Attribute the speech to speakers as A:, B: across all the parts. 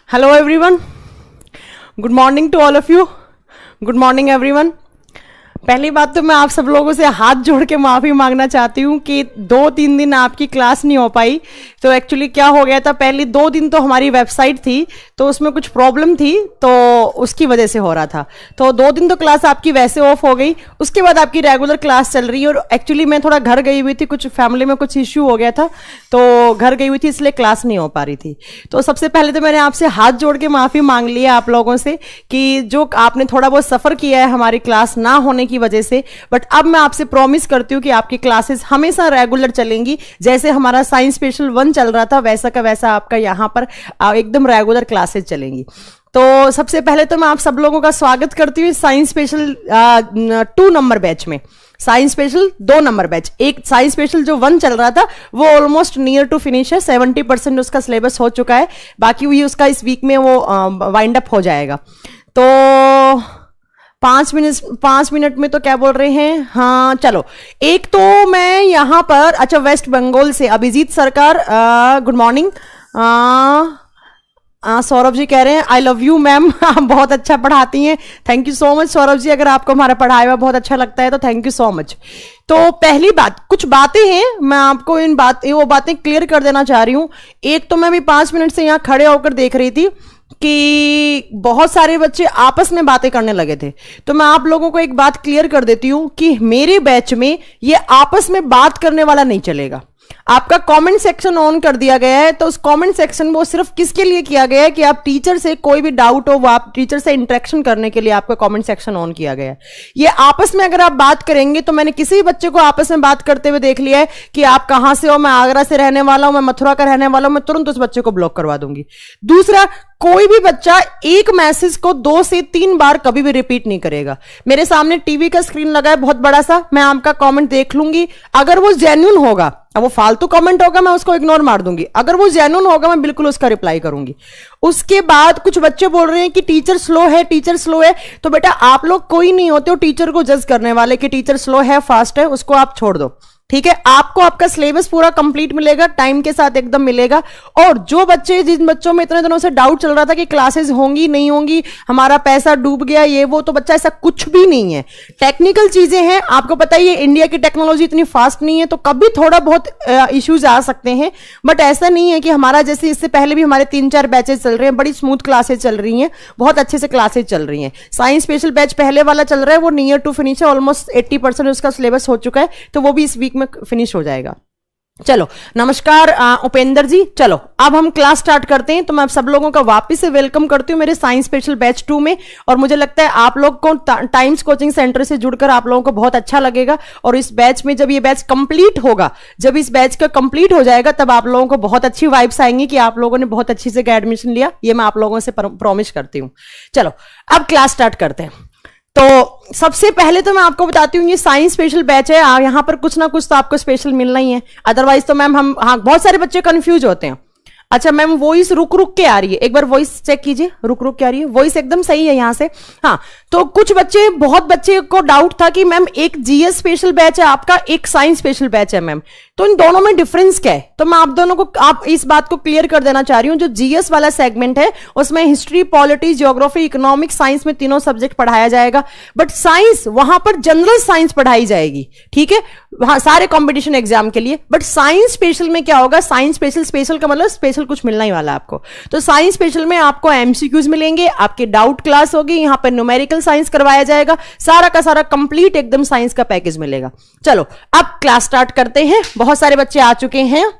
A: Hello everyone. Good morning to all of you. Good morning everyone. पहली बात तो मैं आप सब लोगों से हाथ जोड़ के माफ़ी मांगना चाहती हूँ कि 2-3 दिन आपकी क्लास नहीं हो पाई। तो एक्चुअली क्या हो गया था, पहले 2 दिन तो हमारी वेबसाइट थी तो उसमें कुछ प्रॉब्लम थी तो उसकी वजह से हो रहा था। तो 2 दिन तो क्लास आपकी वैसे ऑफ हो गई, उसके बाद आपकी रेगुलर क्लास चल रही है। और एक्चुअली मैं थोड़ा घर गई हुई थी, कुछ फैमिली में कुछ इश्यू हो गया था तो घर गई हुई थी, इसलिए क्लास नहीं हो पा रही थी। तो सबसे पहले तो मैंने आपसे हाथ जोड़ के माफ़ी मांग लिया आप लोगों से कि जो आपने थोड़ा बहुत सफ़र किया है हमारी क्लास ना होने की वजह से। बट अब मैं आपसे प्रॉमिस करती हूँ कि आपकी क्लासेस हमेशा रेगुलर चलेंगी। जैसे हमारा साइंस स्पेशल 1 चल रहा था वैसा का वैसा आपका यहाँ पर एकदम रेगुलर क्लासेस चलेंगी। तो सबसे पहले तो मैं आप सब लोगों का स्वागत करती हूँ साइंस स्पेशल 2 नंबर बैच में। साइंस स्पेशल 2 नंबर बैच, एक साइंस स्पेशल जो 1 चल रहा था वो ऑलमोस्ट नियर टू फिनिश है, 70% उसका सिलेबस हो चुका है, बाकी वही उसका इस वीक में वो वाइंड अप हो जाएगा। तो 5 मिनट में तो क्या बोल रहे हैं, हाँ चलो। एक तो मैं यहाँ पर, अच्छा वेस्ट बंगाल से अभिजीत सरकार, गुड मॉर्निंग। सौरभ जी कह रहे हैं आई लव यू मैम, आप बहुत अच्छा पढ़ाती हैं। Thank you so much Saurabh ji, अगर आपको हमारा पढ़ाया हुआ बहुत अच्छा लगता है तो थैंक यू सो मच। तो पहली बात, कुछ बातें हैं मैं आपको वो बातें क्लियर कर देना चाह रही हूं। एक तो मैं अभी 5 मिनट से यहाँ खड़े होकर देख रही थी कि बहुत सारे बच्चे आपस में बातें करने लगे थे। तो मैं आप लोगों को एक बात क्लियर कर देती हूं कि मेरे बैच में ये आपस में बात करने वाला नहीं चलेगा। आपका कमेंट सेक्शन ऑन कर दिया गया है, तो उस कमेंट सेक्शन वो सिर्फ किसके लिए किया गया है कि आप टीचर से कोई भी डाउट हो वो आप टीचर से इंटरेक्शन करने के लिए आपका कमेंट सेक्शन ऑन किया गया है। ये आपस में अगर आप बात करेंगे तो मैंने किसी भी बच्चे को आपस में बात करते हुए देख लिया है कि आप कहां से हो, मैं आगरा से रहने वाला हूं, मैं मथुरा का रहने वाला हूं, मैं तुरंत उस बच्चे को ब्लॉक करवा दूंगी। दूसरा, कोई भी बच्चा एक मैसेज को 2 से 3 बार कभी भी रिपीट नहीं करेगा। मेरे सामने टीवी का स्क्रीन लगा है बहुत बड़ा सा, मैं आपका कमेंट देख लूंगी, अगर वो जेन्युइन होगा, अब वो फालतू कमेंट होगा मैं उसको इग्नोर मार दूंगी, अगर वो जेन्युइन होगा मैं बिल्कुल उसका रिप्लाई करूंगी। उसके बाद कुछ बच्चे बोल रहे हैं कि टीचर स्लो है, टीचर स्लो है। तो बेटा आप लोग कोई नहीं होते हो टीचर को जज करने वाले कि टीचर स्लो है फास्ट है, उसको आप छोड़ दो, ठीक है। आपको आपका सिलेबस पूरा कंप्लीट मिलेगा, टाइम के साथ एकदम मिलेगा। और जो बच्चे, जिन बच्चों में इतने दिनों से डाउट चल रहा था कि क्लासेस होंगी नहीं होंगी, हमारा पैसा डूब गया ये वो, तो बच्चा ऐसा कुछ भी नहीं है। टेक्निकल चीजें हैं, आपको पता ही है इंडिया की टेक्नोलॉजी इतनी फास्ट नहीं है, तो कभी थोड़ा बहुत इश्यूज आ सकते हैं। बट ऐसा नहीं है कि हमारा जैसे इससे पहले भी हमारे 3-4 बैचेस चल रहे हैं, बड़ी स्मूथ क्लासेस चल रही हैं, बहुत अच्छे से क्लासेस चल रही हैं। साइंस स्पेशल बैच पहले वाला चल रहा है, वो नियर टू फिनिश है, ऑलमोस्ट 80% उसका सिलेबस हो चुका है, तो वो भी इस वीक में फिनिश हो जाएगा। चलो नमस्कार उपेंद्र जी। चलो अब हम क्लास स्टार्ट करते हैं। तो मैं आप सब लोगों का वापस से वेलकम करती हूँ मेरे साइंस स्पेशल बैच 2 में। और मुझे लगता है आप लोग को टाइम्स कोचिंग सेंटर से जुड़कर आप लोगों को बहुत अच्छा लगेगा। और इस बैच में जब ये बैच कंप्लीट होगा, जब इस बैच का कंप्लीट हो जाएगा, तब आप लोगों को बहुत अच्छी वाइब्स आएंगी कि आप लोगों ने बहुत अच्छी जगह एडमिशन लिया, ये मैं आप लोगों से प्रॉमिस करती हूँ। चलो अब क्लास स्टार्ट करते हैं। तो सबसे पहले तो मैं आपको बताती हूँ ये साइंस स्पेशल बैच है, यहाँ पर कुछ ना कुछ तो आपको स्पेशल मिलना ही है, अदरवाइज तो मैम हम, हाँ बहुत सारे बच्चे कंफ्यूज होते हैं। अच्छा मैम वॉइस रुक रुक के आ रही है, एक बार वॉइस चेक कीजिए, रुक रुक के आ रही है, वॉइस एकदम सही है यहाँ से। हाँ तो कुछ बच्चे, बहुत बच्चे को डाउट था कि मैम एक जीएस स्पेशल बैच है आपका, एक साइंस स्पेशल बैच है मैम, तो इन दोनों में डिफरेंस क्या है। तो मैं आप दोनों को, आप इस बात को क्लियर कर देना चाह रही हूँ, जो जीएस वाला सेगमेंट है उसमें history, polity, geography, economics, science में तीनों सब्जेक्ट पढ़ाया जाएगा। बट साइंस, वहां पर जनरल साइंस पढ़ाई जाएगी, ठीक है, वहां सारे कॉम्पिटिशन एग्जाम के लिए। बट साइंस स्पेशल में क्या होगा, साइंस स्पेशल, स्पेशल का मतलब स्पेशल कुछ मिलना ही वाला आपको। तो साइंस स्पेशल में आपको एमसीक्यूज मिलेंगे, आपके डाउट क्लास होगी, यहां पर न्यूमेरिकल साइंस करवाया जाएगा, सारा का सारा कंप्लीट एकदम साइंस का पैकेज मिलेगा। चलो अब क्लास स्टार्ट करते हैं, बहुत सारे बच्चे आ चुके हैं।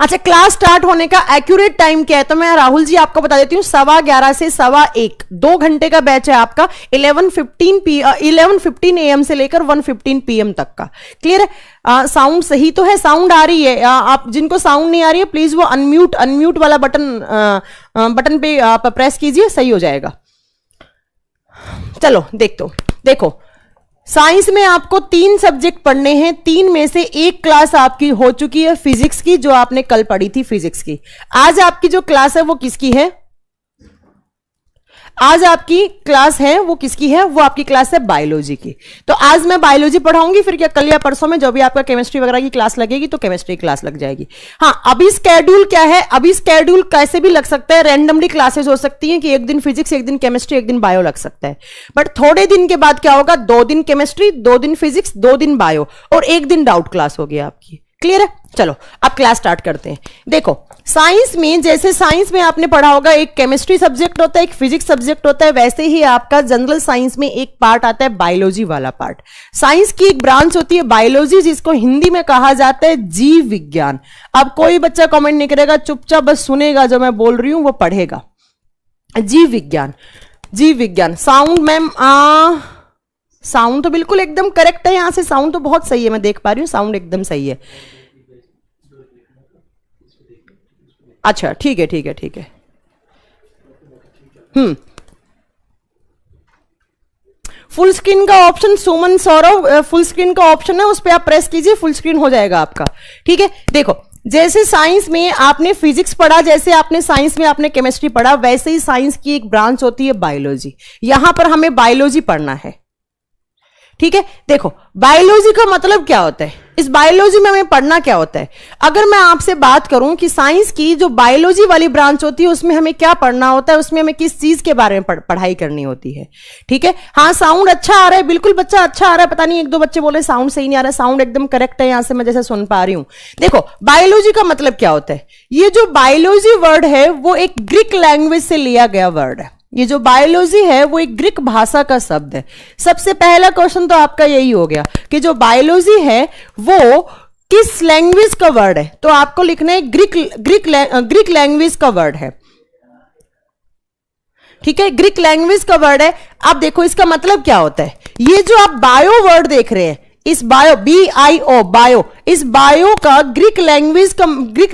A: अच्छा क्लास स्टार्ट होने का एक्यूरेट टाइम क्या है, तो मैं राहुल जी आपको बता देती हूँ, 11:15 से 1:15, 2 घंटे का बैच है आपका, 11:15 AM से लेकर 1:15 PM तक का। क्लियर है, साउंड सही तो है, साउंड आ रही है, आप जिनको साउंड नहीं आ रही है प्लीज वो अनम्यूट वाला बटन पे आप प्रेस कीजिए, सही हो जाएगा। चलो देखो साइंस में आपको 3 सब्जेक्ट पढ़ने हैं, 3 में से एक क्लास आपकी हो चुकी है फिजिक्स की, जो आपने कल पढ़ी थी फिजिक्स की। आज आपकी जो क्लास है वो किसकी है, आज आपकी क्लास है वो किसकी है, वो आपकी क्लास है बायोलॉजी की। तो आज मैं बायोलॉजी पढ़ाऊंगी, फिर क्या कल या परसों में जो भी आपका केमिस्ट्री वगैरह की क्लास लगेगी तो केमिस्ट्री क्लास लग जाएगी। हाँ, अभी स्केड्यूल क्या है, अभी स्केड्यूल कैसे भी लग सकता है, रैंडमली क्लासेस हो सकती हैं कि एक दिन फिजिक्स, एक दिन केमिस्ट्री, एक दिन बायो लग सकता है। बट थोड़े दिन के बाद क्या होगा, 2 दिन केमिस्ट्री, 2 दिन फिजिक्स, 2 दिन बायो और 1 दिन डाउट क्लास होगी आपकी। क्लियर है? चलो अब क्लास स्टार्ट करते हैं। देखो साइंस में, जैसे साइंस में आपने पढ़ा होगा एक केमिस्ट्री सब्जेक्ट होता है, एक फिजिक्स सब्जेक्ट होता है, वैसे ही आपका जनरल साइंस में एक पार्ट आता है बायोलॉजी वाला पार्ट। साइंस की एक ब्रांच होती है बायोलॉजी, जिसको हिंदी में कहा जाता है जीव विज्ञान। अब कोई बच्चा कमेंट नहीं करेगा, चुपचाप बस सुनेगा, जो मैं बोल रही हूं वो पढ़ेगा। जीव विज्ञान, जीव विज्ञान। साउंड मैम, साउंड तो बिल्कुल एकदम करेक्ट है, यहां से साउंड तो बहुत सही है, मैं देख पा रही हूं साउंड एकदम सही है। अच्छा ठीक है ठीक है ठीक है। फुल स्क्रीन का ऑप्शन, सुमन सौरभ, फुल स्क्रीन का ऑप्शन है, उस पर आप प्रेस कीजिए, फुल स्क्रीन हो जाएगा आपका। ठीक है, देखो जैसे साइंस में आपने फिजिक्स पढ़ा, जैसे आपने साइंस में आपने केमिस्ट्री पढ़ा, वैसे ही साइंस की एक ब्रांच होती है बायोलॉजी। यहां पर हमें बायोलॉजी पढ़ना है। ठीक है, देखो बायोलॉजी का मतलब क्या होता है, इस बायोलॉजी में हमें पढ़ना क्या होता है। अगर मैं आपसे बात करूं कि साइंस की जो बायोलॉजी वाली ब्रांच होती है उसमें हमें क्या पढ़ना होता है, उसमें हमें किस चीज के बारे में पढ़ाई करनी होती है। ठीक है, हाँ साउंड अच्छा आ रहा है, बिल्कुल बच्चा अच्छा आ रहा है, पता नहीं 1-2 बच्चे बोले साउंड सही नहीं आ रहा है, साउंड एकदम करेक्ट है, यहां से मैं जैसे सुन पा रही हूं। देखो बायोलॉजी का मतलब क्या होता है, ये जो बायोलॉजी वर्ड है वो एक ग्रीक लैंग्वेज से लिया गया वर्ड है। ये जो बायोलॉजी है वो एक ग्रीक भाषा का शब्द है। सबसे पहला क्वेश्चन तो आपका यही हो गया कि जो बायोलॉजी है वो किस लैंग्वेज का वर्ड है, तो आपको लिखना है ग्रीक लैंग्वेज का वर्ड है। ठीक है, ग्रीक लैंग्वेज का वर्ड है। अब देखो इसका मतलब क्या होता है, ये जो आप बायो वर्ड देख रहे हैं, इस बायो, BIO बायो, इस बायो का ग्रीक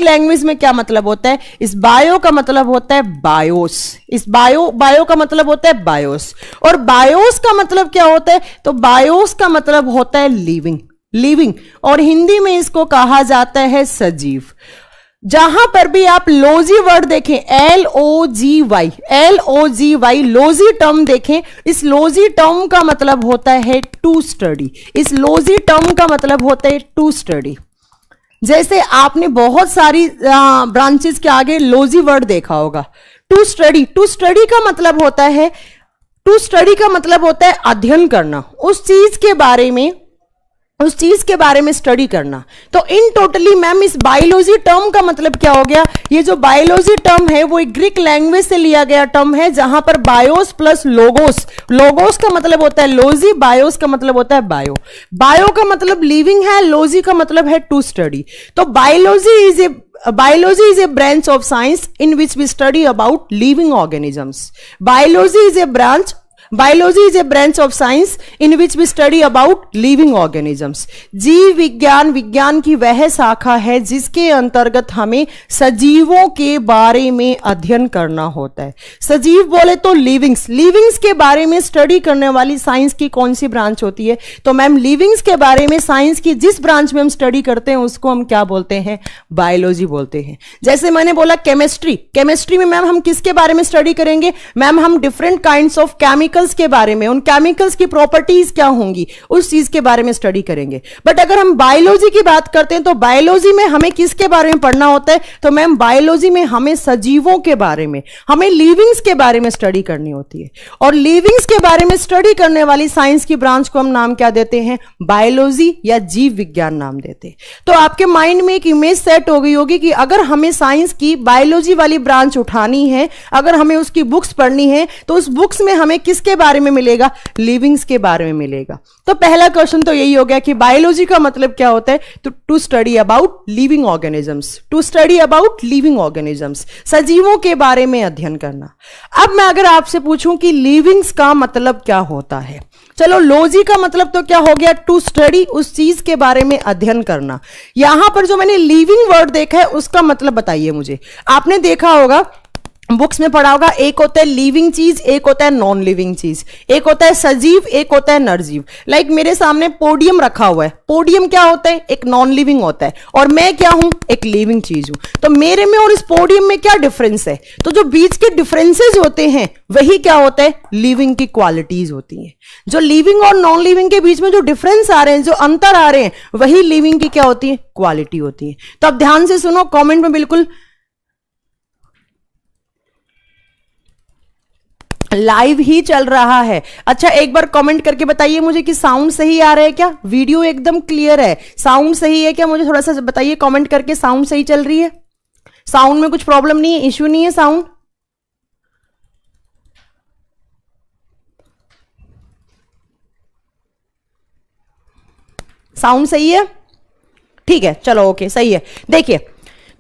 A: लैंग्वेज में क्या मतलब होता है, इस बायो का मतलब होता है बायोस। इस बायो का मतलब होता है बायोस। और बायोस का मतलब क्या होता है, तो बायोस का मतलब होता है लिविंग, और हिंदी में इसको कहा जाता है सजीव। जहां पर भी आप लॉजी वर्ड देखें, LOGY, लॉजी टर्म देखें, इस लॉजी टर्म का मतलब होता है टू स्टडी। इस लॉजी टर्म का मतलब होता है टू स्टडी। जैसे आपने बहुत सारी ब्रांचेस के आगे लॉजी वर्ड देखा होगा, टू स्टडी का मतलब होता है, अध्ययन करना, उस चीज के बारे में स्टडी करना। तो इन टोटली मैम इस बायोलॉजी टर्म का मतलब क्या हो गया, ये जो बायोलॉजी टर्म है वो एक ग्रीक लैंग्वेज से लिया गया टर्म है, जहां पर बायोस प्लस लोगोस का मतलब होता है लॉजी, बायोस का मतलब होता है बायो का मतलब लिविंग है, लॉजी का मतलब है टू स्टडी। तो biology is a branch of science in which we study about living organisms. Biology is a branch of science in which we study about living organisms. जीव विज्ञान की वह शाखा है जिसके अंतर्गत हमें सजीवों के बारे में अध्ययन करना होता है। सजीव बोले तो लिविंग्स के बारे में स्टडी करने वाली साइंस की कौन सी ब्रांच होती है, तो मैम लिविंग्स के बारे में साइंस की जिस ब्रांच में हम स्टडी करते हैं उसको हम क्या बोलते हैं, बायोलॉजी बोलते हैं। जैसे मैंने बोला केमिस्ट्री में मैम हम किसके बारे में स्टडी करेंगे, मैम हम डिफरेंट काइंड्स ऑफ केमिकल्स के बारे में, उन केमिकल्स की प्रॉपर्टीज क्या होंगी उस चीज के बारे में स्टडी करेंगे। बट अगर हम बायोलॉजी की बात करते हैं तो बायोलॉजी में हमें किसके बारे में पढ़ना होता है, तो मैम बायोलॉजी में हमें सजीवों के बारे में, हमें लिविंग्स के बारे में स्टडी करनी होती है। और लिविंग्स के बारे में स्टडी करने वाली साइंस की ब्रांच को हम नाम क्या देते हैं, बायोलॉजी या जीव विज्ञान नाम देते हैं। तो आपके माइंड में एक इमेज सेट हो गई होगी कि अगर हमें साइंस की बायोलॉजी वाली ब्रांच उठानी है, अगर हमें उसकी बुक्स पढ़नी है, तो उस बुक्स में हमें किसके बारे में मिलेगा, लिविंग्स के बारे में मिलेगा। तो पहला क्वेश्चन तो यही हो गया कि बायोलॉजी का मतलब क्या होता है, तो to study about living organisms, सजीवों के बारे में अध्ययन करना। अब मैं अगर आपसे पूछूं कि लिविंग्स का मतलब क्या होता है, चलो लॉजी का मतलब तो क्या हो गया, टू स्टडी, उस चीज के बारे में अध्ययन करना। यहां पर जो मैंने लिविंग वर्ड देखा है उसका मतलब बताइए मुझे। आपने देखा होगा बुक्स में पढ़ा होगा, एक होता है लिविंग चीज, एक होता है नॉन लिविंग चीज, एक होता है सजीव, एक होता है निर्जीव। लाइक मेरे सामने पोडियम रखा हुआ है, पोडियम क्या होता है, एक नॉन लिविंग होता है, और मैं क्या हूं, एक लिविंग चीज हूं। तो मेरे में और इस पोडियम में क्या डिफरेंस है, तो जो बीच के डिफरेंसेस होते हैं वही क्या होता है, लिविंग की क्वालिटीज होती हैं। जो लिविंग और नॉन लिविंग के बीच में जो डिफरेंस आ रहे हैं, जो अंतर आ रहे हैं, वही लिविंग की क्या होती है, क्वालिटी होती है। तो अब ध्यान से सुनो, कॉमेंट में बिल्कुल लाइव ही चल रहा है। अच्छा, एक बार कमेंट करके बताइए मुझे कि साउंड सही आ रहा है क्या, वीडियो एकदम क्लियर है, साउंड सही है क्या, मुझे थोड़ा सा बताइए कमेंट करके, साउंड सही चल रही है, साउंड में कुछ प्रॉब्लम नहीं है, इश्यू नहीं है, साउंड सही है, ठीक है, चलो ओके, सही है। देखिए,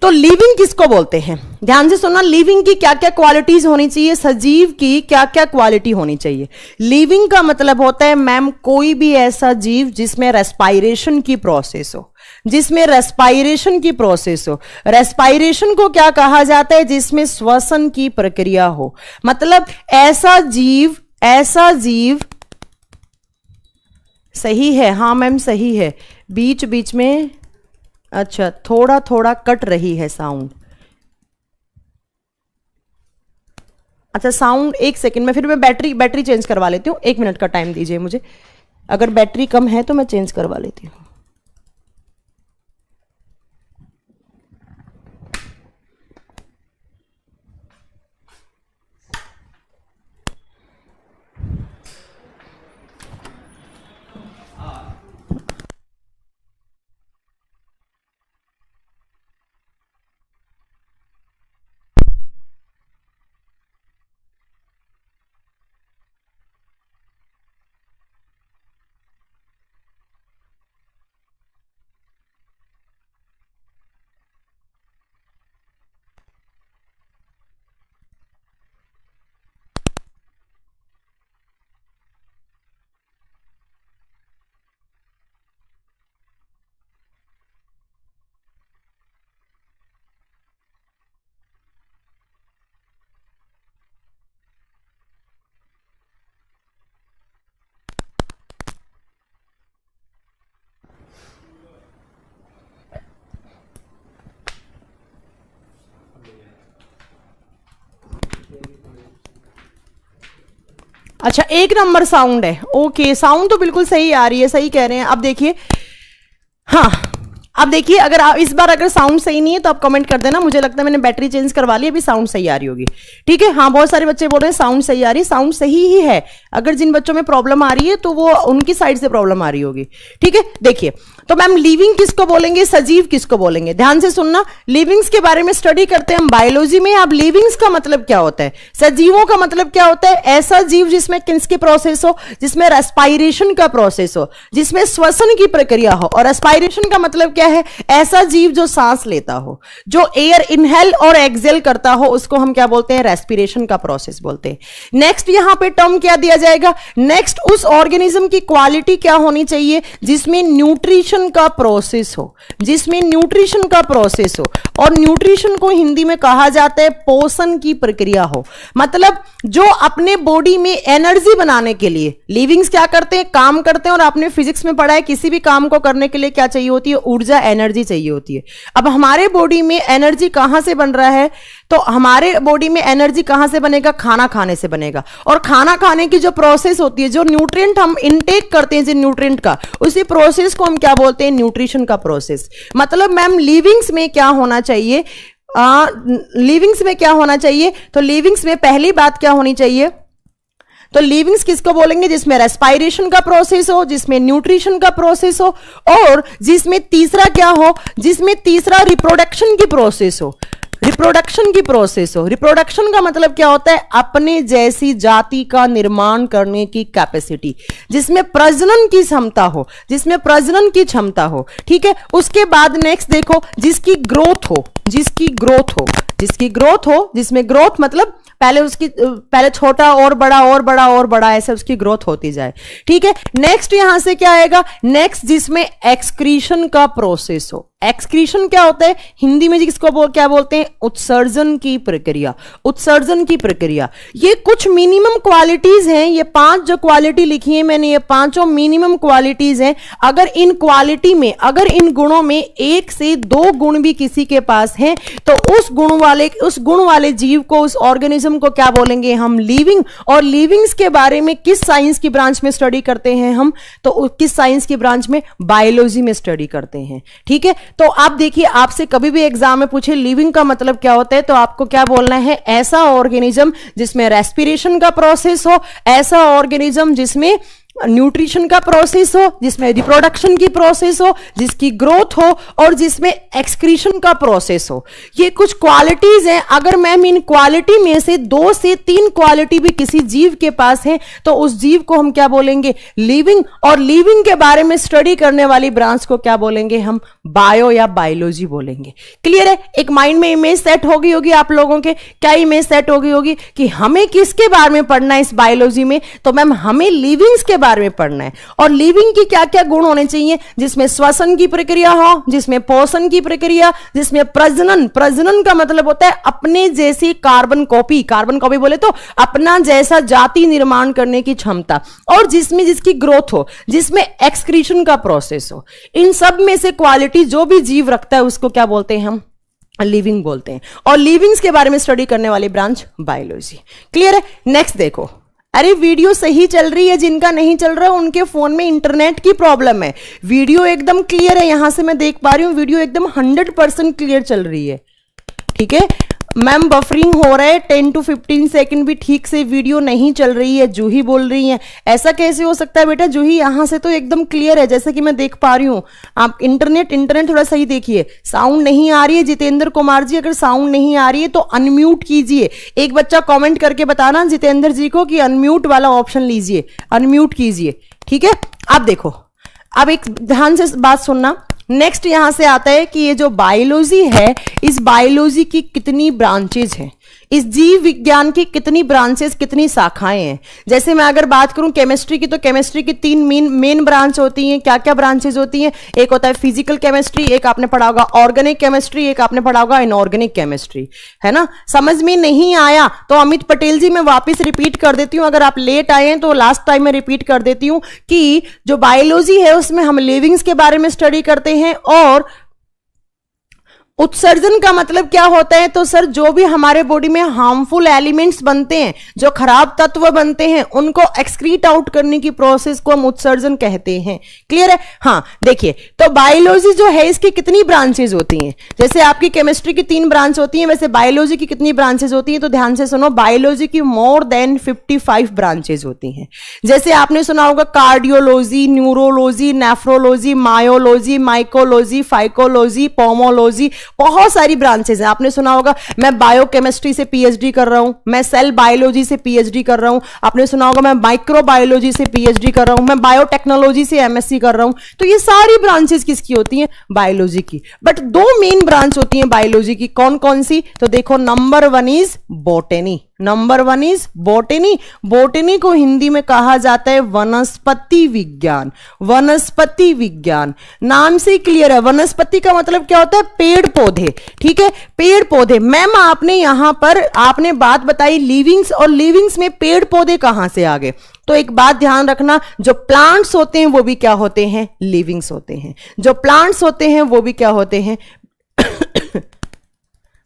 A: तो लिविंग किसको बोलते हैं, ध्यान से सुनना, लिविंग की क्या क्या क्वालिटीज होनी चाहिए, सजीव की क्या क्या क्वालिटी होनी चाहिए। लिविंग का मतलब होता है मैम कोई भी ऐसा जीव जिसमें रेस्पायरेशन की प्रोसेस हो, जिसमें रेस्पायरेशन की प्रोसेस हो। रेस्पायरेशन को क्या कहा जाता है, जिसमें श्वसन की प्रक्रिया हो। मतलब ऐसा जीव सही है, हाँ मैम सही है, बीच बीच में अच्छा थोड़ा थोड़ा कट रही है साउंड। अच्छा साउंड, एक सेकंड में, फिर मैं बैटरी चेंज करवा लेती हूँ, 1 मिनट का टाइम दीजिए मुझे, अगर बैटरी कम है तो मैं चेंज करवा लेती हूँ। अच्छा 1 नंबर साउंड है, ओके, साउंड तो बिल्कुल सही आ रही है, सही कह रहे हैं। अब देखिए, हाँ अब देखिए, अगर आप इस बार अगर साउंड सही नहीं है तो आप कमेंट कर देना, मुझे लगता है मैंने बैटरी चेंज करवा ली, अभी साउंड सही आ रही होगी, ठीक है। हाँ बहुत सारे बच्चे बोल रहे हैं साउंड सही आ रही है, साउंड सही ही है, अगर जिन बच्चों में प्रॉब्लम आ रही है तो वो उनकी साइड से प्रॉब्लम आ रही होगी, ठीक है। देखिए, तो मैम लिविंग किसको बोलेंगे, सजीव किसको बोलेंगे, ध्यान से सुनना, लिविंग्स के बारे में स्टडी करते हैं हम बायोलॉजी में। अब लिविंग्स का मतलब क्या होता है, सजीवों का मतलब क्या होता है, ऐसा जीव जिसमें किसकी प्रोसेस हो, जिसमें रेस्पायरेशन का प्रोसेस हो, जिसमें श्वसन की प्रक्रिया हो। और रेस्पायरेशन का मतलब क्या है, ऐसा जीव जो सांस लेता हो, जो एयर इनहेल और एक्सेल करता हो, उसको हम क्या बोलते हैं, रेस्पिरेशन का प्रोसेस बोलते हैं। नेक्स्ट यहां पे टर्म क्या दिया जाएगा, नेक्स्ट उस ऑर्गेनिज्म की क्वालिटी क्या होनी चाहिए, जिसमें न्यूट्रिशन का प्रोसेस हो, जिसमें न्यूट्रिशन का प्रोसेस हो। और न्यूट्रिशन को हिंदी में कहा जाता है पोषण की प्रक्रिया हो। मतलब जो अपने बॉडी में एनर्जी बनाने के लिए लिविंग्स क्या करते हैं, काम करते हैं। और आपने फिजिक्स में पढ़ा है किसी भी काम को करने के लिए क्या चाहिए होती है, ऊर्जा, एनर्जी चाहिए होती है। अब हमारे बॉडी में एनर्जी कहां से बन रहा है, तो हमारे बॉडी में एनर्जी कहां से बनेगा, खाना खाने से बनेगा। और खाना खाने की जो प्रोसेस होती है, जो न्यूट्रिएंट हम इनटेक करते हैं, जिस न्यूट्रिएंट का, उसी प्रोसेस को हम क्या बोलते हैं, न्यूट्रिशन का प्रोसेस। मतलब मैम लिविंग्स में क्या होना चाहिए, लिविंग्स में क्या होना चाहिए, तो लिविंग्स में पहली बात क्या होनी चाहिए, तो लिविंग्स किसको बोलेंगे, जिसमें रेस्पायरेशन का प्रोसेस हो, जिसमें न्यूट्रिशन का प्रोसेस हो, और जिसमें तीसरा क्या हो, जिसमें तीसरा रिप्रोडक्शन की प्रोसेस हो, रिप्रोडक्शन की प्रोसेस हो। रिप्रोडक्शन का मतलब क्या होता है, अपने जैसी जाति का निर्माण करने की कैपेसिटी, जिसमें प्रजनन की क्षमता हो, जिसमें प्रजनन की क्षमता हो, ठीक है। उसके बाद नेक्स्ट देखो, जिसकी ग्रोथ हो, जिसकी ग्रोथ हो, जिसकी ग्रोथ हो, जिसमें ग्रोथ मतलब पहले छोटा और बड़ा और बड़ा और बड़ा, ऐसे उसकी ग्रोथ होती जाए, ठीक है। नेक्स्ट यहां से क्या आएगा, नेक्स्ट जिसमें एक्सक्रीशन का प्रोसेस हो, एक्सक्रीशन क्या होता है हिंदी में जिसको क्या बोलते हैं, उत्सर्जन की प्रक्रिया, उत्सर्जन की प्रक्रिया। ये कुछ मिनिमम क्वालिटीज हैं, ये 5 जो क्वालिटी लिखी है मैंने, ये 5 मिनिमम क्वालिटीज हैं। अगर इन क्वालिटी में, अगर इन गुणों में 1 से 2 गुण भी किसी के पास हैं तो उस गुण वाले जीव को, उस ऑर्गेनिज्म को क्या बोलेंगे हम, लिविंग। और लिविंग्स के बारे में किस साइंस की ब्रांच में स्टडी करते हैं हम, तो किस साइंस की ब्रांच में, बायोलॉजी में स्टडी करते हैं। ठीक है, तो आप देखिए, आपसे कभी भी एग्जाम में पूछे लिविंग का मतलब क्या होता है, तो आपको क्या बोलना है, ऐसा ऑर्गेनिज्म जिसमें रेस्पिरेशन का प्रोसेस हो, ऐसा ऑर्गेनिज्म जिसमें न्यूट्रिशन का प्रोसेस हो, जिसमें रिप्रोडक्शन की प्रोसेस हो, जिसकी ग्रोथ हो और जिसमें एक्सक्रीशन का प्रोसेस हो। ये कुछ क्वालिटीज हैं। अगर मैम इन क्वालिटी में से 2 से 3 क्वालिटी भी किसी जीव के पास है तो उस जीव को हम क्या बोलेंगे, लिविंग। और लिविंग के बारे में स्टडी करने वाली ब्रांच को क्या बोलेंगे हम, बायो या बायोलॉजी बोलेंगे। क्लियर है, एक माइंड में इमेज सेट हो गई होगी आप लोगों के। क्या इमेज सेट हो गई होगी कि हमें किसके बारे में पढ़ना है इस बायोलॉजी में, तो मैम हमें लिविंग्स के बारे में पढ़ना है। और लिविंग की क्या क्या गुण होने चाहिए, जिसमें श्वसन की प्रक्रिया हो, जिसमें पोषण की प्रक्रिया, जिसमें प्रजनन, प्रजनन का मतलब होता है अपने जैसी कार्बन कॉपी, कार्बन कॉपी बोले तो अपना जैसा जाति निर्माण करने की क्षमता, और जिसमें जिसकी ग्रोथ हो, जिसमें एक्सक्रीशन का प्रोसेस हो। इन सब में से क्वालिटी जो भी जीव रखता है उसको क्या बोलते हैं हम, लिविंग बोलते हैं। और लिविंग्स के बारे में स्टडी करने वाली ब्रांच बायोलॉजी। क्लियर है, नेक्स्ट देखो। अरे वीडियो सही चल रही है, जिनका नहीं चल रहा है उनके फोन में इंटरनेट की प्रॉब्लम है। वीडियो एकदम क्लियर है, यहां से मैं देख पा रही हूं वीडियो एकदम 100% क्लियर चल रही है। ठीक है मैम, बफरिंग हो रहा है 10 to 15 सेकंड भी ठीक से वीडियो नहीं चल रही है, जूही बोल रही है। ऐसा कैसे हो सकता है बेटा जूही, यहां से तो एकदम क्लियर है जैसे कि मैं देख पा रही हूं। आप इंटरनेट थोड़ा सही देखिए। साउंड नहीं आ रही है जितेंद्र कुमार जी, अगर साउंड नहीं आ रही है तो अनम्यूट कीजिए। एक बच्चा कॉमेंट करके बताना जितेंद्र जी को कि अनम्यूट वाला ऑप्शन लीजिए, अनम्यूट कीजिए। ठीक है, अब देखो, अब एक ध्यान से बात सुनना। नेक्स्ट यहां से आता है कि ये जो बायोलॉजी है, इस बायोलॉजी की कितनी ब्रांचेज हैं, इस जीव विज्ञान की कितनी ब्रांचेस, कितनी शाखाएं हैं। जैसे मैं अगर बात करूं केमिस्ट्री की, तो केमिस्ट्री की 3 मेन ब्रांच होती हैं। क्या क्या ब्रांचेस होती हैं, एक होता है फिजिकल केमिस्ट्री, एक आपने पढ़ा होगा ऑर्गेनिक केमिस्ट्री, एक आपने पढ़ा होगा इनऑर्गेनिक केमिस्ट्री, है ना। समझ में नहीं आया तो अमित पटेल जी मैं वापस रिपीट कर देती हूं, अगर आप लेट आए हैं तो लास्ट टाइम मैं रिपीट कर देती हूं कि जो बायोलॉजी है उसमें हम लिविंग्स के बारे में स्टडी करते हैं। और उत्सर्जन का मतलब क्या होता है, तो सर जो भी हमारे बॉडी में हार्मफुल एलिमेंट्स बनते हैं, जो खराब तत्व बनते हैं, उनको एक्सक्रीट आउट करने की प्रोसेस को हम उत्सर्जन कहते हैं। क्लियर है, हाँ। देखिए, तो बायोलॉजी जो है इसकी कितनी ब्रांचेज होती हैं, जैसे आपकी केमिस्ट्री की 3 ब्रांच होती हैं, वैसे बायोलॉजी की कितनी ब्रांचेज होती हैं, तो ध्यान से सुनो, बायोलॉजी की मोर देन 55 ब्रांचेज होती हैं। जैसे आपने सुना होगा cardiology, neurology, nephrology, myology, mycology, phycology, pomology, बहुत सारी ब्रांचेस हैं। आपने सुना होगा मैं बायोकेमिस्ट्री से पीएचडी कर रहा हूं, मैं सेल बायोलॉजी से पीएचडी कर रहा हूं, आपने सुना होगा मैं माइक्रोबायोलॉजी से पीएचडी कर रहा हूं, मैं बायोटेक्नोलॉजी से एमएससी कर रहा हूं। तो ये सारी ब्रांचेस किसकी होती हैं, बायोलॉजी की। बट 2 मेन ब्रांच होती हैं बायोलॉजी की, कौन कौन सी, तो देखो, number 1 is botany, number 1 is botany. Botany को हिंदी में कहा जाता है वनस्पति विज्ञान, वनस्पति विज्ञान। नाम से ही क्लियर है, वनस्पति का मतलब क्या होता है, पेड़ पौधे। ठीक है, पेड़ पौधे। मैम आपने यहां पर आपने बात बताई लिविंग्स, और लिविंग्स में पेड़ पौधे कहां से आ गए, तो एक बात ध्यान रखना, जो प्लांट्स होते हैं वो भी क्या होते हैं, लिविंग्स होते हैं। जो प्लांट्स होते हैं वो भी क्या होते हैं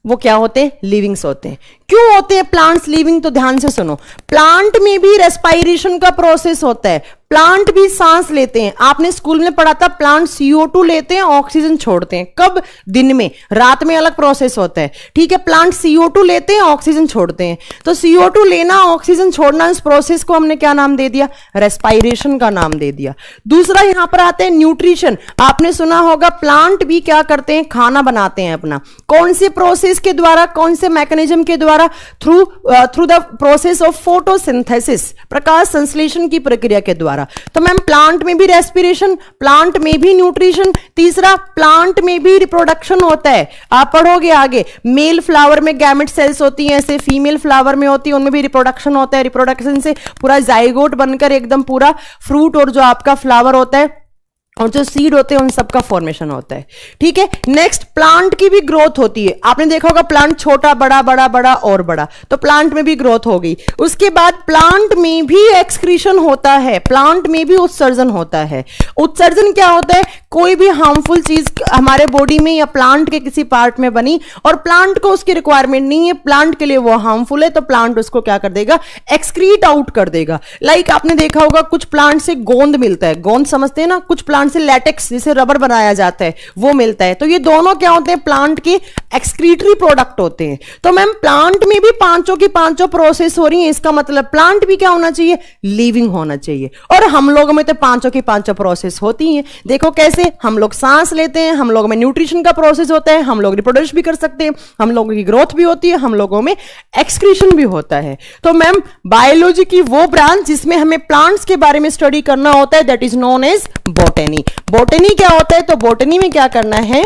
A: वो क्या होते हैं, लिविंग्स होते हैं। क्यों होते हैं प्लांट्स लिविंग, तो ध्यान से सुनो, प्लांट में भी रेस्पायरेशन का प्रोसेस होता है, प्लांट भी सांस लेते हैं। आपने स्कूल में पढ़ा था प्लांट CO2 लेते हैं, ऑक्सीजन छोड़ते हैं। कब, दिन में, रात में अलग प्रोसेस होता है। ठीक है, प्लांट CO2 लेते हैं, ऑक्सीजन छोड़ते हैं। तो CO2 लेना, ऑक्सीजन छोड़ना, इस प्रोसेस को हमने क्या नाम दे दिया, रेस्पायरेशन का नाम दे दिया। दूसरा यहां पर आते हैं न्यूट्रिशन। आपने सुना होगा प्लांट भी क्या करते हैं, खाना बनाते हैं अपना। कौन से प्रोसेस के द्वारा, कौन से मैकेनिज्म के द्वारा, through the process of photosynthesis, प्रकाश संश्लेषण की प्रक्रिया के द्वारा। तो मैम प्लांट में भी रेस्पिरेशन, प्लांट में भी न्यूट्रिशन। तीसरा, प्लांट में भी रिप्रोडक्शन होता है। आप पढ़ोगे आगे, मेल फ्लावर में गैमेट सेल्स होती हैं, ऐसे फीमेल फ्लावर में होती है, उनमें भी रिप्रोडक्शन होता है। रिप्रोडक्शन से पूरा जाइगोट बनकर एकदम पूरा फ्रूट और जो आपका फ्लावर होता है और जो सीड होते हैं उन सब का फॉर्मेशन होता है। ठीक है, नेक्स्ट प्लांट की भी ग्रोथ होती है। आपने देखा होगा प्लांट छोटा बड़ा बड़ा बड़ा और बड़ा, तो प्लांट में भी ग्रोथ हो गई। उसके बाद प्लांट में भी एक्सक्रीशन होता है, प्लांट में भी उत्सर्जन होता है। उत्सर्जन क्या होता है? कोई भी हार्मफुल चीज हमारे बॉडी में या प्लांट के किसी पार्ट में बनी और प्लांट को उसकी रिक्वायरमेंट नहीं है, प्लांट के लिए वो हार्मफुल है, तो प्लांट उसको क्या कर देगा? एक्सक्रीट आउट कर देगा। लाइक आपने देखा होगा कुछ प्लांट से गोंद मिलता है, गोंद समझते हैं ना, कुछ प्लांट से लैटेक्स जिसे रबर बनाया जाता है वो मिलता है। तो ये दोनों क्या होते हैं? प्लांट के एक्सक्रीटरी प्रोडक्ट होते हैं। तो मैम प्लांट में भी पांचों की पांचों प्रोसेस हो रही है, इसका मतलब प्लांट भी क्या होना चाहिए? लिविंग होना चाहिए। और हम लोगों में तो पांचों की पांचों प्रोसेस होती हैं। देखो कैसे, हम लोग सांस लेते हैं, हम लोगों में न्यूट्रिशन का प्रोसेस होता है, हम लोग रिप्रोड्यूस भी कर सकते हैं, हम लोगों की ग्रोथ भी होती है, हम लोगों में एक्सक्रीशन भी होता है। तो मैम बायोलॉजी की वो ब्रांच जिसमें हमें प्लांट्स के बारे में स्टडी करना होता है, that is known as botany. Botany क्या होता है? तो बॉटनी में क्या करना है?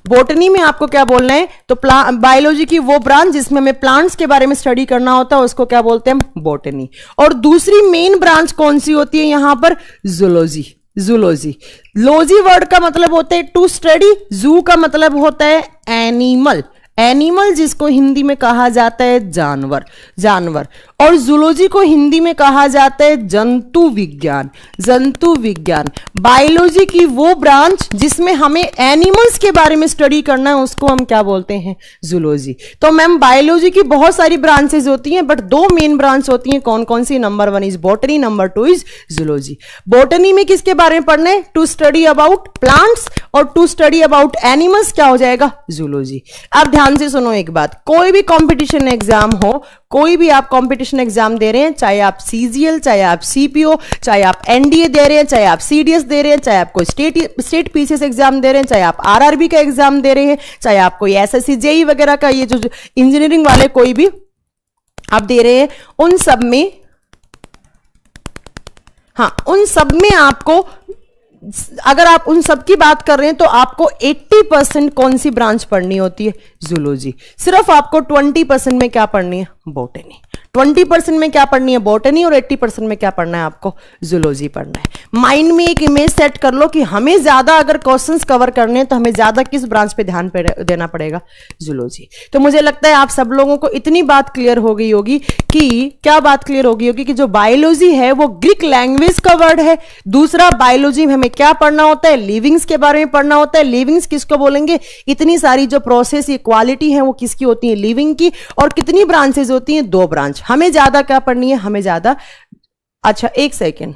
A: बॉटनी में आपको क्या बोलना है? तो बायोलॉजी की वो ब्रांच जिसमें हमें प्लांट्स के बारे में स्टडी करना होता है उसको क्या बोलते हैं? बॉटनी। और दूसरी मेन ब्रांच कौन सी होती है यहां पर? जूलॉजी। जूलॉजी, लॉजी वर्ड का मतलब होता है टू स्टडी, जू का मतलब होता है एनिमल, एनिमल जिसको हिंदी में कहा जाता है जानवर, जानवर। और जूलॉजी को हिंदी में कहा जाता है जंतु विज्ञान, जंतु विज्ञान। बायोलॉजी की वो ब्रांच जिसमें हमें एनिमल्स के बारे में स्टडी करना है उसको हम क्या बोलते हैं? जूलॉजी। तो मैम बायोलॉजी की बहुत सारी ब्रांचेस होती हैं, बट दो मेन ब्रांच होती हैं। कौन कौन सी? Number 1 is botany, number 2 is zoology. Botany में किसके बारे में पढ़ना है? टू स्टडी अबाउट प्लांट्स, और टू स्टडी अबाउट एनिमल्स क्या हो जाएगा? जूलॉजी। अब ध्यान से सुनो एक बात, कोई भी कंपटीशन एग्जाम हो, कोई भी आप कंपटीशन एग्जाम दे रहे हैं, चाहे आप सीजीएल, चाहे आप सीपीओ, चाहे आप एनडीए दे रहे हैं, चाहे आप सीडीएस दे रहे हैं, चाहे आप कोई स्टेट पीसीएस एग्जाम दे रहे हैं, चाहे आप आरआरबी का एग्जाम दे रहे हैं, चाहे आप कोई एसएससी जेई वगैरह का, ये जो इंजीनियरिंग वाले कोई भी आप दे रहे हैं, उन सब में, हाँ उन सब में आपको, अगर आप उन सब की बात कर रहे हैं तो आपको 80% कौन सी ब्रांच पढ़नी होती है? जूलॉजी। सिर्फ आपको 20% में क्या पढ़नी है? बॉटनी। 20% में क्या पढ़नी है? बॉटनी। और 80% में क्या पढ़ना है आपको? जूलॉजी पढ़ना है। माइंड में एक इमेज सेट कर लो कि हमें ज्यादा अगर क्वेश्चंस कवर करने हैं तो हमें ज्यादा किस ब्रांच पे ध्यान देना पड़ेगा? जूलॉजी। तो मुझे लगता है आप सब लोगों को इतनी बात क्लियर हो गई होगी कि, क्या बात क्लियर हो गई होगी कि जो बायोलॉजी है वो ग्रीक लैंग्वेज का वर्ड है। दूसरा, बायोलॉजी में हमें क्या पढ़ना होता है? लिविंग्स के बारे में पढ़ना होता है। लिविंग्स किसको बोलेंगे? इतनी सारी जो प्रोसेस, ये क्वालिटी है वो किसकी होती है? लिविंग की। और कितनी ब्रांचेस होती हैं? 2 ब्रांच। हमें ज्यादा क्या पढ़नी है? हमें ज्यादा, अच्छा एक सेकेंड,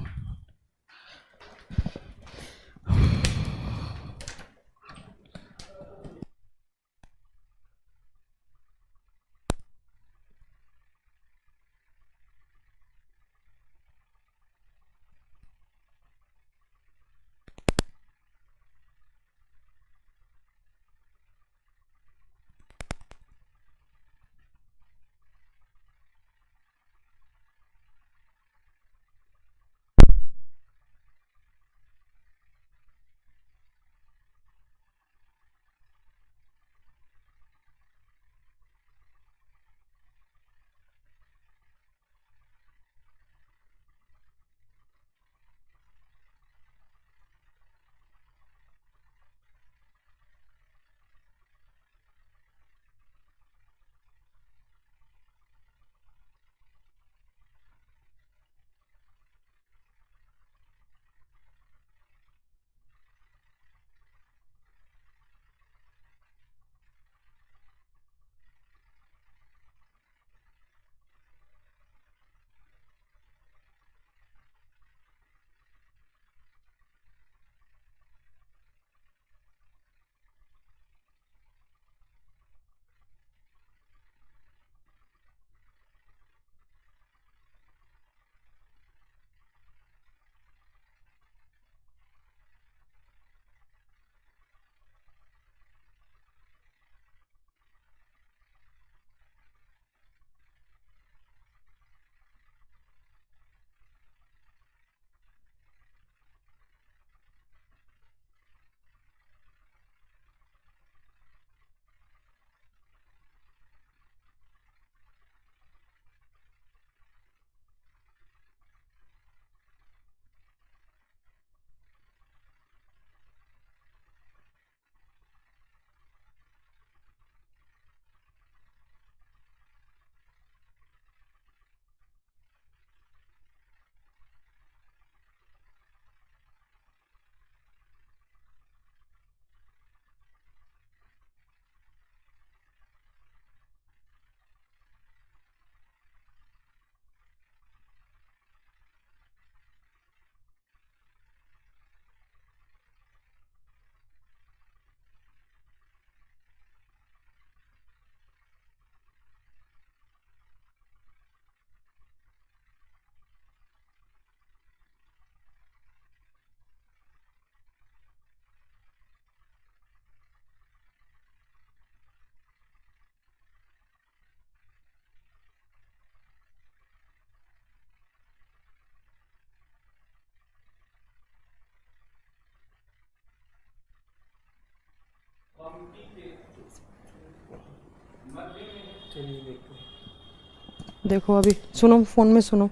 A: देखो अभी सुनो, फोन में सुनो।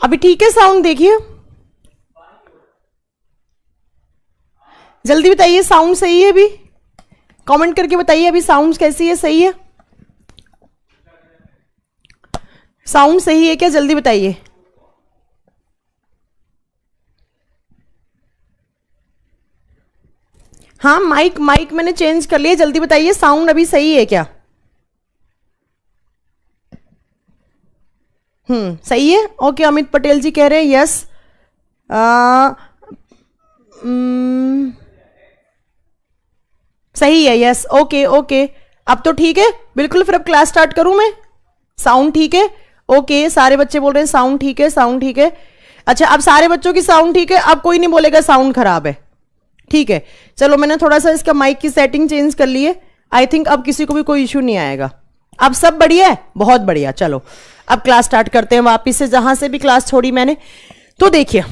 A: अभी ठीक है साउंड? देखिए जल्दी बताइए, साउंड सही है? अभी कमेंट करके बताइए अभी साउंड कैसी है, सही है? साउंड सही है क्या? जल्दी बताइए। हाँ माइक मैंने चेंज कर लिया, जल्दी बताइए साउंड अभी सही है क्या? सही है। ओके, अमित पटेल जी कह रहे हैं यस। सही है, यस। ओके ओके, अब तो ठीक है बिल्कुल। फिर अब क्लास स्टार्ट करूं मैं? साउंड ठीक है? ओके, सारे बच्चे बोल रहे हैं साउंड ठीक है, साउंड ठीक है। अच्छा, अब सारे बच्चों की साउंड ठीक है, अब कोई नहीं बोलेगा साउंड खराब है। ठीक है, चलो मैंने थोड़ा सा इसका माइक की सेटिंग चेंज कर ली है। आई थिंक अब किसी को भी कोई इश्यू नहीं आएगा। अब सब बढ़िया है, बहुत बढ़िया। चलो अब क्लास स्टार्ट करते हैं वापिस से, जहां से भी क्लास छोड़ी मैंने। तो देखिए,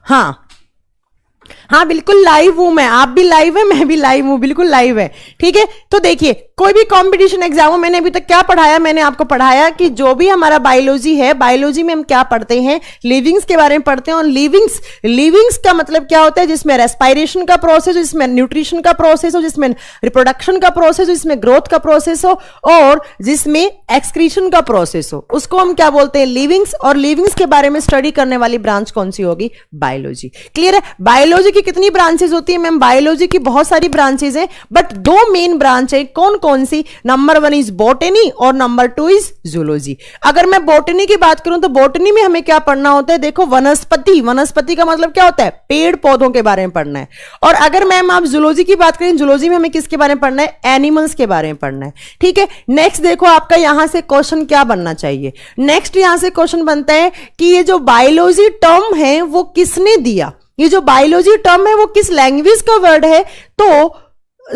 A: हाँ बिल्कुल लाइव हूं मैं, आप भी लाइव है, मैं भी लाइव हूं, बिल्कुल लाइव है। ठीक है, तो देखिए कोई भी कंपटीशन एग्जाम हो, मैंने अभी तक क्या पढ़ाया? मैंने आपको पढ़ाया कि जो भी हमारा बायोलॉजी है, बायोलॉजी में हम क्या पढ़ते हैं? लिविंग्स के बारे में पढ़ते हैं। और लिविंग्स का मतलब क्या होता है? जिसमें रेस्पायरेशन का प्रोसेस हो, जिसमें न्यूट्रिशन का प्रोसेस हो, जिसमें रिप्रोडक्शन का प्रोसेस हो, जिसमें ग्रोथ का प्रोसेस हो, और जिसमें एक्सक्रीशन का प्रोसेस हो, उसको हम क्या बोलते हैं? लिविंग्स। और लिविंग्स के बारे में स्टडी करने वाली ब्रांच कौन सी होगी? बायोलॉजी। क्लियर है? बायोलॉजी की कितनी ब्रांचेस होती है मैम? बायोलॉजी की बहुत सारी ब्रांचेस हैं, बट दो मेन ब्रांच है। कौन सी? नंबर 1 इज बॉटनी और नंबर 2 इज जूलॉजी। अगर मैं बॉटनी की बात करूं तो बॉटनी में हमें क्या पढ़ना होता है? देखो, वनस्पति। वनस्पति का मतलब क्या होता है? पेड़ पौधों के बारे में पढ़ना है। और अगर मैम आप जूलॉजी की बात करें, जूलॉजी में हमें किसके बारे में पढ़ना है? एनिमल्स के बारे में पढ़ना है। ठीक है, नेक्स्ट देखो आपका यहां से क्वेश्चन क्या बनना चाहिए? नेक्स्ट यहां से क्वेश्चन बनता है कि ये जो बायोलॉजी टर्म है वो किसने दिया? ये जो बायोलॉजी टर्म है वो किस लैंग्वेज का वर्ड है? तो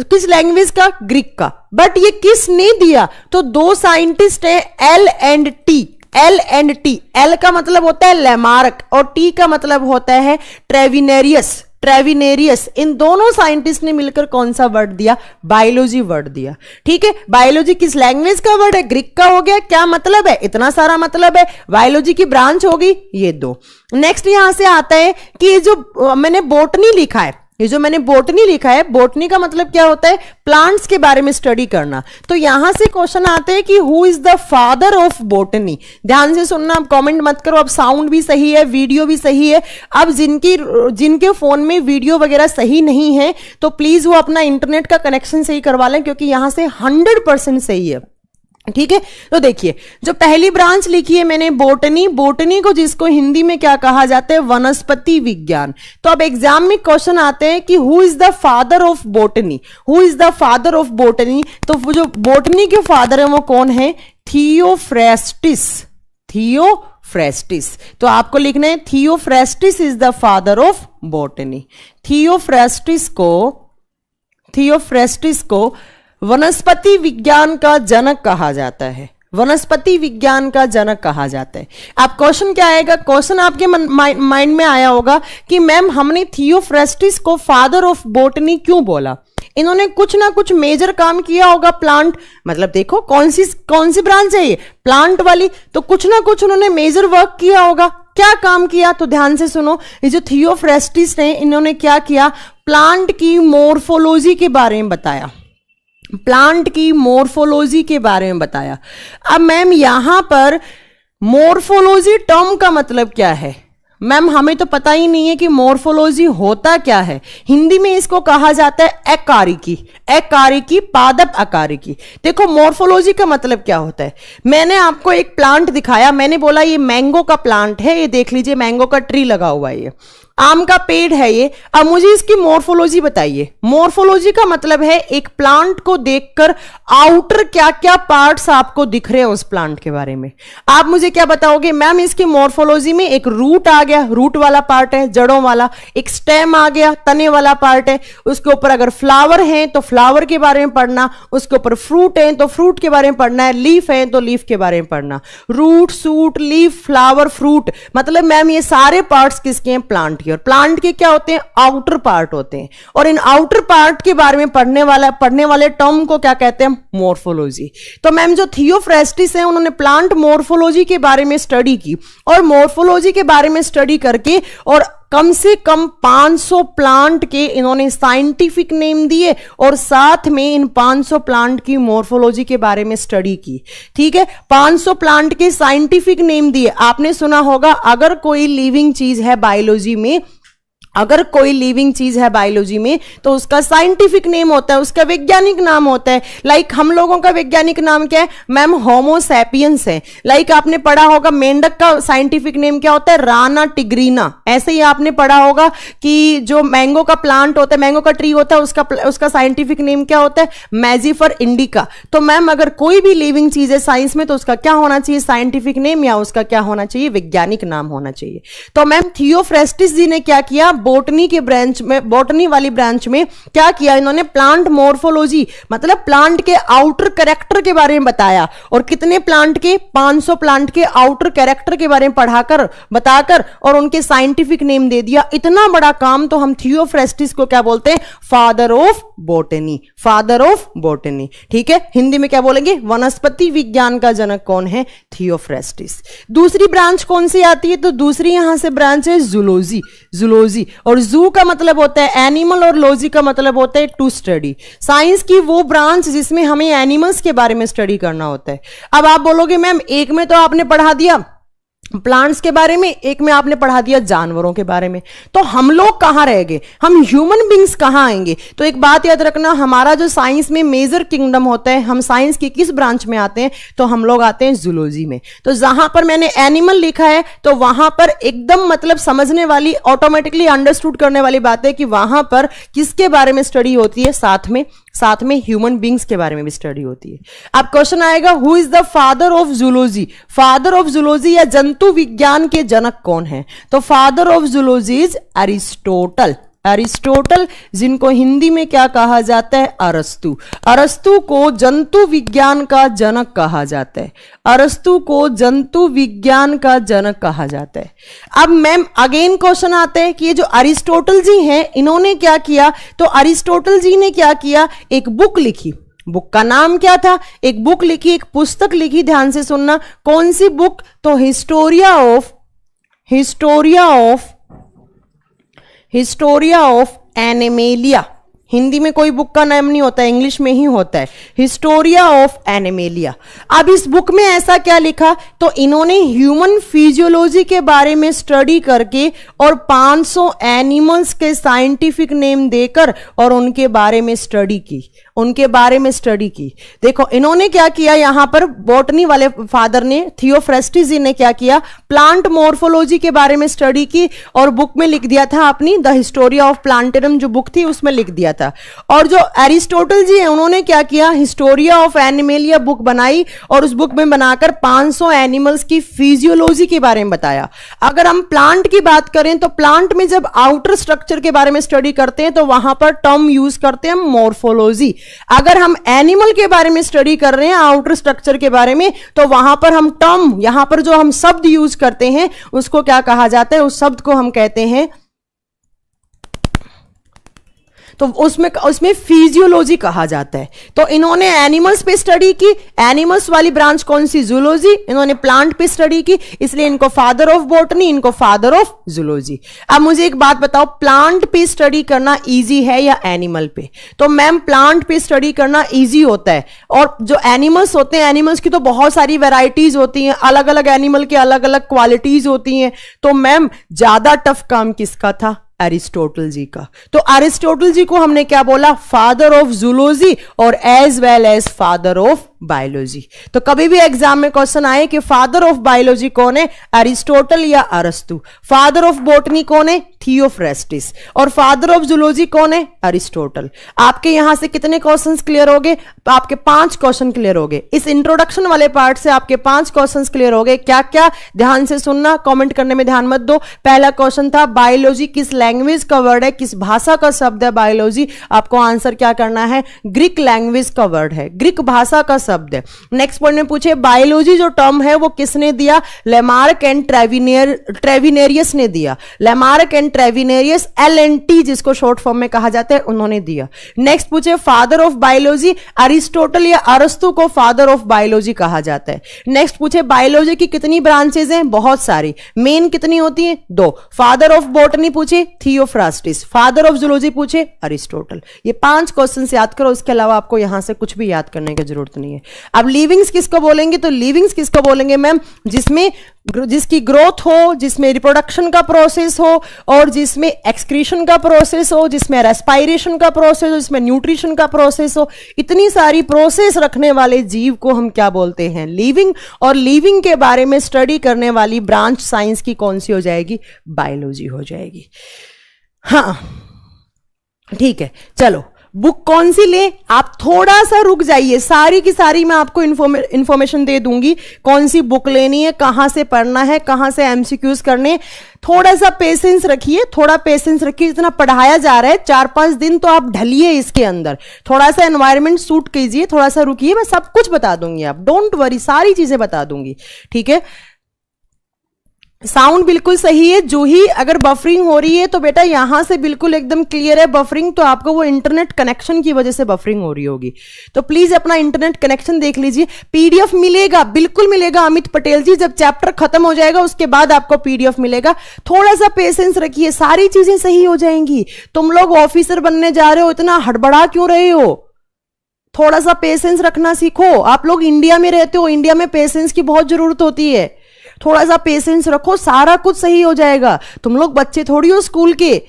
A: किस लैंग्वेज का? ग्रीक का। बट ये किसने दिया? तो दो साइंटिस्ट हैं, L and T. L and T, L का मतलब होता है लैमार्क और टी का मतलब होता है ट्रेविनेरियस। ट्रेविनेरियस, इन दोनों साइंटिस्ट ने मिलकर कौन सा वर्ड दिया? बायोलॉजी वर्ड दिया। ठीक है, बायोलॉजी किस लैंग्वेज का वर्ड है? ग्रीक का हो गया। क्या मतलब है? इतना सारा मतलब है। बायोलॉजी की ब्रांच होगी ये दो। नेक्स्ट यहां से आता है कि ये जो मैंने बॉटनी लिखा है, ये जो मैंने बॉटनी लिखा है, बॉटनी का मतलब क्या होता है? प्लांट्स के बारे में स्टडी करना। तो यहां से क्वेश्चन आते हैं कि who is the father of botany? ध्यान से सुनना, अब कमेंट मत करो। अब साउंड भी सही है, वीडियो भी सही है। अब जिनके फोन में वीडियो वगैरह सही नहीं है तो प्लीज वो अपना इंटरनेट का कनेक्शन सही करवा लें, क्योंकि यहां से 100% सही है। ठीक है, तो देखिए जो पहली ब्रांच लिखी है मैंने बॉटनी, बॉटनी को जिसको हिंदी में क्या कहा जाता है? वनस्पति विज्ञान। तो अब एग्जाम में क्वेश्चन आते हैं कि who is the father of botany? Who is the father of botany? तो वो जो बॉटनी के फादर है वो कौन है? थियोफ्रेस्टिस। थियोफ्रेस्टिस। तो आपको लिखना है Theophrastus is the father of botany. Theophrastus को वनस्पति विज्ञान का जनक कहा जाता है। वनस्पति विज्ञान का जनक कहा जाता है। अब क्वेश्चन क्या आएगा? क्वेश्चन आपके माइंड में आया होगा कि मैम हमने थियोफ्रेस्टिस को फादर ऑफ बॉटनी क्यों बोला? इन्होंने कुछ ना कुछ मेजर काम किया होगा प्लांट, मतलब देखो कौन सी ब्रांच है ये? प्लांट वाली। तो कुछ ना कुछ उन्होंने मेजर वर्क किया होगा। क्या काम किया? तो ध्यान से सुनो, ये जो थियोफ्रेस्टिस ने, इन्होंने क्या किया? प्लांट की मोर्फोलॉजी के बारे में बताया। प्लांट की मोर्फोलॉजी के बारे में बताया। अब मैम यहां पर मोर्फोलॉजी टर्म का मतलब क्या है? मैम हमें तो पता ही नहीं है कि मोर्फोलॉजी होता क्या है। हिंदी में इसको कहा जाता है अकारिकी। अकारिकी, पादप अकारिकी। देखो मोर्फोलॉजी का मतलब क्या होता है? मैंने आपको एक प्लांट दिखाया, मैंने बोला ये मैंगो का प्लांट है, ये देख लीजिए मैंगो का ट्री लगा हुआ है, ये आम का पेड़ है ये। अब मुझे इसकी मोर्फोलॉजी बताइए। मोर्फोलॉजी का मतलब है एक प्लांट को देखकर आउटर क्या क्या पार्ट्स आपको दिख रहे हैं उस प्लांट के बारे में। आप मुझे क्या बताओगे? मैम इसकी मोर्फोलॉजी में एक रूट आ गया, रूट वाला पार्ट है जड़ों वाला। एक स्टेम आ गया, तने वाला पार्ट है। उसके ऊपर अगर फ्लावर है तो फ्लावर के बारे में पढ़ना, उसके ऊपर फ्रूट है तो फ्रूट के बारे में पढ़ना है, लीफ है तो लीफ के बारे में पढ़ना। Root, shoot, leaf, flower, fruit, मतलब मैम ये सारे पार्ट्स किसके हैं? प्लांट की। और प्लांट के क्या होते हैं? आउटर पार्ट होते हैं। और इन आउटर पार्ट के बारे में पढ़ने वाले टर्म को क्या कहते हैं? मॉर्फोलॉजी। तो मैम जो थियोफ्रेस्टिस है उन्होंने प्लांट मॉर्फोलॉजी के बारे में स्टडी की, और मॉर्फोलॉजी के बारे में स्टडी करके और कम से कम 500 प्लांट के इन्होंने साइंटिफिक नेम दिए, और साथ में इन 500 प्लांट की मॉर्फोलॉजी के बारे में स्टडी की। ठीक है, 500 प्लांट के साइंटिफिक नेम दिए। आपने सुना होगा अगर कोई लिविंग चीज है बायोलॉजी में, तो उसका साइंटिफिक नेम होता है, उसका वैज्ञानिक नाम होता है। लाइक हम लोगों का वैज्ञानिक नाम क्या है मैम? होमो सैपियंस है। लाइक आपने पढ़ा होगा मेंढक का साइंटिफिक नेम क्या होता है? राना टिग्रीना। ऐसे ही आपने पढ़ा होगा कि जो मैंगो का प्लांट होता है, मैंगो का ट्री होता है, उसका साइंटिफिक नेम क्या होता है? मैजिफर इंडिका। तो मैम अगर कोई भी लिविंग चीज है साइंस में, तो उसका क्या होना चाहिए? साइंटिफिक नेम, या उसका क्या होना चाहिए? वैज्ञानिक नाम होना चाहिए। तो मैम थियोफ्रेस्टिस जी ने क्या किया? बॉटनी वाली ब्रांच में क्या किया इन्होंने? प्लांट मॉर्फोलॉजी मतलब प्लांट के आउटर कैरेक्टर के बारे में बताया। और कितने प्लांट के? 500 प्लांट के आउटर कैरेक्टर के बारे में बताकर और उनके साइंटिफिक नेम दे दिया। इतना बड़ा काम तो हम थियोफ्रेस्टिस को क्या बोलते हैं? Father of botany. ठीक है, हिंदी में क्या बोलेंगे? वनस्पति विज्ञान का जनक कौन है? थियोफ्रेस्टिस। दूसरी ब्रांच कौन सी आती है? तो दूसरी यहां से ब्रांच है जूलॉजी। और जू का मतलब होता है एनिमल, और लॉजी का मतलब होता है टू स्टडी। साइंस की वो ब्रांच जिसमें हमें एनिमल्स के बारे में स्टडी करना होता है। अब आप बोलोगे मैम एक में तो आपने पढ़ा दिया प्लांट्स के बारे में, एक में आपने पढ़ा दिया जानवरों के बारे में, तो हम लोग कहां रह गए? हम ह्यूमन बींग्स कहां आएंगे? तो एक बात याद रखना, हमारा जो साइंस में मेजर किंगडम होता है, हम साइंस की किस ब्रांच में आते हैं? तो हम लोग आते हैं जूलॉजी में। तो जहां पर मैंने एनिमल लिखा है, तो वहां पर एकदम मतलब समझने वाली, ऑटोमेटिकली अंडरस्टूड करने वाली बात है कि वहां पर किसके बारे में स्टडी होती है? साथ में ह्यूमन बींग्स के बारे में भी स्टडी होती है। अब क्वेश्चन आएगा, who is the father of zoology? Father of zoology या जंतु विज्ञान के जनक कौन है? तो father of zoology is Aristotle, जिनको हिंदी में क्या कहा जाता है? अरस्तु को जंतु विज्ञान का जनक कहा जाता है। अब मैम अगेन क्वेश्चन आता है कि ये जो अरिस्टोटल जी हैं इन्होंने क्या किया? तो अरिस्टोटल जी ने क्या किया? एक बुक लिखी। बुक का नाम क्या था? एक बुक लिखी, एक पुस्तक लिखी। ध्यान से सुनना, कौन सी बुक? तो हिस्टोरिया ऑफ एनिमेलिया। हिंदी में कोई बुक का नाम नहीं होता, इंग्लिश में ही होता है, हिस्टोरिया ऑफ एनिमेलिया। अब इस बुक में ऐसा क्या लिखा? तो इन्होंने ह्यूमन फिजियोलॉजी के बारे में स्टडी करके और 500 एनिमल्स के साइंटिफिक नेम देकर और उनके बारे में स्टडी की। देखो इन्होंने क्या किया, यहां पर बॉटनी वाले फादर ने, थियोफ्रेस्टिस जी ने क्या किया? प्लांट मॉर्फोलॉजी के बारे में स्टडी की और बुक में लिख दिया था अपनी द हिस्टोरिया ऑफ प्लांटेरम, जो बुक थी उसमें लिख दिया था। और जो एरिस्टोटल जी है उन्होंने क्या किया? हिस्टोरिया ऑफ एनिमेलिया बुक बनाई और उस बुक में बनाकर 500 एनिमल्स की फिजियोलॉजी के बारे में बताया। अगर हम प्लांट की बात करें तो प्लांट में जब आउटर स्ट्रक्चर के बारे में स्टडी करते हैं तो वहां पर टर्म यूज करते हैं मॉर्फोलॉजी। अगर हम एनिमल के बारे में स्टडी कर रहे हैं आउटर स्ट्रक्चर के बारे में, तो वहां पर हम टर्म, यहां पर जो हम शब्द यूज करते हैं उसको क्या कहा जाता है? उस शब्द को हम कहते हैं, तो उसमें फिजियोलॉजी कहा जाता है। तो इन्होंने एनिमल्स पे स्टडी की। एनिमल्स वाली ब्रांच कौन सी? जूलॉजी। इन्होंने प्लांट पे स्टडी की, इसलिए इनको फादर ऑफ बॉटनी, इनको फादर ऑफ जूलॉजी। अब मुझे एक बात बताओ, प्लांट पे स्टडी करना इजी है या एनिमल पे? तो मैम प्लांट पे स्टडी करना इजी होता है। और जो एनिमल्स होते हैं, एनिमल्स की तो बहुत सारी वेराइटीज होती हैं, अलग अलग एनिमल की अलग अलग क्वालिटीज होती हैं। तो मैम ज्यादा टफ काम किसका था? एरिस्टोटल जी का। तो एरिस्टोटल जी को हमने क्या बोला? फादर ऑफ जूलॉजी और as well as father of biology. तो कभी भी एग्जाम में क्वेश्चन आए कि फादर ऑफ बायोलॉजी कौन है? एरिस्टोटल या अरस्तु। फादर ऑफ बॉटनी कौन है? थियोफ्रेस्टिस। और फादर ऑफ जूलॉजी कौन है? अरिस्टोटल। आपके यहां से कितने क्वेश्चंस क्लियर हो गए? आपके 5 क्वेश्चन क्लियर हो गए। इस इंट्रोडक्शन वाले पार्ट से आपके 5 क्वेश्चंस क्लियर हो गए। क्या क्या? ध्यान से सुनना, कमेंट करने में ध्यान मत दो। पहला क्वेश्चन था बायोलॉजी किस लैंग्वेज का वर्ड है? किस भाषा का शब्द है बायोलॉजी? आपको आंसर क्या करना है? ग्रीक लैंग्वेज का वर्ड है, ग्रीक भाषा का शब्द है। नेक्स्ट पॉइंट में पूछे बायोलॉजी जो टर्म है वो किसने दिया? लेमार्क एंड ट्रेविनेरियस ने दिया। लेमार्क एंड ट्रेविनेरियस, LNT जिसको शॉर्ट फॉर्म में कहा जाता है, उन्होंने दिया। नेक्स्ट पूछे फादर ऑफ बायोलॉजी, अरिस्टोटल या अरस्तु को फादर ऑफ बायोलॉजी कहा जाता है। नेक्स्ट पूछे बायोलॉजी की कितनी ब्रांचेज हैं? बहुत सारी। मेन कितनी होती हैं? 2। फादर ऑफ बॉटनी पूछे थियोफ्रास्टिस, फादर ऑफ जूलॉजी पूछे अरिस्टोटल। ये 5 क्वेश्चन याद करो, इसके अलावा आपको यहां से कुछ भी याद करने की जरूरत नहीं है। अब लिविंग्स किसको बोलेंगे? तो लिविंग्स किसको बोलेंगे मैम? जिसकी ग्रोथ हो, जिसमें रिप्रोडक्शन का प्रोसेस हो, और जिसमें एक्सक्रीशन का प्रोसेस हो, जिसमें रेस्पायरेशन का प्रोसेस हो, जिसमें न्यूट्रिशन का प्रोसेस हो, इतनी सारी प्रोसेस रखने वाले जीव को हम क्या बोलते हैं? लिविंग। और लिविंग के बारे में स्टडी करने वाली ब्रांच साइंस की कौन सी हो जाएगी? बायोलॉजी हो जाएगी। हाँ ठीक है, चलो बुक कौन सी ले? आप थोड़ा सा रुक जाइए, सारी की सारी मैं आपको इंफॉर्मेशन दे दूंगी, कौन सी बुक लेनी है, कहां से पढ़ना है, कहां से एमसीक्यूज करने। थोड़ा सा पेशेंस रखिए, थोड़ा पेशेंस रखिए। इतना पढ़ाया जा रहा है, 4-5 दिन तो आप ढलिए इसके अंदर, थोड़ा सा एनवायरनमेंट सूट कीजिए, थोड़ा सा रुकिए, मैं सब कुछ बता दूंगी, आप डोंट वरी, सारी चीजें बता दूंगी, ठीक है। साउंड बिल्कुल सही है। जूही, अगर बफरिंग हो रही है तो बेटा यहां से बिल्कुल एकदम क्लियर है बफरिंग, तो आपको वो इंटरनेट कनेक्शन की वजह से बफरिंग हो रही होगी, तो प्लीज अपना इंटरनेट कनेक्शन देख लीजिए। पीडीएफ मिलेगा, बिल्कुल मिलेगा अमित पटेल जी, जब चैप्टर खत्म हो जाएगा उसके बाद आपको पीडीएफ मिलेगा। थोड़ा सा पेशेंस रखिए, सारी चीजें सही हो जाएंगी। तुम लोग ऑफिसर बनने जा रहे हो, इतना हड़बड़ा क्यों रहे हो? थोड़ा सा पेशेंस रखना सीखो। आप लोग इंडिया में रहते हो, इंडिया में पेशेंस की बहुत जरूरत होती है। थोड़ा सा पेशेंस रखो, सारा कुछ सही हो जाएगा। तुम लोग बच्चे थोड़ी हो स्कूल के,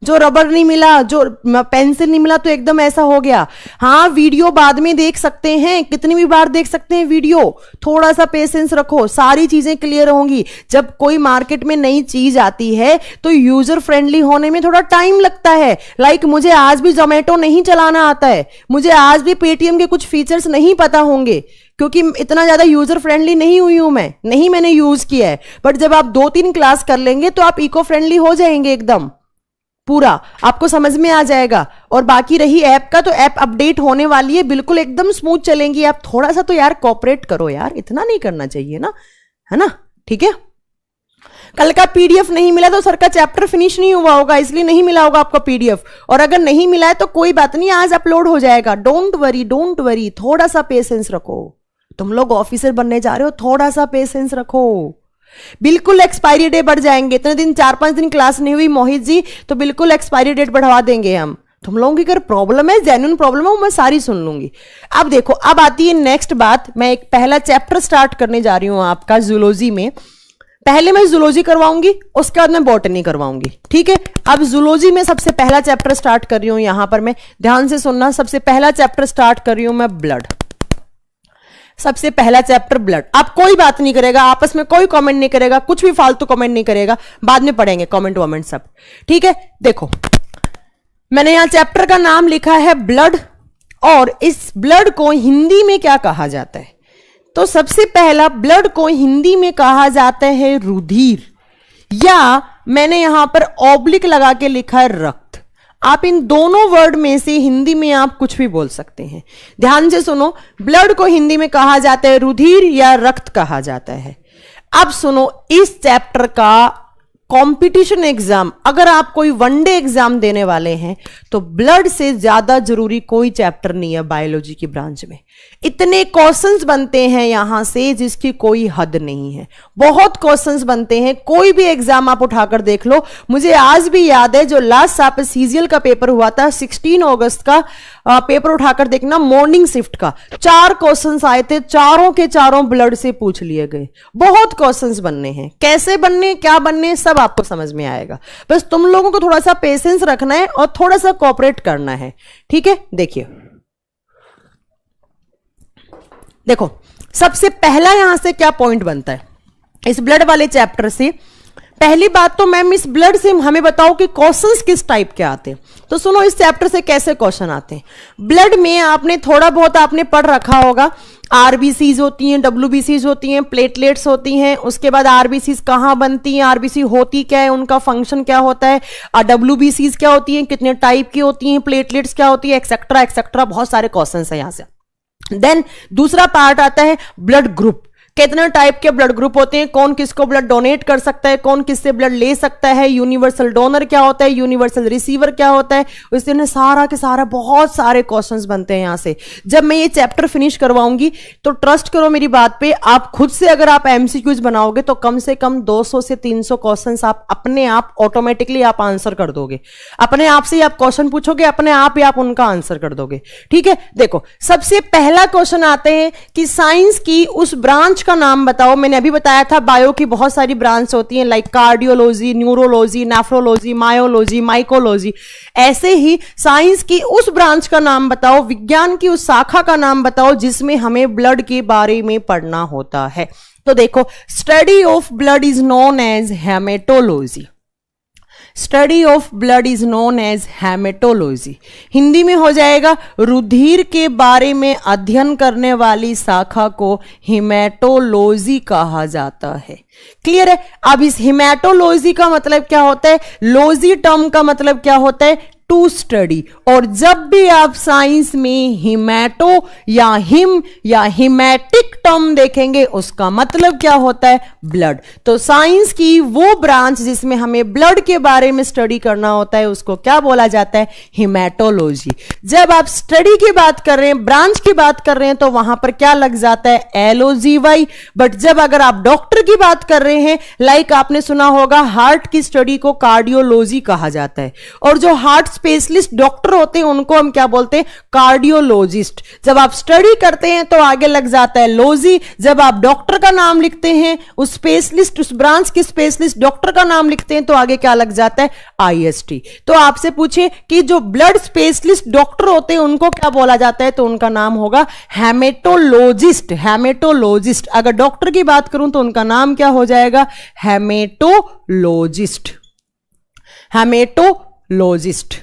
A: जो रबर नहीं मिला, जो पेंसिल नहीं मिला तो एकदम ऐसा हो गया। हाँ, वीडियो बाद में देख सकते हैं, कितनी भी बार देख सकते हैं वीडियो। थोड़ा सा पेशेंस रखो, सारी चीजें क्लियर होंगी। जब कोई मार्केट में नई चीज आती है तो यूजर फ्रेंडली होने में थोड़ा टाइम लगता है। लाइक मुझे आज भी जोमेटो नहीं चलाना आता है, मुझे आज भी पेटीएम के कुछ फीचर्स नहीं पता होंगे, क्योंकि इतना ज्यादा यूजर फ्रेंडली नहीं हुई हूं मैं, नहीं मैंने यूज किया है। बट जब आप 2-3 क्लास कर लेंगे तो आप इको फ्रेंडली हो जाएंगे, एकदम पूरा आपको समझ में आ जाएगा। और बाकी रही ऐप का, तो ऐप अपडेट होने वाली है, बिल्कुल एकदम स्मूथ चलेंगी। आप थोड़ा सा तो यार कोऑपरेट करो यार, इतना नहीं करना चाहिए ना, है ना, ठीक है। कल का पीडीएफ नहीं मिला तो सर का चैप्टर फिनिश नहीं हुआ होगा, इसलिए नहीं मिला होगा आपको पीडीएफ। और अगर नहीं मिला है तो कोई बात नहीं, आज अपलोड हो जाएगा। डोंट वरी, डोंट वरी, थोड़ा सा पेशेंस रखो। तुम लोग ऑफिसर बनने जा रहे हो, थोड़ा सा पेशेंस रखो। बिल्कुल एक्सपायरी डेट बढ़ जाएंगे। इतने दिन 4-5 दिन क्लास नहीं हुई मोहित जी, तो बिल्कुल एक्सपायरी डेट बढ़वा देंगे हम। तुम लोगों की अगर प्रॉब्लम है, जेन्युइन प्रॉब्लम है, वो मैं सारी सुन लूंगी। अब देखो, अब आती है नेक्स्ट बात। मैं एक पहला चैप्टर स्टार्ट करने जा रही हूं आपका जूलॉजी में। पहले मैं जूलॉजी करवाऊंगी, उसके बाद मैं बॉटनी करवाऊंगी, ठीक है। अब जूलॉजी में सबसे पहला चैप्टर स्टार्ट कर रही हूं, यहां पर मैं ध्यान से सुनना। सबसे पहला चैप्टर स्टार्ट कर रही हूं मैं ब्लड। सबसे पहला चैप्टर ब्लड। अब कोई बात नहीं करेगा, आपस में कोई कमेंट नहीं करेगा, कुछ भी फालतू कमेंट नहीं करेगा, बाद में पढ़ेंगे कमेंट वमेंट सब, ठीक है। देखो, मैंने यहां चैप्टर का नाम लिखा है ब्लड, और इस ब्लड को हिंदी में क्या कहा जाता है? तो सबसे पहला, ब्लड को हिंदी में कहा जाता है रुधिर, या मैंने यहां पर ऑब्लिक लगा के लिखा है रक्त। आप इन दोनों वर्ड में से हिंदी में आप कुछ भी बोल सकते हैं। ध्यान से सुनो, ब्लड को हिंदी में कहा जाता है रुधिर या रक्त कहा जाता है। अब सुनो, इस चैप्टर का कंपटीशन एग्जाम, अगर आप कोई वनडे एग्जाम देने वाले हैं तो ब्लड से ज्यादा जरूरी कोई चैप्टर नहीं है बायोलॉजी की ब्रांच में। इतने क्वेश्चंस बनते हैं यहां से जिसकी कोई हद नहीं है, बहुत क्वेश्चंस बनते हैं। कोई भी एग्जाम आप उठाकर देख लो। मुझे आज भी याद है, जो लास्ट साल पे सीजीएल का पेपर हुआ था 16 अगस्त का, पेपर उठाकर देखना, मॉर्निंग शिफ्ट का 4 क्वेश्चंस आए थे, चारों के चारों ब्लड से पूछ लिए गए। बहुत क्वेश्चंस बनने हैं, कैसे बनने, क्या बनने, सब आपको समझ में आएगा। बस तुम लोगों को थोड़ा सा पेशेंस रखना है और थोड़ा सा कोऑपरेट करना है, ठीक है। देखिए, देखो, सबसे पहला यहां से क्या पॉइंट बनता है इस ब्लड वाले चैप्टर से? पहली बात तो मैम, इस ब्लड से हमें बताओ कि क्वेश्चंस किस टाइप के आते हैं। तो सुनो, इस चैप्टर से कैसे क्वेश्चन आते हैं। ब्लड में आपने थोड़ा बहुत आपने पढ़ रखा होगा, आरबीसीज होती हैं, डब्ल्यूबीसीज होती हैं, प्लेटलेट्स होती हैं। उसके बाद आरबीसीज कहां बनती हैं, आरबीसी होती क्या है, उनका फंक्शन क्या होता है, डब्ल्यूबीसीज क्या होती हैं, कितने टाइप की होती हैं, प्लेटलेट्स क्या होती है, एक्सेट्रा एक्सेट्रा। बहुत सारे क्वेश्चन है यहां से। देन दूसरा पार्ट आता है ब्लड ग्रुप। कितने टाइप के ब्लड ग्रुप होते हैं, कौन किसको ब्लड डोनेट कर सकता है, कौन किससे ब्लड ले सकता है, यूनिवर्सल डोनर क्या होता है, यूनिवर्सल रिसीवर क्या होता है, उससे सारा के सारा बहुत सारे क्वेश्चंस बनते हैं यहां से। जब मैं ये चैप्टर फिनिश करवाऊंगी तो ट्रस्ट करो मेरी बात पे, आप खुद से अगर आप एमसीक्यूज बनाओगे तो कम से कम 200 से 300 क्वेश्चंस आप अपने आप ऑटोमेटिकली आप आंसर कर दोगे। अपने आप से आप क्वेश्चन पूछोगे, अपने आप ही आप उनका आंसर कर दोगे। ठीक है, देखो सबसे पहला क्वेश्चन आते हैं कि साइंस की उस ब्रांच का नाम बताओ। मैंने अभी बताया था बायो की बहुत सारी ब्रांच होती हैं, like cardiology, neurology, nephrology, myology, mycology. ऐसे ही साइंस की उस ब्रांच का नाम बताओ, विज्ञान की उस शाखा का नाम बताओ जिसमें हमें ब्लड के बारे में पढ़ना होता है। तो देखो, study of blood is known as haematology. Study of blood is known as haematology. Hindi में हो जाएगा रुधिर के बारे में अध्ययन करने वाली शाखा को हेमेटोलॉजी कहा जाता है। क्लियर है? अब इस हेमेटोलॉजी का मतलब क्या होता है, लॉजी टर्म का मतलब क्या होता है, टू स्टडी। और जब भी आप साइंस में हिमैटो या हिम या हिमैटिक टर्म देखेंगे उसका मतलब क्या होता है, ब्लड। तो साइंस की वो ब्रांच जिसमें हमें ब्लड के बारे में स्टडी करना होता है उसको क्या बोला जाता है, हिमैटोलॉजी। जब आप स्टडी की बात कर रहे हैं, ब्रांच की बात कर रहे हैं तो वहां पर क्या लग जाता है, एलओजीवाई। बट जब अगर आप डॉक्टर की बात कर रहे हैं, लाइक आपने सुना होगा हार्ट की स्टडी को कार्डियोलॉजी कहा जाता है, और जो हार्ट स्पेशलिस्ट डॉक्टर होते हैं उनको हम क्या बोलते हैं, कार्डियोलॉजिस्ट। जब आप स्टडी करते हैं तो आगे लग जाता है लॉजी। जब आप डॉक्टर का नाम लिखते हैं, उस स्पेशलिस्ट, उस ब्रांच के स्पेशलिस्ट डॉक्टर का नाम लिखते हैं तो आगे क्या लग जाता है, आईएसटी। तो आपसे पूछे कि जो ब्लड स्पेशलिस्ट डॉक्टर होते हैं उनको क्या बोला जाता है, तो उनका नाम होगा हेमेटोलॉजिस्ट। हेमेटोलॉजिस्ट। अगर डॉक्टर की बात करूं तो उनका नाम क्या हो जाएगा, हेमेटोलॉजिस्ट। हेमेटोलॉजिस्ट।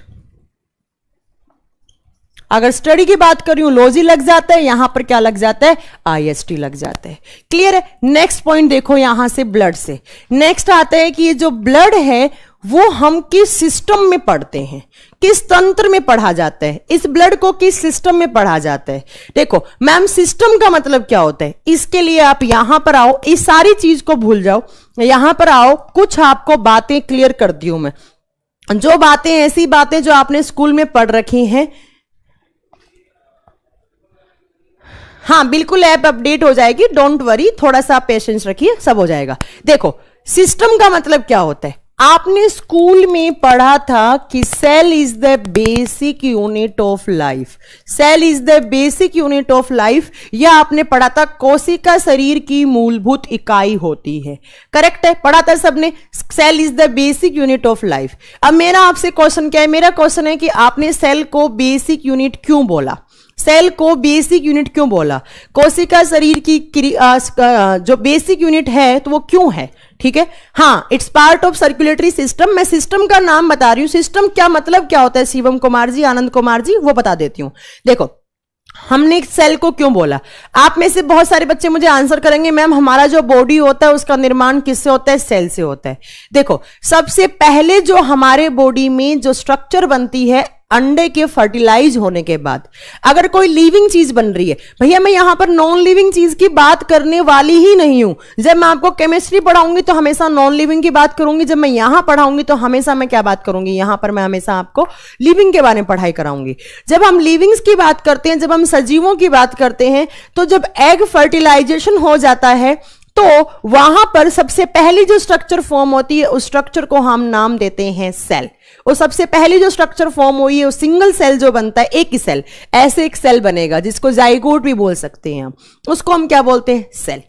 A: अगर स्टडी की बात करूं लॉजी लग जाता है, यहां पर क्या लग जाता है, आईएसटी लग जाता है। क्लियर है? नेक्स्ट पॉइंट देखो यहां से ब्लड से नेक्स्ट आता है कि ये जो ब्लड है वो हम किस सिस्टम में पढ़ते हैं, किस तंत्र में पढ़ा जाता है, इस ब्लड को किस सिस्टम में पढ़ा जाता है। देखो मैम, सिस्टम का मतलब क्या होता है, इसके लिए आप यहां पर आओ, इस सारी चीज को भूल जाओ, यहां पर आओ, कुछ आपको बातें क्लियर कर दी हूं मैं। जो बातें, ऐसी बातें जो आपने स्कूल में पढ़ रखी हैं, हाँ बिल्कुल ऐप अपडेट हो जाएगी, डोंट वरी, थोड़ा सा पेशेंस रखिए, सब हो जाएगा। देखो सिस्टम का मतलब क्या होता है, आपने स्कूल में पढ़ा था कि cell is the basic unit of life. Cell is the basic unit of life, यह आपने पढ़ा था, कोशिका शरीर की मूलभूत इकाई होती है। करेक्ट है, पढ़ा था सबने, cell is the basic unit of life. अब मेरा आपसे क्वेश्चन क्या है, मेरा क्वेश्चन है कि आपने सेल को बेसिक यूनिट क्यों बोला, सेल को बेसिक यूनिट क्यों बोला, कोशिका शरीर की जो बेसिक यूनिट है तो वो क्यों है। ठीक है, हाँ, it's part of circulatory system. मैं सिस्टम का नाम बता रही हूं, सिस्टम क्या मतलब क्या होता है, शिवम कुमार जी, आनंद कुमार जी, वो बता देती हूं। देखो हमने सेल को क्यों बोला, आप में से बहुत सारे बच्चे मुझे आंसर करेंगे मैम हमारा जो बॉडी होता है उसका निर्माण किससे होता है, सेल से होता है। देखो सबसे पहले जो हमारे बॉडी में जो स्ट्रक्चर बनती है अंडे के फर्टिलाइज होने के बाद, अगर कोई लिविंग चीज बन रही है, भैया मैं यहां पर नॉन लिविंग चीज की बात करने वाली ही नहीं हूं। जब मैं आपको केमिस्ट्री पढ़ाऊंगी तो हमेशा नॉन लिविंग की बात करूंगी, जब मैं यहां पढ़ाऊंगी तो हमेशा मैं क्या बात करूंगी, यहां पर मैं हमेशा आपको लिविंग के बारे में पढ़ाई कराऊंगी। जब हम लिविंग्स की बात करते हैं, जब हम सजीवों की बात करते हैं, तो जब एग फर्टिलाइजेशन हो जाता है तो वहां पर सबसे पहली जो स्ट्रक्चर फॉर्म होती है उस स्ट्रक्चर को हम नाम देते हैं सेल। और सबसे पहली जो स्ट्रक्चर फॉर्म हुई है वो सिंगल सेल जो बनता है, एक ही सेल, ऐसे एक सेल बनेगा जिसको जाइगोट भी बोल सकते हैं हम, उसको हम क्या बोलते हैं, सेल।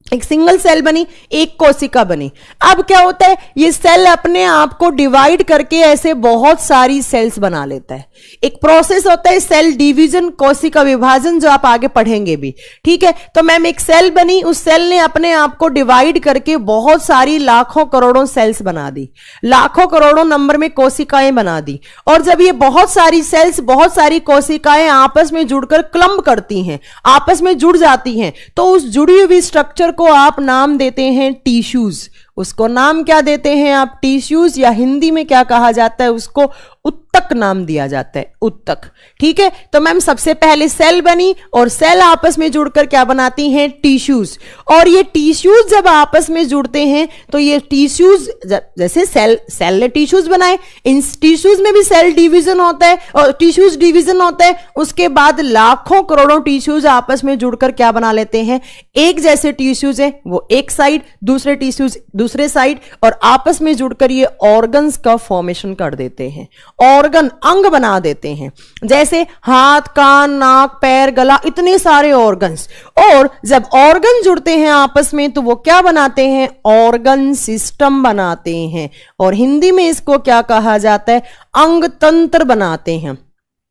A: एक सिंगल सेल बनी, एक कोशिका बनी। अब क्या होता है, ये सेल अपने आप को डिवाइड करके ऐसे बहुत सारी सेल्स बना लेता है। एक प्रोसेस होता है सेल डिवीजन, कोशिका विभाजन, जो आप आगे पढ़ेंगे भी। ठीक है, तो मैम एक सेल बनी, उस सेल ने अपने आप को डिवाइड करके बहुत सारी लाखों करोड़ों सेल्स बना दी, लाखों करोड़ों नंबर में कोशिकाएं बना दी। और जब ये बहुत सारी सेल्स, बहुत सारी कोशिकाएं आपस में जुड़कर क्लम्प करती हैं, आपस में जुड़ जाती हैं, तो उस जुड़ी हुई स्ट्रक्चर को आप नाम देते हैं टिश्यूज। उसको नाम क्या देते हैं आप, टिश्यूज, या हिंदी में क्या कहा जाता है उसको, उत्तक नाम दिया जाता है, उत्तक। ठीक है, तो मैम सबसे पहले सेल बनी और सेल आपस में जुड़कर क्या बनाती हैं, टिश्यूज। और ये टिश्यूज जब आपस में जुड़ते हैं तो ये टिश्यूज, जैसे सेल ने टिश्यूज बनाए, इन टिश्यूज में भी सेल डिवीजन होता है और टिश्यूज डिवीजन होता है। उसके बाद लाखों करोड़ों टिश्यूज आपस में जुड़कर क्या बना लेते हैं, एक जैसे टिश्यूज है वो एक साइड, दूसरे टिश्यूज दूसरे साइड, और आपस में जुड़कर ये ऑर्गन्स का फॉर्मेशन कर देते हैं, ऑर्गन अंग बना देते हैं, जैसे हाथ, कान, नाक, पैर, गला, इतने सारे ऑर्गन्स। और जब ऑर्गन जुड़ते हैं आपस में तो वो क्या बनाते हैं, ऑर्गन सिस्टम बनाते हैं। और हिंदी में इसको क्या कहा जाता है, अंग तंत्र बनाते हैं।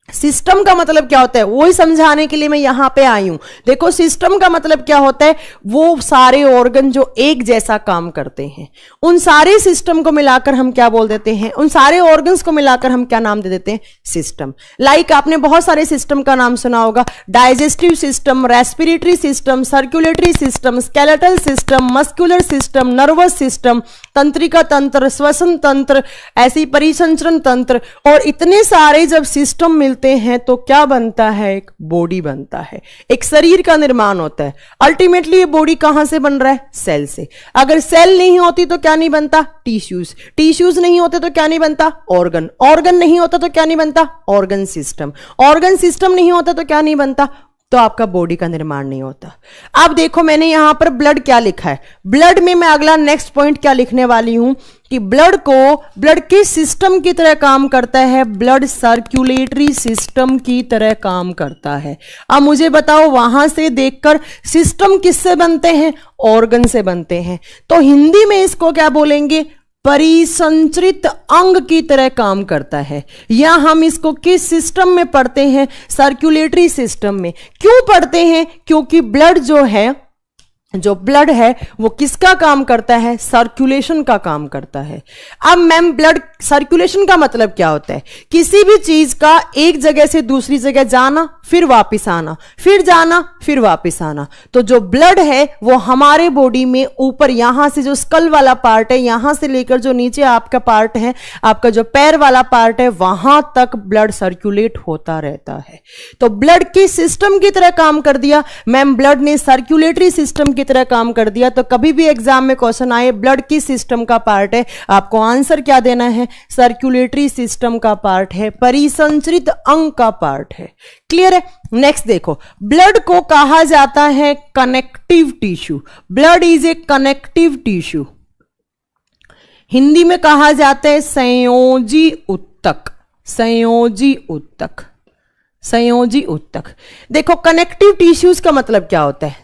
A: सिस्टम का मतलब क्या होता है, वही समझाने के लिए मैं यहां पे आई हूं। देखो सिस्टम का मतलब क्या होता है, वो सारे ऑर्गन जो एक जैसा काम करते हैं, उन सारे सिस्टम को मिलाकर हम क्या बोल देते हैं, उन सारे ऑर्गन्स को मिलाकर हम क्या नाम दे देते हैं, सिस्टम। लाइक आपने बहुत सारे सिस्टम का नाम सुना होगा, digestive system, respiratory system, circulatory system, skeletal system, muscular system, nervous system, तंत्रिका तंत्र, श्वसन तंत्र, ऐसी परिसंचरण तंत्र। और इतने सारे जब सिस्टम मिलते हैं तो क्या बनता है, एक बॉडी बनता है, एक शरीर का निर्माण होता है। अल्टीमेटली ये बॉडी कहां से बन रहा है, सेल से। अगर सेल नहीं होती तो क्या नहीं बनता, टिश्यूज। टिश्यूज नहीं होते तो क्या नहीं बनता, ऑर्गन। ऑर्गन नहीं होता तो क्या नहीं बनता, ऑर्गन सिस्टम। ऑर्गन सिस्टम नहीं होता तो क्या नहीं बनता, तो आपका बॉडी का निर्माण नहीं होता। अब देखो मैंने यहां पर ब्लड क्या लिखा है, ब्लड में मैं अगला नेक्स्ट पॉइंट क्या लिखने वाली हूं कि ब्लड के सिस्टम की तरह काम करता है, ब्लड सर्कुलेटरी सिस्टम की तरह काम करता है। अब मुझे बताओ वहां से देखकर सिस्टम किससे बनते हैं, ऑर्गन से बनते हैं। तो हिंदी में इसको क्या बोलेंगे, परिसंचरित अंग की तरह काम करता है। या हम इसको किस सिस्टम में पढ़ते हैं, सर्कुलेटरी सिस्टम में। क्यों पढ़ते हैं, क्योंकि ब्लड जो ब्लड है वो किसका काम करता है, सर्कुलेशन का काम करता है। अब मैम ब्लड सर्कुलेशन का मतलब क्या होता है, किसी भी चीज का एक जगह से दूसरी जगह जाना, फिर वापस आना, फिर जाना, फिर वापस आना। तो जो ब्लड है वो हमारे बॉडी में ऊपर यहां से जो स्कल वाला पार्ट है, यहां से लेकर जो नीचे आपका पार्ट है, आपका जो पैर वाला पार्ट है, वहां तक ब्लड सर्कुलेट होता रहता है। तो ब्लड के सिस्टम की तरह काम कर दिया मैम, ब्लड ने सर्कुलेटरी सिस्टम की तरह काम कर दिया। तो कभी भी एग्जाम में क्वेश्चन आए ब्लड किस सिस्टम का पार्ट है, आपको आंसर क्या देना है, सर्कुलेटरी सिस्टम का पार्ट है, परिसंचरित अंग का पार्ट है। क्लियर है। नेक्स्ट देखो, ब्लड को कहा जाता है connective tissue. Blood is a connective tissue. Hindi में कहा जाता है संयोजी उत्तक, संयोजी उत्तक, संयोजी उत्तक। देखो कनेक्टिव टिश्यूज का मतलब क्या होता है,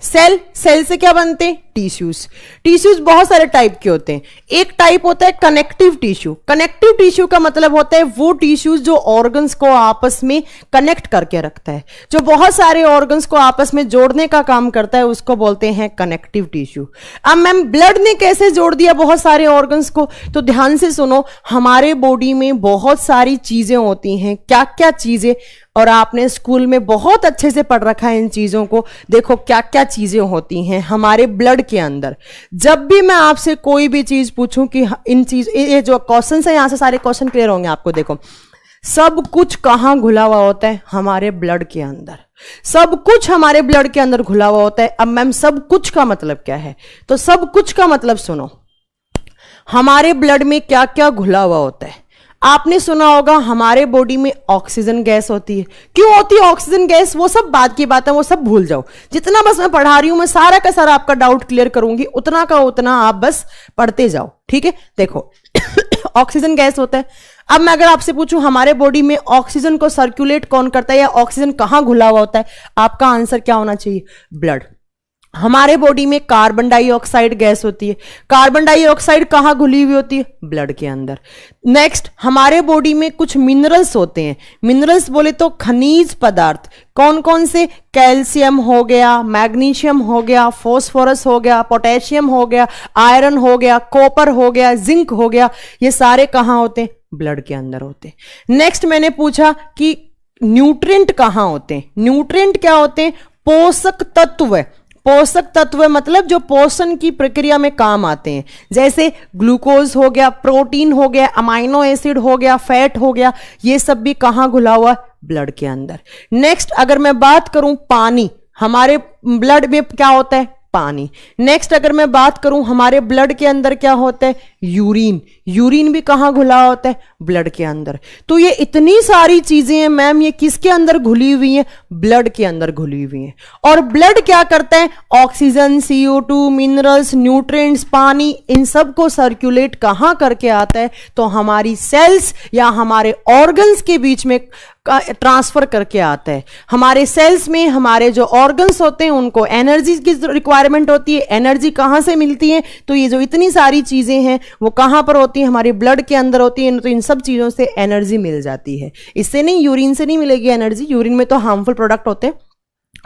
A: सेल से क्या बनते हैं, टिश्यूज। टिश्यूज बहुत सारे टाइप के होते हैं। एक टाइप होता है कनेक्टिव टिश्यू। कनेक्टिव टिश्यू का मतलब होता है वो टिश्यूज जो ऑर्गन्स को आपस में कनेक्ट करके रखता है, जो बहुत सारे ऑर्गन्स को आपस में जोड़ने का काम करता है, उसको बोलते हैं कनेक्टिव टिश्यू। अब मैम ब्लड ने कैसे जोड़ दिया बहुत सारे ऑर्गन्स को, तो ध्यान से सुनो, हमारे बॉडी में बहुत सारी चीजें होती हैं। क्या क्या चीजें, और आपने स्कूल में बहुत अच्छे से पढ़ रखा है इन चीजों को। देखो क्या क्या चीजें होती हैं हमारे ब्लड के अंदर। जब भी मैं आपसे कोई भी चीज पूछूं कि इन चीज, ये जो क्वेश्चन है यहां से सारे क्वेश्चन क्लियर होंगे आपको। देखो सब कुछ कहां घुला हुआ होता है, हमारे ब्लड के अंदर। सब कुछ हमारे ब्लड के अंदर घुला हुआ होता है। अब मैम सब कुछ का मतलब क्या है, तो सब कुछ का मतलब सुनो, हमारे ब्लड में क्या क्या घुला हुआ होता है। आपने सुना होगा हमारे बॉडी में ऑक्सीजन गैस होती है। क्यों होती है ऑक्सीजन गैस, वो सब बात की बात है, वो सब भूल जाओ। जितना बस मैं पढ़ा रही हूं, मैं सारा का सारा आपका डाउट क्लियर करूंगी, उतना का उतना आप बस पढ़ते जाओ, ठीक है। देखो ऑक्सीजन गैस होता है। अब मैं अगर आपसे पूछूं हमारे बॉडी में ऑक्सीजन को सर्कुलेट कौन करता है, या ऑक्सीजन कहां घुला हुआ होता है, आपका आंसर क्या होना चाहिए, ब्लड। हमारे बॉडी में कार्बन डाइऑक्साइड गैस होती है। कार्बन डाइऑक्साइड कहां घुली हुई होती है, ब्लड के अंदर। नेक्स्ट, हमारे बॉडी में कुछ मिनरल्स होते हैं। मिनरल्स बोले तो खनिज पदार्थ। कौन कौन से, कैल्शियम हो गया, मैग्नीशियम हो गया, फास्फोरस हो गया, पोटेशियम हो गया, आयरन हो गया, कॉपर हो गया, जिंक हो गया। ये सारे कहां होते हैं, ब्लड के अंदर होते हैं। नेक्स्ट मैंने पूछा कि न्यूट्रिएंट कहां होते हैं। न्यूट्रिएंट क्या होते हैं, पोषक तत्व। पोषक तत्व मतलब जो पोषण की प्रक्रिया में काम आते हैं, जैसे ग्लूकोज हो गया, प्रोटीन हो गया, अमाइनो एसिड हो गया, फैट हो गया, ये सब भी कहां घुला हुआ? ब्लड के अंदर। नेक्स्ट अगर मैं बात करूं पानी, हमारे ब्लड में क्या होता है? पानी। नेक्स्ट अगर मैं बात करूं हमारे ब्लड के अंदर क्या होता है? यूरिन। यूरिन भी कहां घुला होता है? ब्लड के अंदर। तो ये इतनी सारी चीजें हैं मैम, ये किसके अंदर घुली हुई हैं? ब्लड के अंदर घुली हुई हैं। और ब्लड क्या करता है? ऑक्सीजन, CO2, मिनरल्स, न्यूट्रिएंट्स, पानी, इन सब को सर्कुलेट कहां करके आता है? तो हमारी सेल्स या हमारे ऑर्गन्स के बीच में ट्रांसफर करके आता है। हमारे सेल्स में हमारे जो ऑर्गन्स होते हैं उनको एनर्जी की रिक्वायरमेंट होती है। एनर्जी कहां से मिलती है? तो ये जो इतनी सारी चीजें हैं वो कहां पर होती है? हमारे ब्लड के अंदर होती है। तो इन सब चीजों से एनर्जी मिल जाती है। इससे नहीं, यूरिन से नहीं मिलेगी एनर्जी, यूरिन में तो हार्मफुल प्रोडक्ट होते हैं,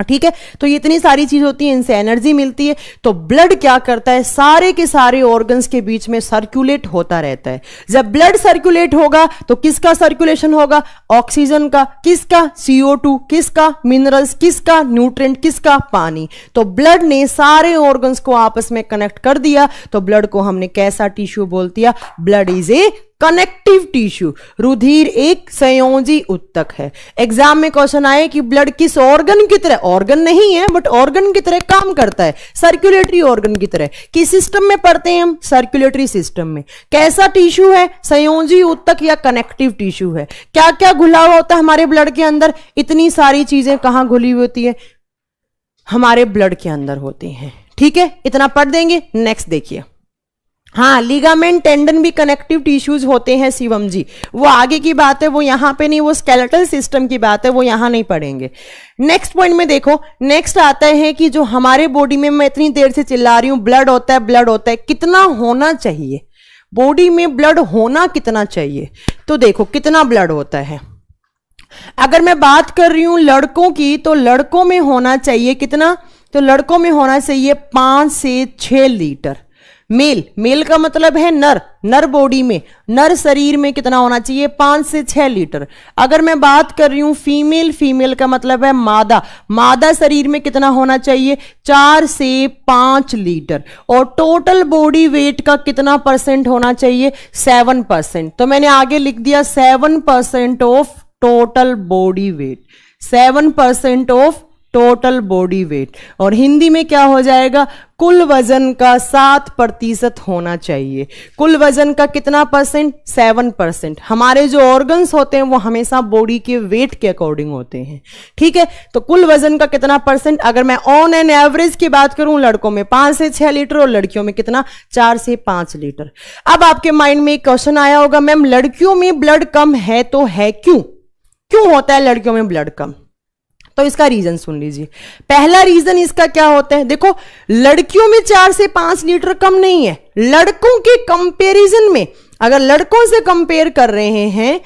A: ठीक है। तो ये इतनी सारी चीज होती है, इनसे एनर्जी मिलती है। तो ब्लड क्या करता है? सारे के सारे ऑर्गन्स के बीच में सर्कुलेट होता रहता है। जब ब्लड सर्कुलेट होगा तो किसका सर्कुलेशन होगा? ऑक्सीजन का। किसका? CO2। किसका? मिनरल्स। किसका? न्यूट्रिएंट। किसका? पानी। तो ब्लड ने सारे ऑर्गन्स को आपस में कनेक्ट कर दिया। तो ब्लड को हमने कैसा टिश्यू बोल दिया? Blood is a connective tissue. रुधिर एक संयोजी उत्तक है। एग्जाम में क्वेश्चन आए कि ब्लड किस ऑर्गन की तरह, ऑर्गन नहीं है बट ऑर्गन की तरह काम करता है, सर्कुलेटरी ऑर्गन की तरह। किस सिस्टम में पढ़ते हैं हम? सर्कुलेटरी सिस्टम में। कैसा टिश्यू है? संयोजी उत्तक या कनेक्टिव टिश्यू है। क्या क्या घुला हुआ होता है हमारे ब्लड के अंदर? इतनी सारी चीजें कहां घुली हुई होती है? हमारे ब्लड के अंदर होती हैं, ठीक है। इतना पढ़ देंगे। नेक्स्ट देखिए, हाँ, लिगामेंट, टेंडन भी कनेक्टिव टिश्यूज होते हैं शिवम जी। वो आगे की बात है, वो यहां पे नहीं, वो स्केलेटल सिस्टम की बात है, वो यहां नहीं पढ़ेंगे। नेक्स्ट पॉइंट में देखो, नेक्स्ट आता है कि जो हमारे बॉडी में, मैं इतनी देर से चिल्ला रही हूं, ब्लड होता है, ब्लड होता है, कितना होना चाहिए बॉडी में? ब्लड होना कितना चाहिए? तो देखो कितना ब्लड होता है। अगर मैं बात कर रही हूं लड़कों की, तो लड़कों में होना चाहिए कितना? तो लड़कों में होना चाहिए 5 से 6 लीटर। मेल, मेल का मतलब है नर, नर बॉडी में, नर शरीर में कितना होना चाहिए? 5 से 6 लीटर। अगर मैं बात कर रही हूं फीमेल, फीमेल का मतलब है मादा, मादा शरीर में कितना होना चाहिए? 4 से 5 लीटर। और टोटल बॉडी वेट का कितना परसेंट होना चाहिए? 7%। तो मैंने आगे लिख दिया 7% of total body weight, 7% of total body weight. और हिंदी में क्या हो जाएगा? कुल वजन का 7% होना चाहिए। कुल वजन का कितना परसेंट? 7%। हमारे जो ऑर्गन्स होते हैं वो हमेशा बॉडी के वेट के अकॉर्डिंग होते हैं, ठीक है। तो कुल वजन का कितना परसेंट? अगर मैं ऑन एन एवरेज की बात करूं, लड़कों में 5 से 6 लीटर और लड़कियों में कितना? 4 से 5 लीटर। अब आपके माइंड में एक क्वेश्चन आया होगा, मैम लड़कियों में ब्लड कम है तो है क्यों? क्यों होता है लड़कियों में ब्लड कम? तो इसका रीजन सुन लीजिए। पहला रीजन इसका क्या होता है? देखो, लड़कियों में 4 से 5 लीटर कम नहीं है। लड़कों के कंपैरिजन में, अगर लड़कों से कंपेयर कर रहे हैं,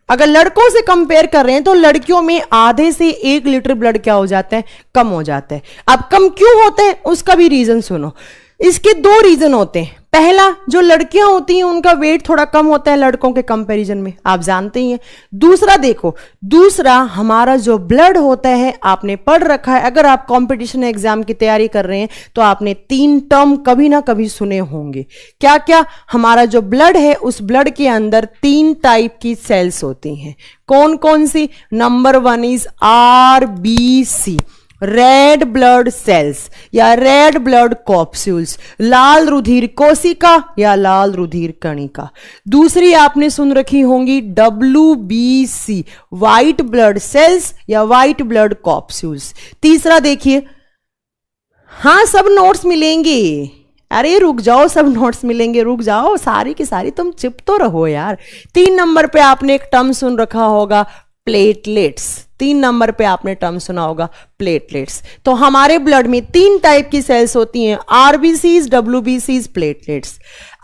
A: अगर लड़कों से कंपेयर कर रहे हैं तो लड़कियों में आधे से 1 लीटर ब्लड क्या हो जाता है? कम हो जाता है। अब कम क्यों होता है उसका भी रीजन सुनो। इसके 2 रीजन होते हैं। पहला, जो लड़कियां होती हैं उनका वेट थोड़ा कम होता है लड़कों के कंपैरिजन में, आप जानते ही हैं। दूसरा देखो, दूसरा हमारा जो ब्लड होता है, आपने पढ़ रखा है, अगर आप कंपटीशन एग्जाम की तैयारी कर रहे हैं तो आपने 3 टर्म कभी ना कभी सुने होंगे। क्या क्या? हमारा जो ब्लड है उस ब्लड के अंदर 3 टाइप की सेल्स होती हैं। कौन कौन सी? Number 1 is RBC, red blood cells या रेड ब्लड कॉप्स्यूल्स, लाल रुधिर कोशिका या लाल रुधिर कणिका। दूसरी आपने सुन रखी होंगी WBC, व्हाइट ब्लड सेल्स या व्हाइट ब्लड कॉप्स्यूल्स। तीसरा देखिए, हाँ सब नोट्स मिलेंगे, अरे रुक जाओ, सब नोट्स मिलेंगे, रुक जाओ, सारी की सारी तुम चुप तो रहो यार। 3 नंबर पे आपने एक टर्म सुन रखा होगा, प्लेटलेट्स। 3 नंबर पे आपने टर्म सुना होगा, प्लेटलेट्स। तो हमारे ब्लड में 3 टाइप की सेल्स होती हैं, RBCs, WBCs, प्लेटलेट्स।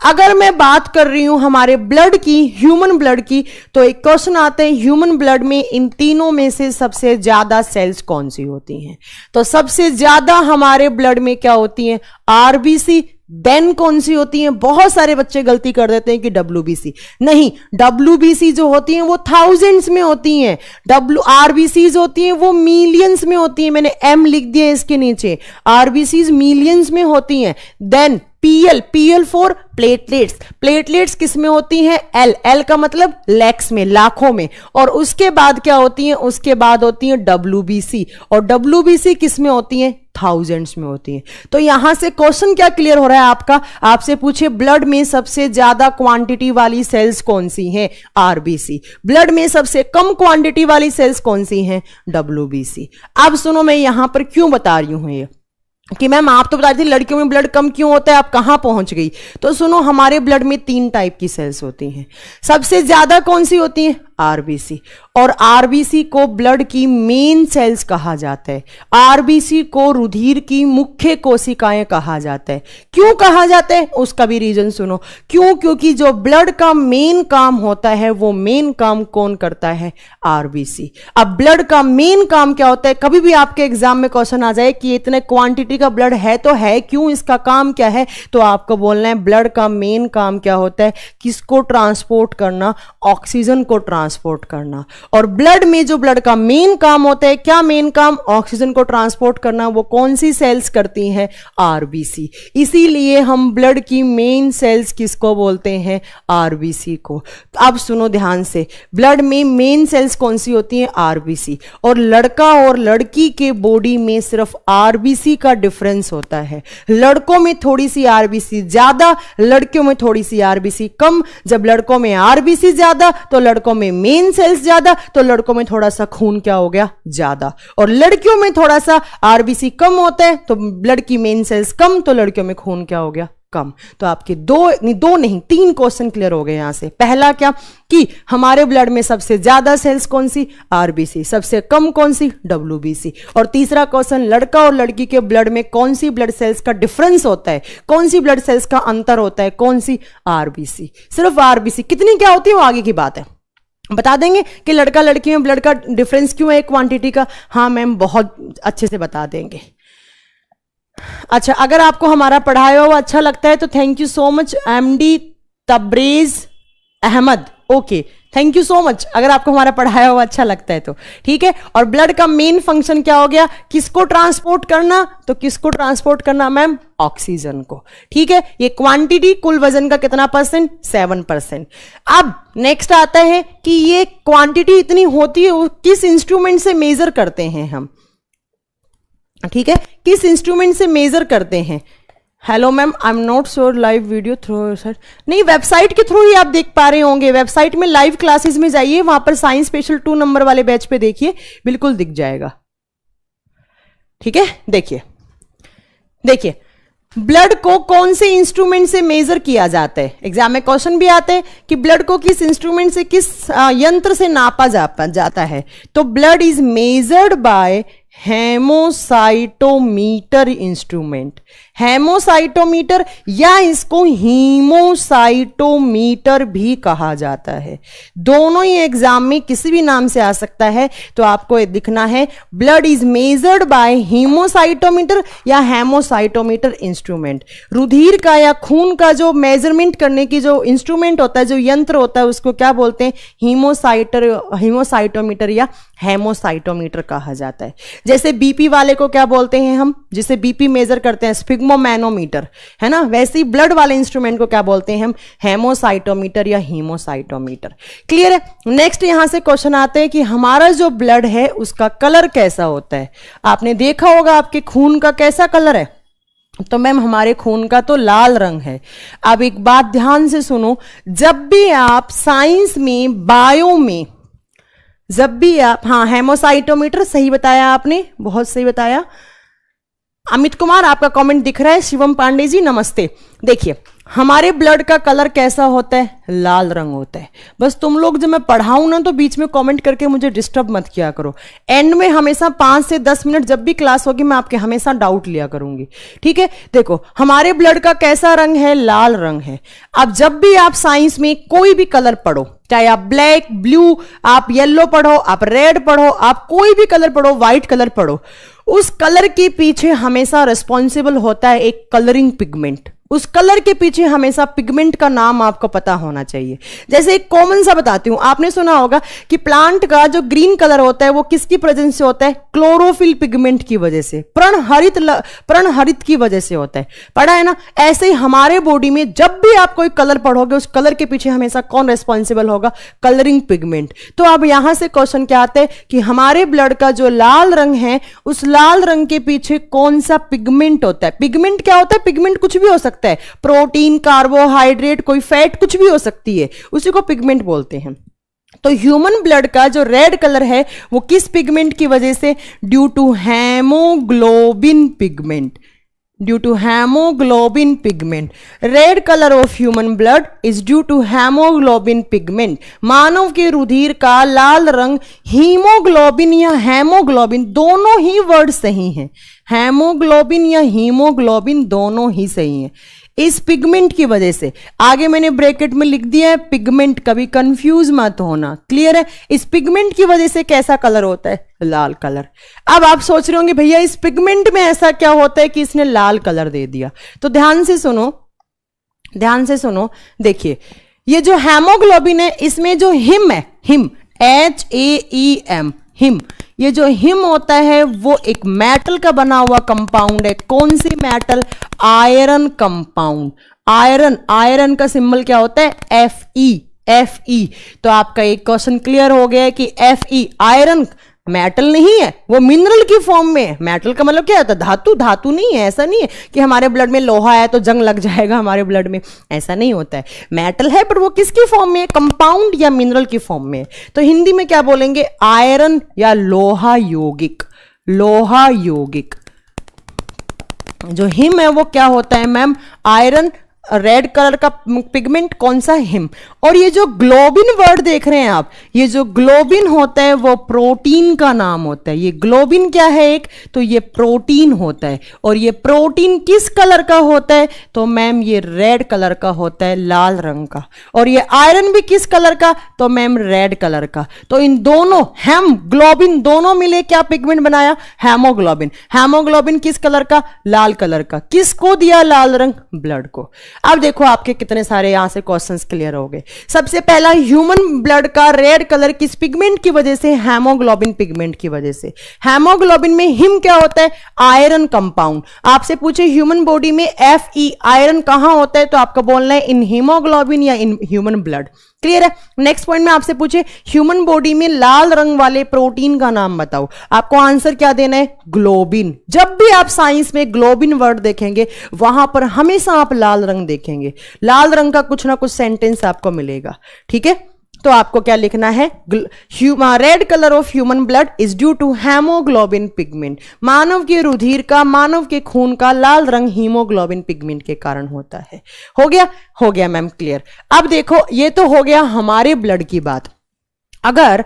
A: अगर मैं बात कर रही हूं हमारे ब्लड की, ह्यूमन ब्लड की, तो एक क्वेश्चन आता है ह्यूमन ब्लड में इन तीनों में से सबसे ज्यादा सेल्स कौन सी होती हैं? तो सबसे ज्यादा हमारे ब्लड में क्या होती हैं? RBC, देन कौन सी होती है? बहुत सारे बच्चे गलती कर देते हैं कि WBC। नहीं, WBC जो होती है वो थाउजेंड्स में होती हैं। RBCs होती हैं वो मिलियंस में होती हैं। मैंने M लिख दिया इसके नीचे, RBCs मिलियंस में होती हैं। Then PL for platelets. Platelets किस में होती हैं? L का मतलब लैक्स में, लाखों में। और उसके बाद क्या होती हैं? उसके बाद होती हैं WBC, और WBC किस में होती हैं? थाउजेंड्स में होती हैं। तो यहां से क्वेश्चन क्या क्लियर हो रहा है आपका? आपसे पूछे ब्लड में सबसे ज्यादा क्वांटिटी वाली सेल्स कौन सी हैं? RBC। ब्लड में सबसे कम क्वांटिटी वाली सेल्स कौन सी हैं? WBC। अब सुनो, मैं यहां पर क्यों बता रही हूं ये कि मैम आप तो बता रही थी लड़कियों में ब्लड कम क्यों होता है, आप कहां पहुंच गई? तो सुनो, हमारे ब्लड में 3 टाइप की सेल्स होती हैं। सबसे ज्यादा कौन सी होती हैं? RBC। और RBC को ब्लड की मेन सेल्स कहा जाता है। RBC को रुधिर की मुख्य कोशिकाएं कहा जाता है। क्यों कहा जाता है? उसका भी रीजन सुनो। क्यों? क्योंकि जो ब्लड का मेन काम होता है वो मेन काम कौन करता है? RBC। अब ब्लड का मेन काम क्या होता है? कभी भी आपके एग्जाम में क्वेश्चन आ जाए कि इतने क्वांटिटी का ब्लड है तो है, क्यों, इसका काम क्या है, तो आपको बोलना है ब्लड का मेन काम क्या होता है? किसको ट्रांसपोर्ट करना? ऑक्सीजन को ट्रांसपोर्ट करना। और ब्लड में जो ब्लड का मेन काम होता है, क्या मेन काम? ऑक्सीजन को ट्रांसपोर्ट करना। वो कौन सी सेल्स करती हैं? RBC। इसीलिए हम ब्लड की मेन सेल्स किसको बोलते हैं? RBC को। अब सुनो ध्यान से, ब्लड में मेन सेल्स कौन सी होती हैं? RBC। और लड़का और लड़की के बॉडी में सिर्फ RBC का डिफरेंस होता है। लड़कों में थोड़ी सी RBC ज्यादा, लड़कियों में थोड़ी सी RBC कम। जब लड़कों में RBC ज्यादा तो लड़कों में मेन सेल्स ज्यादा, तो लड़कों में थोड़ा सा खून क्या हो गया? ज्यादा। और लड़कियों में थोड़ा सा RBC कम होता है तो ब्लड की मेन सेल्स कम, तो लड़कियों में खून क्या हो गया? कम। तो आपके दो नहीं 3 क्वेश्चन क्लियर हो गए यहां से। पहला क्या कि हमारे ब्लड में सबसे ज्यादा सेल्स कौन सी? RBC। सबसे कम कौन सी? WBC। और तीसरा क्वेश्चन, लड़का और लड़की के ब्लड में कौन सी ब्लड सेल्स का डिफरेंस होता है? कौन सी ब्लड सेल्स का अंतर होता है? कौन सी? RBC। सिर्फ RBC। कितनी क्या होती है वो आगे की बात है। बता देंगे कि लड़का लड़की में ब्लड का डिफरेंस क्यों है क्वांटिटी का? हाँ मैम, बहुत अच्छे से बता देंगे। अच्छा, अगर आपको हमारा पढ़ाया हुआ अच्छा लगता है तो thank you so much MD Tabrez Ahmed. Okay, thank you so much. अगर आपको हमारा पढ़ाया हुआ अच्छा लगता है तो ठीक है। और ब्लड का मेन फंक्शन क्या हो गया? किसको ट्रांसपोर्ट करना? तो किसको ट्रांसपोर्ट करना मैम? ऑक्सीजन को। ठीक है, ये क्वांटिटी कुल वजन का कितना %? 7%। अब नेक्स्ट आता है कि ये क्वांटिटी इतनी होती है वो किस इंस्ट्रूमेंट से मेजर करते हैं हम? ठीक है, किस इंस्ट्रूमेंट से मेजर करते हैं? Hello ma'am, I am not sure live video through sir. नहीं, वेबसाइट के थ्रू ही आप देख पा रहे होंगे। वेबसाइट में लाइव क्लासेस में जाइए, वहां पर साइंस स्पेशल 2 नंबर वाले बैच पे देखिए, बिल्कुल दिख जाएगा। ठीक है, देखिए ब्लड को कौन से इंस्ट्रूमेंट से मेजर किया जाता है? एग्जाम में क्वेश्चन भी आते हैं कि ब्लड को किस इंस्ट्रूमेंट से, किस यंत्र से नापा जाता है? तो blood is measured by haemocytometer instrument. Haemocytometer या इसको हीमोसाइटोमीटर भी कहा जाता है। दोनों ही एग्जाम में किसी भी नाम से आ सकता है, तो आपको ये दिखना है blood is measured by haemocytometer या हेमोसाइटोमीटर इंस्ट्रूमेंट। रुधिर का या खून का जो मेजरमेंट करने की जो इंस्ट्रूमेंट होता है, जो यंत्र होता है, उसको क्या बोलते हैं? हीमोसाइटोमीटर या हेमोसाइटोमीटर कहा जाता है। जैसे बीपी वाले को क्या बोलते हैं हम? जिसे बीपी मेजर करते हैं, स्फिग्मोमैनोमीटर, है ना? वैसे ही ब्लड वाले इंस्ट्रूमेंट को क्या बोलते हैं हम? हेमोसाइटोमीटर या हीमोसाइटोमीटर। क्लियर है? नेक्स्ट यहां से क्वेश्चन आते हैं कि हमारा जो ब्लड है उसका कलर कैसा होता है? आपने देखा होगा आपके खून का कैसा कलर है? तो मैम हमारे खून का तो लाल रंग है। अब एक बात ध्यान से सुनो, जब भी आप साइंस में, बायो में, जब भी आप, हाँ हेमोसाइटोमीटर सही बताया आपने, बहुत सही बताया। अमित कुमार आपका कमेंट दिख रहा है। शिवम पांडे जी नमस्ते। देखिए हमारे ब्लड का कलर कैसा होता है? लाल रंग होता है। बस तुम लोग जब मैं पढ़ाऊं ना तो बीच में कमेंट करके मुझे डिस्टर्ब मत किया करो। एंड में हमेशा 5 से 10 मिनट जब भी क्लास होगी मैं आपके हमेशा डाउट लिया करूंगी। ठीक है, देखो हमारे ब्लड का कैसा रंग है? लाल रंग है। अब जब भी आप साइंस में कोई भी कलर पढ़ो, चाहे आप ब्लैक, ब्लू, आप येलो पढ़ो, आप रेड पढ़ो, आप कोई भी कलर पढ़ो, व्हाइट कलर पढ़ो, उस कलर के पीछे हमेशा रिस्पॉन्सिबल होता है एक कलरिंग पिगमेंट। उस कलर के पीछे हमेशा पिगमेंट का नाम आपको पता होना चाहिए। जैसे एक कॉमन सा बताती हूं, आपने सुना होगा कि प्लांट का जो ग्रीन कलर होता है वो किसकी प्रेजेंस से होता है? क्लोरोफिल पिगमेंट की वजह से, पर्णहरित की वजह से होता है, पढ़ा है ना। ऐसे ही हमारे बॉडी में जब भी आप कोई कलर पढ़ोगे उस कलर के पीछे हमेशा कौन रेस्पॉन्सिबल होगा? Colouring pigment. तो अब यहां से क्वेश्चन क्या आता है कि हमारे ब्लड का जो लाल रंग है उस लाल रंग के पीछे कौन सा पिगमेंट होता है? पिगमेंट क्या होता है? पिगमेंट कुछ भी हो सकता है, प्रोटीन, कार्बोहाइड्रेट, कोई फैट, कुछ भी हो सकती है, उसी को पिगमेंट बोलते हैं। तो ह्यूमन ब्लड का जो रेड कलर है वो किस पिगमेंट की वजह से? Due to haemoglobin pigment. Due to haemoglobin pigment, red colour of human blood is due to haemoglobin pigment. मानव के रुधिर का लाल रंग हीमोग्लोबिन या हेमोग्लोबिन दोनों ही वर्ड सही हैं। हेमोग्लोबिन या हीमोग्लोबिन दोनों ही सही हैं इस पिगमेंट की वजह से। आगे मैंने ब्रैकेट में लिख दिया है पिगमेंट, कभी कंफ्यूज मत होना, क्लियर है। इस पिगमेंट की वजह से कैसा कलर होता है? लाल कलर। अब आप सोच रहे होंगे भैया इस पिगमेंट में ऐसा क्या होता है कि इसने लाल कलर दे दिया? तो ध्यान से सुनो, ध्यान से सुनो। देखिए ये जो हेमोग्लोबिन है इसमें जो हिम है, हिम HAEM, हिम, ये जो हिम होता है वो एक मेटल का बना हुआ कंपाउंड है। कौन सी metal? Iron compound. Iron, iron का सिंबल क्या होता है? Fe। तो आपका एक क्वेश्चन क्लियर हो गया है कि Fe आयरन मेटल नहीं है, वो मिनरल की फॉर्म में है। मेटल का मतलब क्या होता है? धातु। धातु नहीं है, ऐसा नहीं है कि हमारे ब्लड में लोहा है तो जंग लग जाएगा हमारे ब्लड में, ऐसा नहीं होता है। मेटल है पर वो किसकी फॉर्म में है? कंपाउंड या मिनरल की फॉर्म में है। तो हिंदी में क्या बोलेंगे? आयरन या लोहा यौगिक। लोहा यौगिक। जो हिम है वो क्या होता है मैम? आयरन, रेड कलर का पिगमेंट कौन सा? हिम। और ये जो ग्लोबिन वर्ड देख रहे हैं आप, ये जो ग्लोबिन होता है वो प्रोटीन का नाम होता है। ये ग्लोबिन क्या है? एक तो ये प्रोटीन होता है, और ये प्रोटीन किस कलर का होता है? तो मैम ये रेड कलर का होता है, लाल रंग का। और ये आयरन भी किस कलर का? तो मैम रेड कलर का। तो इन दोनों, हेम ग्लोबिन, दोनों मिले क्या पिगमेंट बनाया? हेमोग्लोबिन। हेमोग्लोबिन किस कलर का? लाल कलर का। किसको दिया लाल रंग? ब्लड को। अब देखो आपके कितने सारे यहां से क्वेश्चंस क्लियर हो गए। सबसे पहला, ह्यूमन ब्लड का रेड कलर किस पिगमेंट की वजह से? हेमोग्लोबिन पिगमेंट की वजह से। हेमोग्लोबिन में हिम क्या होता है? Iron compound. आपसे पूछे ह्यूमन बॉडी में Fe आयरन कहां होता है, तो आपको बोलना है इन हीमोग्लोबिन या इन ह्यूमन ब्लड। क्लियर है। नेक्स्ट पॉइंट में आपसे पूछे ह्यूमन बॉडी में लाल रंग वाले प्रोटीन का नाम बताओ, आपको आंसर क्या देना है? ग्लोबिन। जब भी आप साइंस में ग्लोबिन वर्ड देखेंगे वहां पर हमेशा आप लाल रंग देखेंगे, लाल रंग का कुछ ना कुछ सेंटेंस आपको मिलेगा। ठीक है, तो आपको क्या लिखना है? Red colour of human blood is due to haemoglobin pigment. मानव के रुधिर का, मानव के खून का लाल रंग हीमोग्लोबिन पिगमेंट के कारण होता है। हो गया? हो गया मैम, क्लियर। अब देखो ये तो हो गया हमारे ब्लड की बात। अगर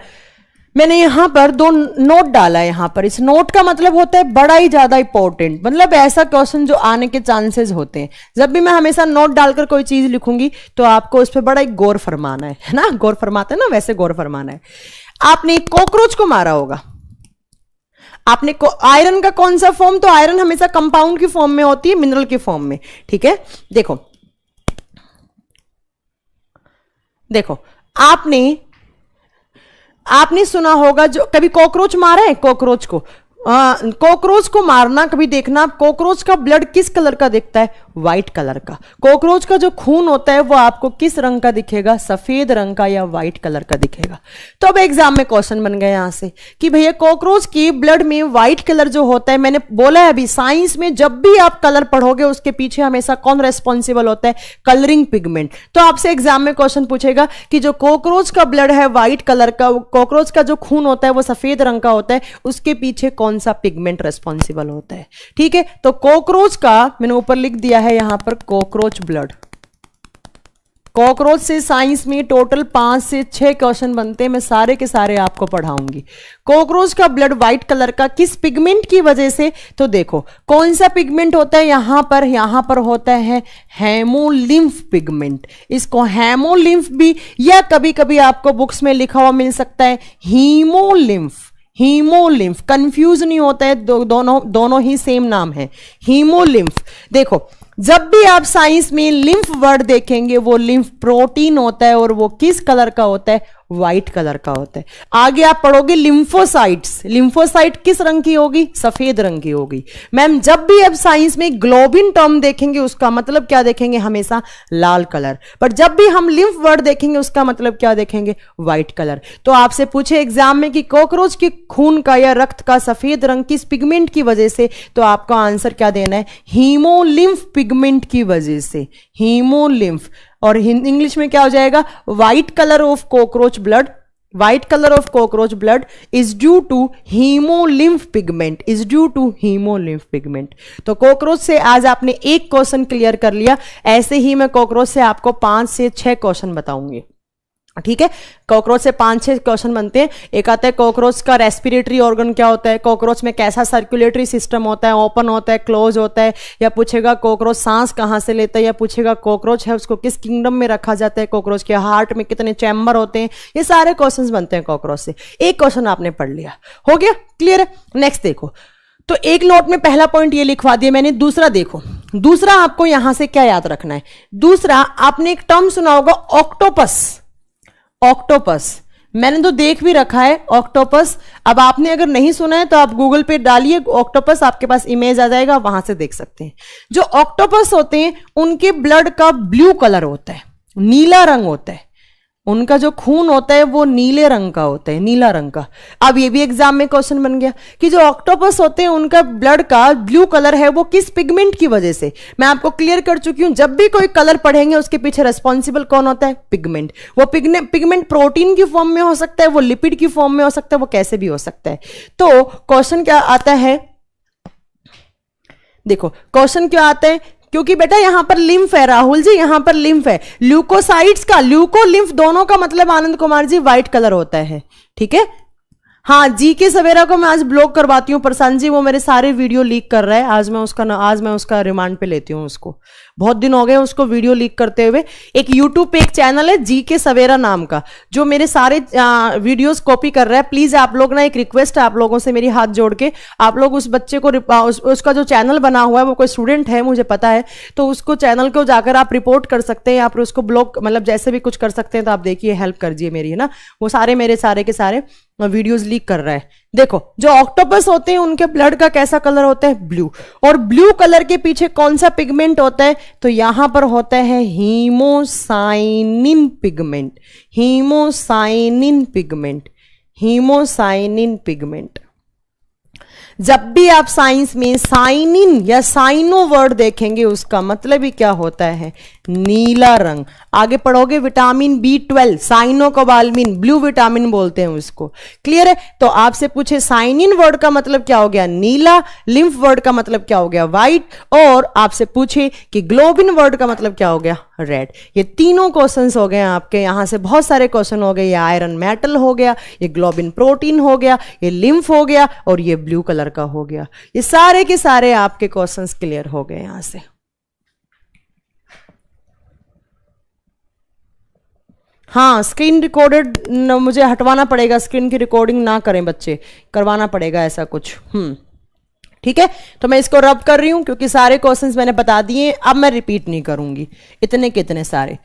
A: मैंने यहां पर दो नोट डाला है, यहां पर इस नोट का मतलब होता है बड़ा ही ज्यादा इंपॉर्टेंट, मतलब ऐसा क्वेश्चन जो आने के चांसेस होते हैं। जब भी मैं हमेशा नोट डालकर कोई चीज लिखूंगी तो आपको उस पर बड़ा ही गौर फरमाना है ना, गौर फरमाते हैं ना, वैसे गौर फरमाना है। आपने एक कॉकरोच को मारा होगा, आपने आयरन का कौन सा फॉर्म? तो आयरन हमेशा कंपाउंड की फॉर्म में होती है, मिनरल की फॉर्म में। ठीक है, देखो देखो आपने सुना होगा, जो कभी कॉकरोच मारा है? कॉकरोच को कॉकरोच को मारना कभी देखना, कॉकरोच का ब्लड किस कलर का दिखता है? व्हाइट कलर का। कॉकरोच का जो खून होता है वो आपको किस रंग का दिखेगा? सफेद रंग का या व्हाइट कलर का दिखेगा। तो अब एग्जाम में क्वेश्चन बन गया यहां से कि भैया कॉकरोच की ब्लड में व्हाइट कलर जो होता है, मैंने बोला है अभी साइंस में जब भी आप कलर पढ़ोगे उसके पीछे हमेशा कौन रेस्पॉन्सिबल होता है? Colouring pigment. तो आपसे एग्जाम में क्वेश्चन पूछेगा कि जो कॉकरोच का ब्लड है व्हाइट कलर का, कॉकरोच का जो खून होता है वो सफेद रंग का होता है, उसके पीछे कौन सा पिगमेंट रेस्पॉन्सिबल होता है? ठीक है, तो कॉकरोच का मैंने ऊपर लिख दिया है यहां पर कॉकरोच ब्लड। कॉकरोच से साइंस में टोटल 5 से 6 क्वेश्चन बनते हैं, मैं सारे के सारे आपको पढ़ाऊंगी। कॉकरोच का ब्लड व्हाइट कलर का किस पिगमेंट की वजह से? तो देखो कौन सा पिगमेंट होता है यहां पर होता है हेमोलिम्फ पिगमेंट। इसको हेमोलिम्फ भी, या कभी कभी आपको बुक्स में लिखा हुआ मिल सकता है हीमोलिम्फ। हीमोलिम्फ कंफ्यूज नहीं होता है, दोनों ही सेम नाम है, हीमोलिम्फ। देखो जब भी आप साइंस में लिम्फ वर्ड देखेंगे वो लिम्फ प्रोटीन होता है और वो किस कलर का होता है, व्हाइट कलर का होता है। आगे आप पढ़ोगे लिम्फोसाइट्स, लिम्फोसाइट किस रंग की होगी, सफेद रंग की होगी। मैम जब भी आप साइंस में ग्लोबिन टर्म देखेंगे उसका मतलब क्या देखेंगे, हमेशा लाल कलर, पर जब भी हम लिम्फ वर्ड देखेंगे उसका मतलब क्या देखेंगे, व्हाइट कलर। तो आपसे पूछे एग्जाम में कि कॉकरोच के खून का या रक्त का सफेद रंग किस पिगमेंट की वजह से, तो आपका आंसर क्या देना है, हीमोलिम्फ पिगमेंट की वजह से, हीमोलिम्फ। और इंग्लिश में क्या हो जाएगा, white colour of cockroach blood, white colour of cockroach blood is due to haemolymph pigment, is due to haemolymph pigment. तो कॉकरोच से आज आपने एक क्वेश्चन क्लियर कर लिया। ऐसे ही मैं कॉकरोच से आपको 5 से 6 क्वेश्चन बताऊंगी, ठीक है। कॉकरोच से 5-6 क्वेश्चन बनते हैं। एक आता है कॉकरोच का रेस्पिरेटरी ऑर्गन क्या होता है, कॉकरोच में कैसा सर्कुलेटरी सिस्टम होता है, ओपन होता है, क्लोज होता है, या पूछेगा कॉकरोच सांस कहां से लेता है, या पूछेगा कॉकरोच है उसको किस किंगडम में रखा जाता है, कॉकरोच के हार्ट में कितने चैम्बर होते हैं। ये सारे क्वेश्चन बनते हैं कॉकरोच से। एक क्वेश्चन आपने पढ़ लिया, हो गया, क्लियर है। नेक्स्ट देखो, तो एक नोट में पहला पॉइंट ये लिखवा दिया मैंने। दूसरा देखो, दूसरा आपको यहां से क्या याद रखना है। दूसरा आपने एक टर्म सुना होगा ऑक्टोपस, ऑक्टोपस मैंने तो देख भी रखा है ऑक्टोपस। अब आपने अगर नहीं सुना है तो आप गूगल पे डालिए ऑक्टोपस, आपके पास इमेज आ जाएगा, वहां से देख सकते हैं। जो ऑक्टोपस होते हैं उनके ब्लड का ब्लू कलर होता है, नीला रंग होता है, उनका जो खून होता है वो नीले रंग का होता है, नीला रंग का। अब ये भी एग्जाम में क्वेश्चन बन गया कि जो ऑक्टोपस होते हैं उनका ब्लड का ब्लू कलर है वो किस पिगमेंट की वजह से। मैं आपको क्लियर कर चुकी हूं, जब भी कोई कलर पढ़ेंगे उसके पीछे रेस्पॉन्सिबल कौन होता है, पिगमेंट। वो पिगमेंट प्रोटीन की फॉर्म में हो सकता है, वो लिपिड की फॉर्म में हो सकता है, वो कैसे भी हो सकता है। तो क्वेश्चन क्या आता है, देखो क्वेश्चन क्या आता है, क्योंकि बेटा यहां पर लिम्फ है राहुल जी, यहां पर लिम्फ है। ल्यूकोसाइट्स का, ल्यूको लिम्फ दोनों का मतलब आनंद कुमार जी व्हाइट कलर होता है, ठीक है। हाँ, जी के सवेरा को मैं आज ब्लॉक करवाती हूँ, प्रशांत जी वो मेरे सारे वीडियो लीक कर रहा है। आज मैं उसका रिमांड पे लेती हूँ उसको, बहुत दिन हो गए उसको वीडियो लीक करते हुए। एक यूट्यूब पे एक चैनल है जी के सवेरा नाम का, जो मेरे सारे वीडियोस कॉपी कर रहा है। प्लीज आप लोग ना, एक रिक्वेस्ट है आप लोगों से मेरी, हाथ जोड़ के आप लोग उस बच्चे को उसका जो चैनल बना हुआ है, वो कोई स्टूडेंट है मुझे पता है, तो उसको चैनल को जाकर आप रिपोर्ट कर सकते हैं, आप उसको ब्लॉक मतलब जैसे भी कुछ कर सकते हैं। तो आप देखिए, हेल्प कर दीजिए मेरी, है ना। वो मेरे सारे के सारे वीडियोस लीक कर रहा है। देखो जो ऑक्टोपस होते हैं उनके ब्लड का कैसा कलर होता है, ब्लू। और ब्लू कलर के पीछे कौन सा पिगमेंट होता है, तो यहां पर होता है haemocyanin pigment, haemocyanin pigment, haemocyanin pigment. जब भी आप साइंस में साइनिन या साइनो वर्ड देखेंगे उसका मतलब ही क्या होता है, नीला रंग। आगे पढ़ोगे vitamin B12, cyanocobalamin, blue vitamin बोलते हैं उसको, क्लियर है। तो आपसे पूछे साइनिन वर्ड का मतलब क्या हो गया, नीला, लिम्फ वर्ड का मतलब क्या हो गया, व्हाइट, और आपसे पूछे कि ग्लोबिन वर्ड का मतलब क्या हो गया, रेड। ये तीनों क्वेश्चंस हो गए आपके, यहां से बहुत सारे क्वेश्चन हो गए। ये आयरन मेटल हो गया, ये ग्लोबिन प्रोटीन हो गया, ये लिम्फ हो गया, और ये ब्लू कलर का हो गया। ये सारे के सारे आपके क्वेश्चंस क्लियर हो गए यहां से। हाँ, स्क्रीन रिकॉर्डेड मुझे हटवाना पड़ेगा, स्क्रीन की रिकॉर्डिंग ना करें बच्चे, करवाना पड़ेगा ऐसा कुछ। ठीक है, तो मैं इसको रब कर रही हूं क्योंकि सारे क्वेश्चंस मैंने बता दिए, अब मैं रिपीट नहीं करूंगी। इतने कितने सारे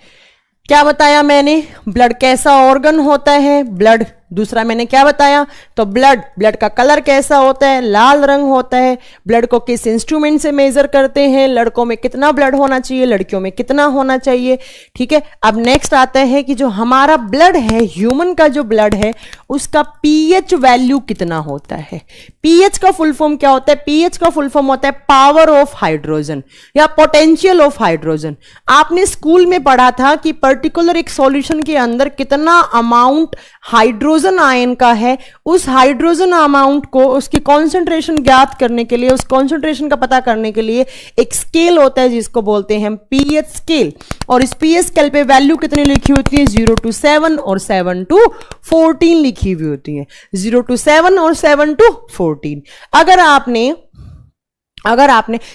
A: क्या बताया मैंने, ब्लड कैसा ऑर्गन होता है, ब्लड। दूसरा मैंने क्या बताया, तो ब्लड का कलर कैसा होता है, लाल रंग होता है। ब्लड को किस इंस्ट्रूमेंट से मेजर करते हैं, लड़कों में कितना ब्लड होना चाहिए, लड़कियों में कितना होना चाहिए। ठीक है, अब नेक्स्ट आता है कि जो हमारा ब्लड है, ह्यूमन का जो ब्लड है, उसका पीएच वैल्यू कितना होता है। पीएच का फुल फॉर्म क्या होता है, पीएच का फुल फॉर्म होता है पावर ऑफ हाइड्रोजन या पोटेंशियल ऑफ हाइड्रोजन। आपने स्कूल में पढ़ा था कि पर्टिकुलर एक सॉल्यूशन के अंदर कितना अमाउंट हाइड्रोजन आयन का है, उस हाइड्रोजन अमाउंट को, उसकी कॉन्सेंट्रेशन ज्ञात करने के लिए, उस कॉन्सेंट्रेशन का पता करने के लिए एक स्केल होता है जिसको बोलते हैं पीएच स्केल। और इस पीएच स्केल पे वैल्यू कितनी लिखी होती है, 0 to 7 और 7 to 14 लिखी हुई होती है, 0 to 7 और 7 to 14। अगर आपने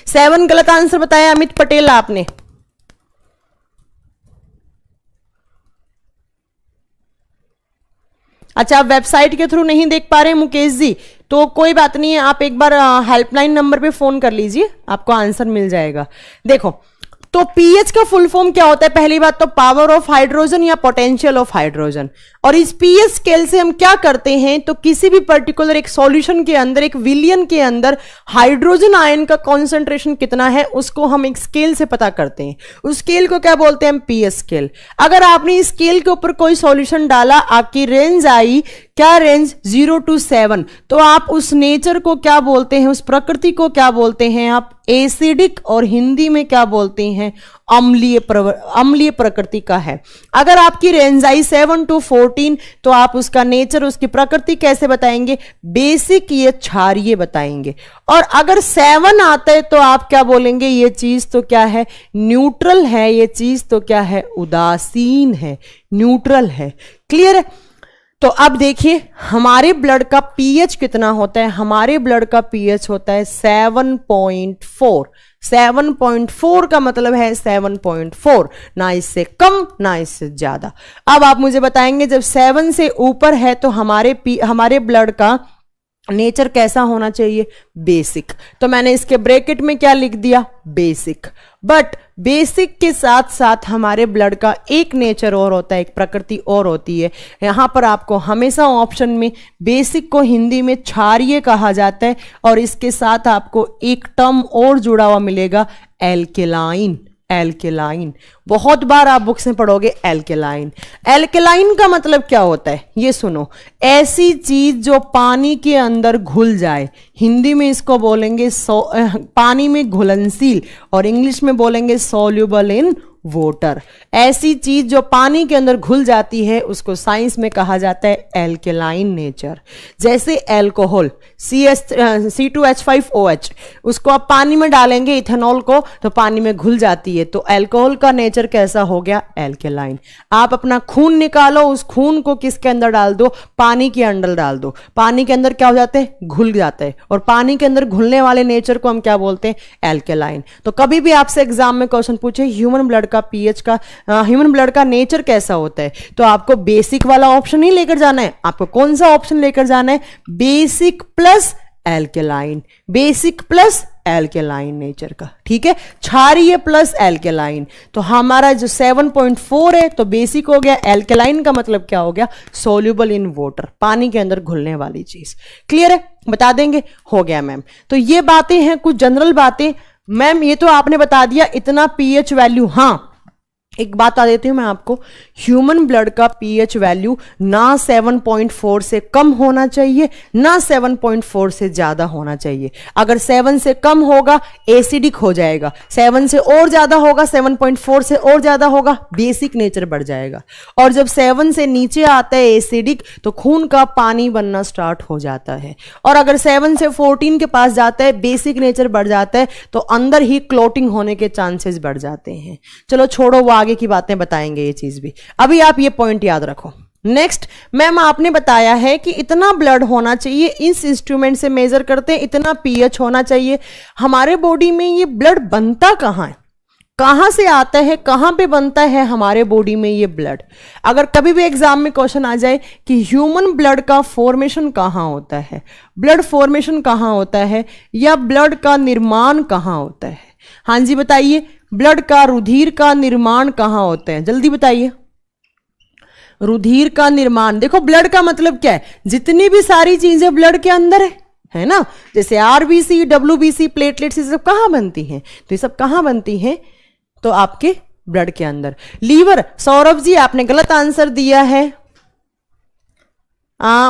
A: 7 गलत आंसर बताया अमित पटेल आपने, अच्छा आप वेबसाइट के थ्रू नहीं देख पा रहे हैं मुकेश जी, तो कोई बात नहीं है, आप एक बार हेल्पलाइन नंबर पे फोन कर लीजिए, आपको आंसर मिल जाएगा। देखो तो पीएच का फुल फॉर्म क्या होता है? पहली बात तो पावर ऑफ हाइड्रोजन या पोटेंशियल ऑफ हाइड्रोजन। और इस पीएच स्केल से हम क्या करते हैं, तो किसी भी पर्टिकुलर एक सॉल्यूशन के अंदर, एक विलियन के अंदर हाइड्रोजन आयन का कॉन्सेंट्रेशन कितना है उसको हम एक स्केल से पता करते हैं। उस स्केल को क्या बोलते हैं? हम पीएच स्केल। अगर आपने इस स्केल के ऊपर कोई सॉल्यूशन डाला, आपकी रेंज आई क्या? रेंज 0 to 7, तो आप उस नेचर को क्या बोलते हैं? उस प्रकृति को क्या बोलते हैं? आप एसिडिक, और हिंदी में क्या बोलते हैं? अम्लीय प्रकृति का है। अगर आपकी रेंज आई 7 to 14, तो आप उसका नेचर, उसकी प्रकृति कैसे बताएंगे? बेसिक या क्षारीय बताएंगे। और अगर 7 आता है तो आप क्या बोलेंगे? ये चीज तो क्या है? न्यूट्रल है। ये चीज तो क्या है? उदासीन है, न्यूट्रल है। क्लियर है? तो अब देखिए हमारे ब्लड का पीएच कितना होता है? हमारे ब्लड का पीएच होता है 7.4। 7.4 का मतलब है 7.4, ना इससे कम ना इससे ज्यादा। अब आप मुझे बताएंगे जब 7 से ऊपर है तो हमारे ब्लड का नेचर कैसा होना चाहिए? बेसिक। तो मैंने इसके ब्रैकेट में क्या लिख दिया? बेसिक। बट बेसिक के साथ साथ हमारे ब्लड का एक नेचर और होता है, एक प्रकृति और होती है। यहां पर आपको हमेशा ऑप्शन में बेसिक को हिंदी में क्षारीय कहा जाता है, और इसके साथ आपको एक टर्म और जुड़ा हुआ मिलेगा, एल्केलाइन। एल्केलाइन बहुत बार आप बुक्स में पढ़ोगे एल्केलाइन। एल्केलाइन का मतलब क्या होता है? ये सुनो, ऐसी चीज जो पानी के अंदर घुल जाए, हिंदी में इसको बोलेंगे पानी में घुलनशील, और इंग्लिश में बोलेंगे सॉल्युबल इन वाटर। ऐसी चीज जो पानी के अंदर घुल जाती है उसको साइंस में कहा जाता है एल्केलाइन नेचर। जैसे एल्कोहल C2H5OH, उसको आप पानी में डालेंगे इथेनॉल को, तो पानी में घुल जाती है, तो एल्कोहल का नेचर कैसा हो गया? एल्केलाइन। आप अपना खून निकालो, उस खून को किसके अंदर डाल दो? पानी के अंदर डाल दो। पानी के अंदर क्या हो जाते हैं? घुल जाते हैं। और पानी के अंदर घुलने वाले नेचर को हम क्या बोलते हैं? एल्केलाइन। तो कभी भी आपसे एग्जाम में क्वेश्चन पूछे ह्यूमन ब्लड का पीएच का, ह्यूमन ब्लड का नेचर कैसा होता है, तो आपको बेसिक वाला ऑप्शन ही लेकर जाना है। आपको कौन सा ऑप्शन लेकर जाना है? Basic plus alkaline. Basic plus alkaline nature का, ठीक है? क्षारीय प्लस एल्केलाइन। तो हमारा जो 7.4 है तो बेसिक हो गया। एल्केलाइन का मतलब क्या हो गया? सोल्यूबल इन वाटर, पानी के अंदर घुलने वाली चीज। क्लियर है? बता देंगे? हो गया मैम। तो ये बातें हैं कुछ जनरल बातें। मैम ये तो आपने बता दिया इतना पीएच वैल्यू। हाँ, एक बात बता देती हूं मैं आपको, ह्यूमन ब्लड का पीएच वैल्यू ना 7.4 से कम होना चाहिए, ना 7.4 से ज्यादा होना चाहिए। अगर 7 से कम होगा एसिडिक हो जाएगा, 7 से और ज्यादा होगा, 7.4 से और ज्यादा होगा, बेसिक नेचर बढ़ जाएगा। और जब 7 से नीचे आता है एसिडिक, तो खून का पानी बनना स्टार्ट हो जाता है। और अगर 7 से 14 के पास जाता है, बेसिक नेचर बढ़ जाता है, तो अंदर ही क्लोटिंग होने के चांसेस बढ़ जाते हैं। चलो छोड़ो, वो आगे की बातें बताएंगे ये चीज भी। अभी आप ये पॉइंट याद रखो। नेक्स्ट, मैम आपने बताया है कि इतना ब्लड होना चाहिए, इस इंस्ट्रूमेंट से मेजर करते हैं, इतना पीएच होना चाहिए। हमारे बॉडी में ये ब्लड बनता कहां है? कहां से आता है? कहां पे बनता है हमारे बॉडी में ये ब्लड? अगर कभी भी एग्जाम में क्वेश्चन आ जाए कि ह्यूमन ब्लड का फॉर्मेशन कहां होता है, ब्लड फॉर्मेशन कहां होता है, या ब्लड का निर्माण कहां होता है? हाँ जी बताइए, ब्लड का, रुधिर का निर्माण कहां होता है? जल्दी बताइए। रुधिर का निर्माण, देखो ब्लड का मतलब क्या है? जितनी भी सारी चीजें ब्लड के अंदर है ना, जैसे आरबीसी, डब्ल्यूबीसी, प्लेटलेट्स, ये सब कहां बनती हैं? तो ये सब कहां बनती हैं? तो आपके ब्लड के अंदर। लीवर, सौरभ जी आपने गलत आंसर दिया है।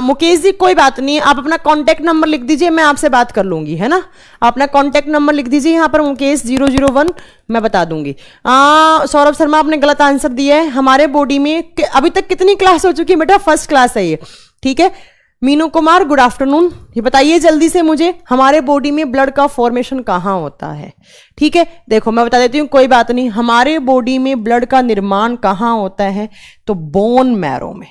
A: मुकेश जी कोई बात नहीं, आप अपना कांटेक्ट नंबर लिख दीजिए, मैं आपसे बात कर लूंगी, है ना? अपना कांटेक्ट नंबर लिख दीजिए यहां पर, मुकेश 001, मैं बता दूंगी। सौरभ शर्मा आपने गलत आंसर दिया है। हमारे बॉडी में अभी तक कितनी क्लास हो चुकी है बेटा? फर्स्ट क्लास है ये, ठीक है? मीनू कुमार गुड आफ्टरनून, ये बताइए जल्दी से मुझे, हमारे बॉडी में ब्लड का फॉर्मेशन कहां होता है? ठीक है, देखो मैं बता देती हूँ, कोई बात नहीं। हमारे बॉडी में ब्लड का निर्माण कहां होता है? तो बोन मैरो में।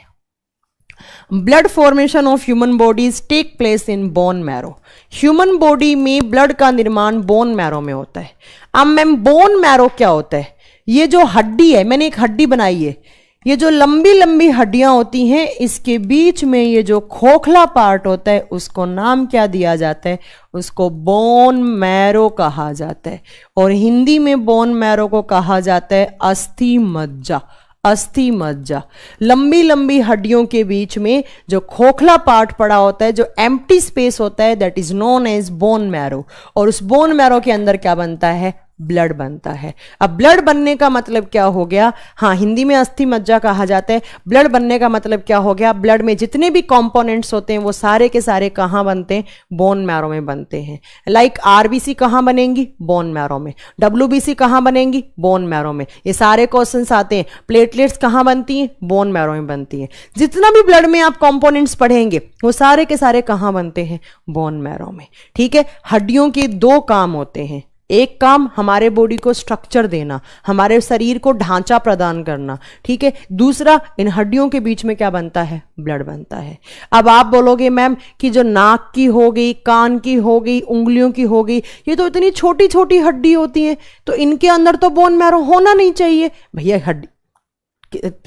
A: Blood formation of human bodies take place in bone marrow. Human body में ब्लड का निर्माण बोन मैरो में होता है। अब मैम बोन मैरो क्या होता है? ये जो हड्डी है, मैंने एक हड्डी बनाई है, ये जो लंबी लंबी हड्डियां होती हैं, इसके बीच में ये जो खोखला पार्ट होता है, उसको नाम क्या दिया जाता है? उसको बोन मैरो कहा जाता है। और हिंदी में बोन मैरो को कहा जाता है अस्थि मज्जा। अस्थि मज्जा, लंबी लंबी हड्डियों के बीच में जो खोखला पार्ट पड़ा होता है, जो एम्प्टी स्पेस होता है, that is known as bone marrow. और उस बोन मैरो के अंदर क्या बनता है? ब्लड बनता है। अब ब्लड बनने का मतलब क्या हो गया? हाँ, हिंदी में अस्थि मज्जा कहा जाता है। ब्लड बनने का मतलब क्या हो गया? ब्लड में जितने भी कंपोनेंट्स होते हैं वो सारे के सारे कहाँ बनते हैं? बोन मैरो में बनते हैं। लाइक आरबीसी कहाँ बनेंगी? बोन मैरो में। डब्ल्यूबीसी कहाँ बनेंगी? बोन मैरो में। ये सारे क्वेश्चंस आते हैं। प्लेटलेट्स कहाँ बनती हैं? बोन मैरो में बनती हैं। जितना भी ब्लड में आप कंपोनेंट्स पढ़ेंगे वो सारे के सारे कहाँ बनते हैं? बोन मैरो में। ठीक है। हड्डियों के दो काम होते हैं। एक काम हमारे बॉडी को स्ट्रक्चर देना, हमारे शरीर को ढांचा प्रदान करना। ठीक है। दूसरा, इन हड्डियों के बीच में क्या बनता है? ब्लड बनता है। अब आप बोलोगे मैम कि जो नाक की हो गई, कान की हो गई, उंगलियों की हो गई, ये तो इतनी छोटी छोटी हड्डी होती हैं, तो इनके अंदर तो बोन मैरो होना नहीं चाहिए। भैया हड्डी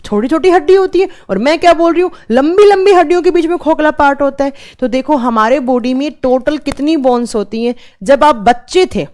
A: छोटी छोटी हड्डी होती है, और मैं क्या बोल रही हूं? लंबी लंबी हड्डियों के बीच में खोखला पार्ट होता है। तो देखो हमारे बॉडी में टोटल कितनी बोन्स होती हैं? जब आप बच्चे थे,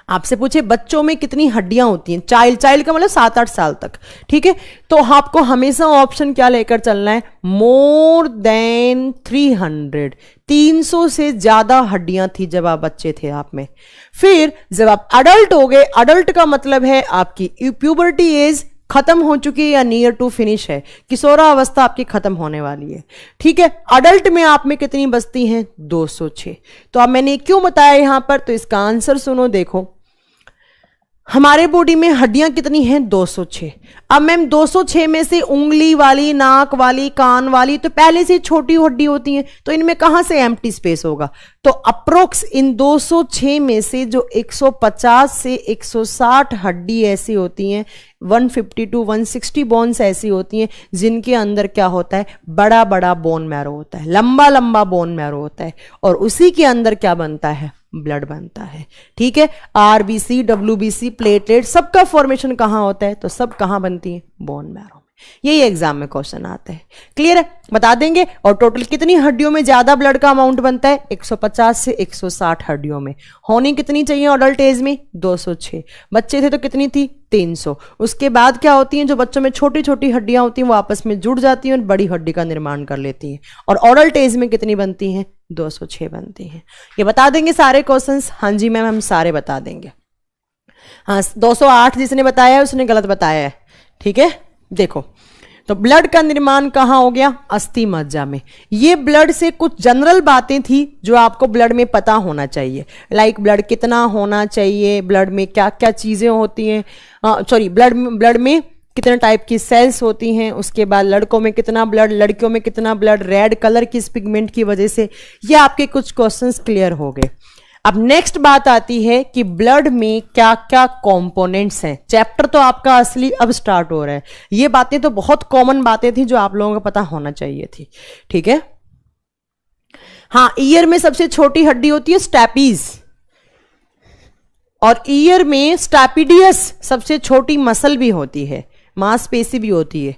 A: आपसे पूछे बच्चों में कितनी हड्डियां होती हैं, चाइल्ड का मतलब 7-8 साल तक। ठीक है। तो आपको हमेशा ऑप्शन क्या लेकर चलना है? मोर देन 300, 300 से ज्यादा हड्डियां थी जब आप बच्चे थे आप में। फिर जब आप अडल्ट हो गए, अडल्ट का मतलब है आपकी प्यूबर्टी एज खत्म हो चुकी है या नियर टू फिनिश है, किशोरावस्था आपकी खत्म होने वाली है। ठीक है। अडल्ट में आप में कितनी बचती हैं? 206। तो अब मैंने क्यों बताया यहां पर? तो इसका आंसर सुनो। देखो हमारे बॉडी में हड्डियां कितनी हैं? 206। अब मैम 206 में से उंगली वाली, नाक वाली, कान वाली तो पहले से छोटी हड्डी होती हैं, तो इनमें कहां से एम्प्टी स्पेस होगा? तो अप्रोक्स इन 206 में से जो 150 से 160 हड्डी ऐसी होती हैं, 150 to 160 बोन्स ऐसी होती हैं जिनके अंदर क्या होता है? बड़ा बड़ा बोन मैरो होता है, लंबा लंबा बोन मैरो होता है, और उसी के अंदर क्या बनता है? ब्लड बनता है। ठीक है। आरबीसी, डब्ल्यूबीसी, प्लेटलेट, सबका फॉर्मेशन कहां होता है? तो सब कहां बनती है? बोन मैरो में। यही एग्जाम में क्वेश्चन आते हैं। क्लियर है? बता देंगे। और टोटल कितनी हड्डियों में ज्यादा ब्लड का अमाउंट बनता है? 150 से 160 हड्डियों में। होनी कितनी चाहिए अडल्ट एज में? 206। बच्चे थे तो कितनी थी? 300। उसके बाद क्या होती हैं? जो बच्चों में छोटी छोटी हड्डियां होती हैं वो आपस में जुड़ जाती हैं और बड़ी हड्डी का निर्माण कर लेती हैं। और अडल्ट एज में कितनी बनती हैं? 206 बनती हैं। ये बता देंगे सारे क्वेश्चंस? हाँ जी मैम, हम सारे बता देंगे। हाँ, 208 जिसने बताया है उसने गलत बताया है। ठीक है। देखो तो ब्लड का निर्माण कहां हो गया? अस्थि मज्जा में। ये ब्लड से कुछ जनरल बातें थी जो आपको ब्लड में पता होना चाहिए। लाइक ब्लड कितना होना चाहिए, ब्लड में क्या क्या चीजें होती हैं, ब्लड में कितने टाइप की सेल्स होती हैं, उसके बाद लड़कों में कितना ब्लड, लड़कियों में कितना ब्लड, रेड कलर किस पिगमेंट की वजह से। ये आपके कुछ क्वेश्चंस क्लियर हो गए। अब नेक्स्ट बात आती है कि ब्लड में क्या क्या कंपोनेंट्स हैं। चैप्टर तो आपका असली अब स्टार्ट हो रहा है। ये बातें तो बहुत कॉमन बातें थी जो आप लोगों को पता होना चाहिए थी। ठीक है। हाँ, ईयर में सबसे छोटी हड्डी होती है स्टैपीज, और ईयर में स्टैपिडियस सबसे छोटी मसल भी होती है, मांसपेशी भी होती है।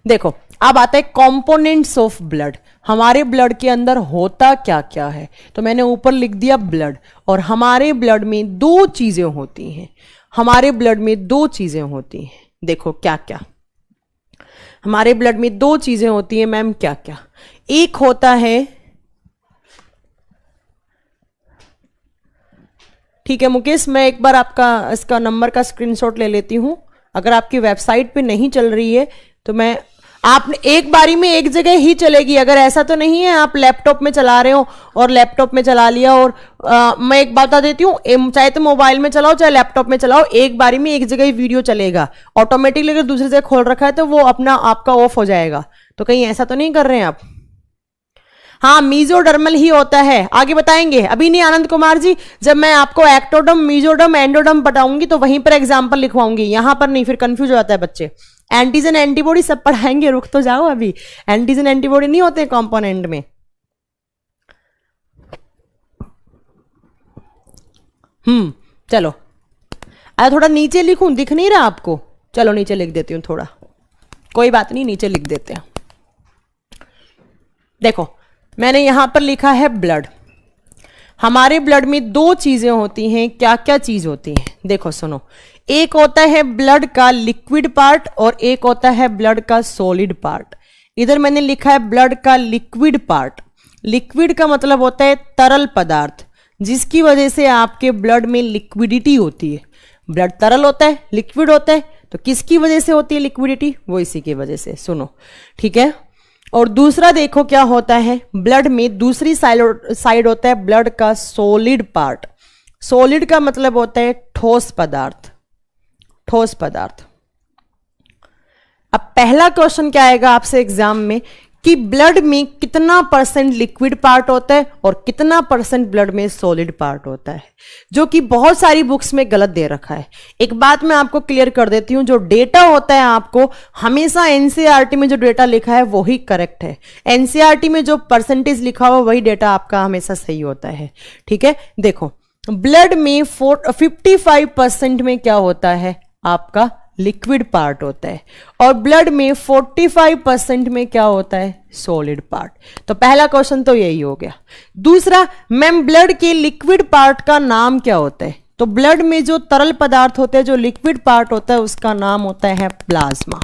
A: देखो अब आता है कंपोनेंट्स ऑफ ब्लड। हमारे ब्लड के अंदर होता क्या क्या है? तो मैंने ऊपर लिख दिया ब्लड, और हमारे ब्लड में दो चीजें होती हैं। हमारे ब्लड में दो चीजें होती हैं। देखो क्या क्या हमारे ब्लड में दो चीजें होती हैं मैम, क्या क्या? एक होता है, ठीक है मुकेश, मैं एक बार आपका इसका नंबर का स्क्रीनशॉट ले लेती हूं। अगर आपकी वेबसाइट पे नहीं चल रही है तो मैं, आपने एक बारी में एक जगह ही चलेगी। अगर ऐसा तो नहीं है आप लैपटॉप में चला रहे हो और लैपटॉप में चला लिया, और मैं एक बात बता देती हूँ, चाहे तो मोबाइल में चलाओ चाहे लैपटॉप में चलाओ, एक बारी में एक जगह ही वीडियो चलेगा। ऑटोमेटिकली अगर दूसरी जगह खोल रखा है तो वो अपना आपका ऑफ हो जाएगा। तो कहीं ऐसा तो नहीं कर रहे हैं आप? हाँ, मीजोडर्मल ही होता है। आगे बताएंगे, अभी नहीं आनंद कुमार जी। जब मैं आपको एक्टोडम, मीजोडम, एंडोडम बताऊंगी तो वहीं पर एग्जाम्पल लिखवाऊंगी, यहां पर नहीं, फिर कंफ्यूज हो जाता है बच्चे। एंटीजन एंटीबॉडी सब पढ़ाएंगे, रुक तो जाओ अभी। एंटीजन एंटीबॉडी नहीं होते कंपोनेंट में। चलो थोड़ा नीचे लिखूं, दिख नहीं रहा आपको? चलो नीचे लिख देती हूं थोड़ा, कोई बात नहीं, नीचे लिख देते हैं। देखो मैंने यहां पर लिखा है ब्लड। हमारे ब्लड में दो चीजें होती हैं, क्या क्या चीज होती हैं? देखो सुनो, एक होता है ब्लड का लिक्विड पार्ट और एक होता है ब्लड का सॉलिड पार्ट। इधर मैंने लिखा है ब्लड का लिक्विड पार्ट। लिक्विड का मतलब होता है तरल पदार्थ, जिसकी वजह से आपके ब्लड में लिक्विडिटी होती है। ब्लड तरल होता है, लिक्विड होता है, तो किसकी वजह से होती है लिक्विडिटी? वो इसी की वजह से, सुनो ठीक है। और दूसरा देखो क्या होता है, ब्लड में दूसरी साइड होता है ब्लड का सॉलिड पार्ट। सॉलिड का मतलब होता है ठोस पदार्थ, ठोस पदार्थ। अब पहला क्वेश्चन क्या आएगा आपसे एग्जाम में कि ब्लड में कितना परसेंट लिक्विड पार्ट होता है और कितना परसेंट ब्लड में सॉलिड पार्ट होता है, जो कि बहुत सारी बुक्स में गलत दे रखा है। एक बात मैं आपको क्लियर कर देती हूं, जो डेटा होता है आपको हमेशा एनसीईआरटी में जो डेटा लिखा है वही करेक्ट है। एनसीईआरटी में जो परसेंटेज लिखा हुआ वही डेटा आपका हमेशा सही होता है, ठीक है। देखो ब्लड में 55% में क्या होता है आपका लिक्विड पार्ट होता है और ब्लड में 45% में क्या होता है सॉलिड पार्ट। तो पहला क्वेश्चन तो यही हो गया। दूसरा, मैम ब्लड के लिक्विड पार्ट का नाम क्या होता है? तो ब्लड में जो तरल पदार्थ होते हैं, जो लिक्विड पार्ट होता है, उसका नाम होता है प्लाज्मा।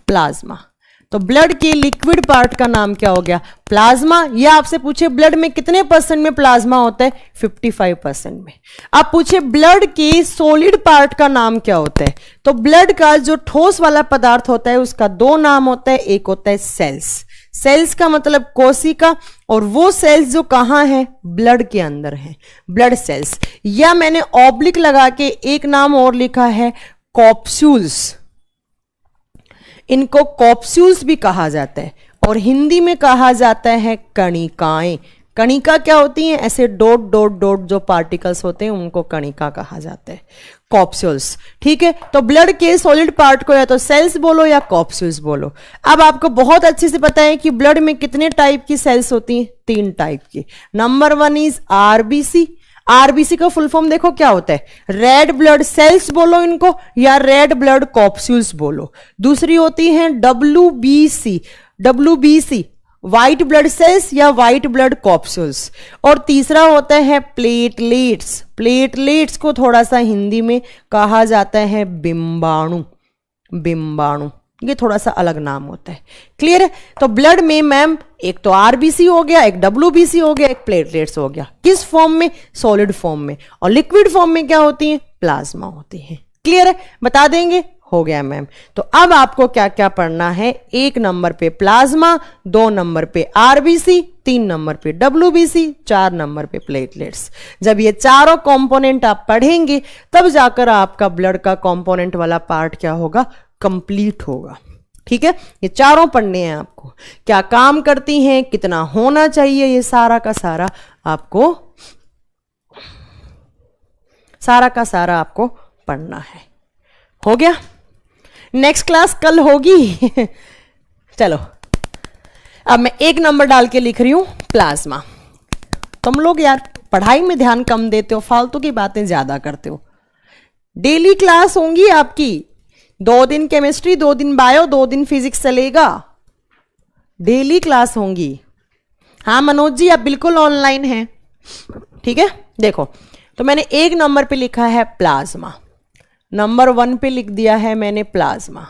A: प्लाज्मा। तो ब्लड के लिक्विड पार्ट का नाम क्या हो गया? प्लाज्मा। या आपसे पूछे ब्लड में कितने परसेंट में प्लाज्मा होता है? 55% में। आप पूछे ब्लड के सॉलिड पार्ट का नाम क्या होता है? तो ब्लड का जो ठोस वाला पदार्थ होता है उसका दो नाम होता है, एक होता है सेल्स। सेल्स का मतलब कोशिका, और वो सेल्स जो कहां है? ब्लड के अंदर है, ब्लड सेल्स। या मैंने ऑब्लिक लगा के एक नाम और लिखा है कॉप्स्यूल्स। इनको कॉप्स्यूल्स भी कहा जाता है और हिंदी में कहा जाता है कणिकाएं। कणिका क्या होती हैं? ऐसे डॉट डॉट डॉट जो पार्टिकल्स होते हैं उनको कणिका कहा जाता है, कॉप्स्यूल्स, ठीक है। तो ब्लड के सॉलिड पार्ट को या तो सेल्स बोलो या कॉप्स्यूल्स बोलो। अब आपको बहुत अच्छे से पता है कि ब्लड में कितने टाइप की सेल्स होती हैं? 3 टाइप की। Number 1 is RBC. आरबीसी का फुल फॉर्म देखो क्या होता है, रेड ब्लड सेल्स बोलो इनको या रेड ब्लड कॉप्स्यूल्स बोलो। दूसरी होती है WBC. WBC white blood cells या व्हाइट ब्लड कॉप्स्यूल्स। और तीसरा होता है प्लेटलेट्स। प्लेटलेट्स को थोड़ा सा हिंदी में कहा जाता है बिंबाणु। बिंबाणु, ये थोड़ा सा अलग नाम होता है। क्लियर है? तो ब्लड में मैम एक तो आरबीसी हो गया, एक डब्ल्यूबीसी हो गया, एक प्लेटलेट्स हो गया। किस फॉर्म में? सॉलिड फॉर्म में। और लिक्विड फॉर्म में क्या होती है? प्लाज्मा होती है। क्लियर है? बता देंगे? हो गया मैम। तो अब आपको क्या क्या पढ़ना है? 1 नंबर पे प्लाज्मा, 2 नंबर पे आरबीसी, 3 नंबर पे डब्ल्यूबीसी, 4 नंबर पे प्लेटलेट्स। जब ये चारों कंपोनेंट आप पढ़ेंगे तब जाकर आपका ब्लड का कंपोनेंट वाला पार्ट क्या होगा? कंप्लीट होगा। ठीक है, ये चारों पढ़ने हैं आपको। क्या काम करती हैं, कितना होना चाहिए, ये सारा का सारा आपको पढ़ना है। हो गया? नेक्स्ट क्लास कल होगी। चलो अब मैं 1 नंबर डाल के लिख रही हूं प्लाज्मा। तुम लोग यार पढ़ाई में ध्यान कम देते हो, फालतू की बातें ज्यादा करते हो। डेली क्लास होंगी आपकी, 2 दिन केमिस्ट्री, 2 दिन बायो, 2 दिन फिजिक्स चलेगा। डेली क्लास होंगी। हाँ मनोज जी आप बिल्कुल ऑनलाइन हैं, ठीक है। देखो तो मैंने 1 नंबर पे लिखा है प्लाज्मा, नंबर 1 पे लिख दिया है मैंने प्लाज्मा।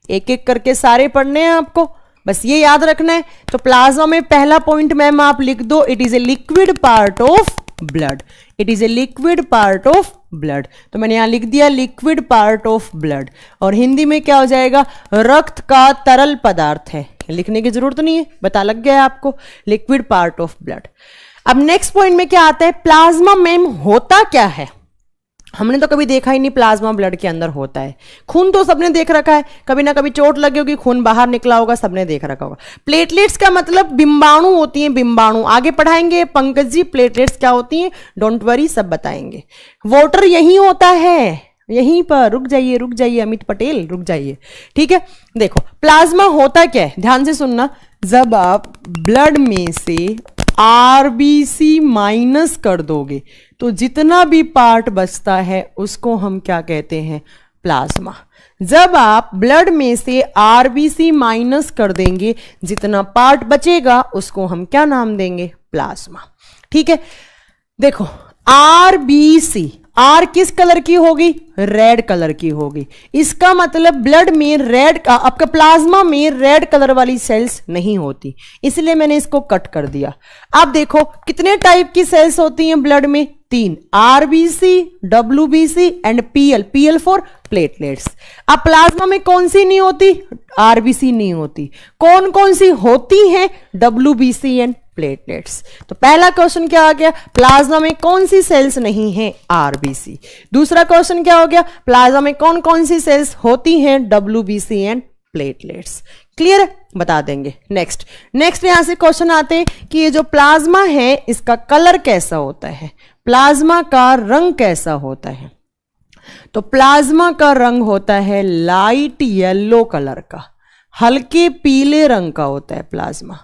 A: एक एक करके सारे पढ़ने हैं आपको, बस ये याद रखना है। तो प्लाज्मा में पहला पॉइंट मैम आप लिख दो, it is a liquid part of blood. It is a liquid part of blood. तो मैंने यहां लिख दिया लिक्विड पार्ट ऑफ ब्लड। और हिंदी में क्या हो जाएगा? रक्त का तरल पदार्थ है। लिखने की जरूरत नहीं है, पता लग गया आपको, लिक्विड पार्ट ऑफ ब्लड। अब नेक्स्ट पॉइंट में क्या आता है? प्लाज्मा मैम होता क्या है? हमने तो कभी देखा ही नहीं प्लाज्मा ब्लड के अंदर होता है। खून तो सबने देख रखा है, कभी ना कभी चोट लगी होगी, खून बाहर निकला होगा, सबने देख रखा होगा। प्लेटलेट्स का मतलब बिंबाणु होती हैं, बिंबाणु। आगे पढ़ाएंगे पंकज जी प्लेटलेट्स क्या होती हैं, डोंट वरी, सब बताएंगे। वाटर यही होता है, यहीं पर। रुक जाइए अमित पटेल, रुक जाइए, ठीक है। देखो प्लाज्मा होता क्या है, ध्यान से सुनना। जब आप ब्लड में से आरबीसी माइनस कर दोगे तो जितना भी पार्ट बचता है उसको हम क्या कहते हैं? प्लाज्मा। जब आप ब्लड में से आरबीसी माइनस कर देंगे, जितना पार्ट बचेगा उसको हम क्या नाम देंगे? प्लाज्मा। ठीक है, देखो आरबीसी, आर किस कलर की होगी? रेड कलर की होगी। इसका मतलब ब्लड में रेड, आपका प्लाज्मा में रेड कलर वाली सेल्स नहीं होती, इसलिए मैंने इसको कट कर दिया। अब देखो कितने टाइप की सेल्स होती हैं ब्लड में? 3, RBC, WBC and PL, PL for platelets. अब प्लाज्मा में कौन सी नहीं होती? आरबीसी नहीं होती। कौन कौन सी होती हैं? WBC and platelets. तो पहला क्वेश्चन क्या आ गया? प्लाज्मा में कौन सी सेल्स नहीं है? आरबीसी। दूसरा क्वेश्चन क्या हो गया? प्लाज्मा में कौन कौन सी सेल्स होती हैं? WBC and platelets. क्लियर है? बता देंगे। नेक्स्ट यहां से क्वेश्चन आते हैं कि ये जो प्लाज्मा है इसका कलर कैसा होता है, प्लाज्मा का रंग कैसा होता है? तो प्लाज्मा का रंग होता है लाइट येलो कलर का, हल्के पीले रंग का होता है प्लाज्मा,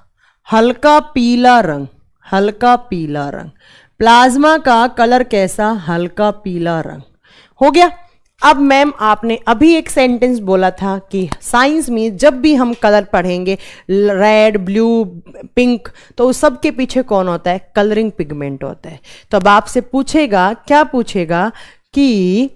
A: हल्का पीला रंग, हल्का पीला रंग। प्लाज्मा का कलर कैसा? हल्का पीला रंग। हो गया। अब मैम आपने अभी एक सेंटेंस बोला था कि साइंस में जब भी हम कलर पढ़ेंगे रेड, ब्लू, पिंक, तो उस सब के पीछे कौन होता है? कलरिंग पिगमेंट होता है। तो अब आपसे पूछेगा, क्या पूछेगा कि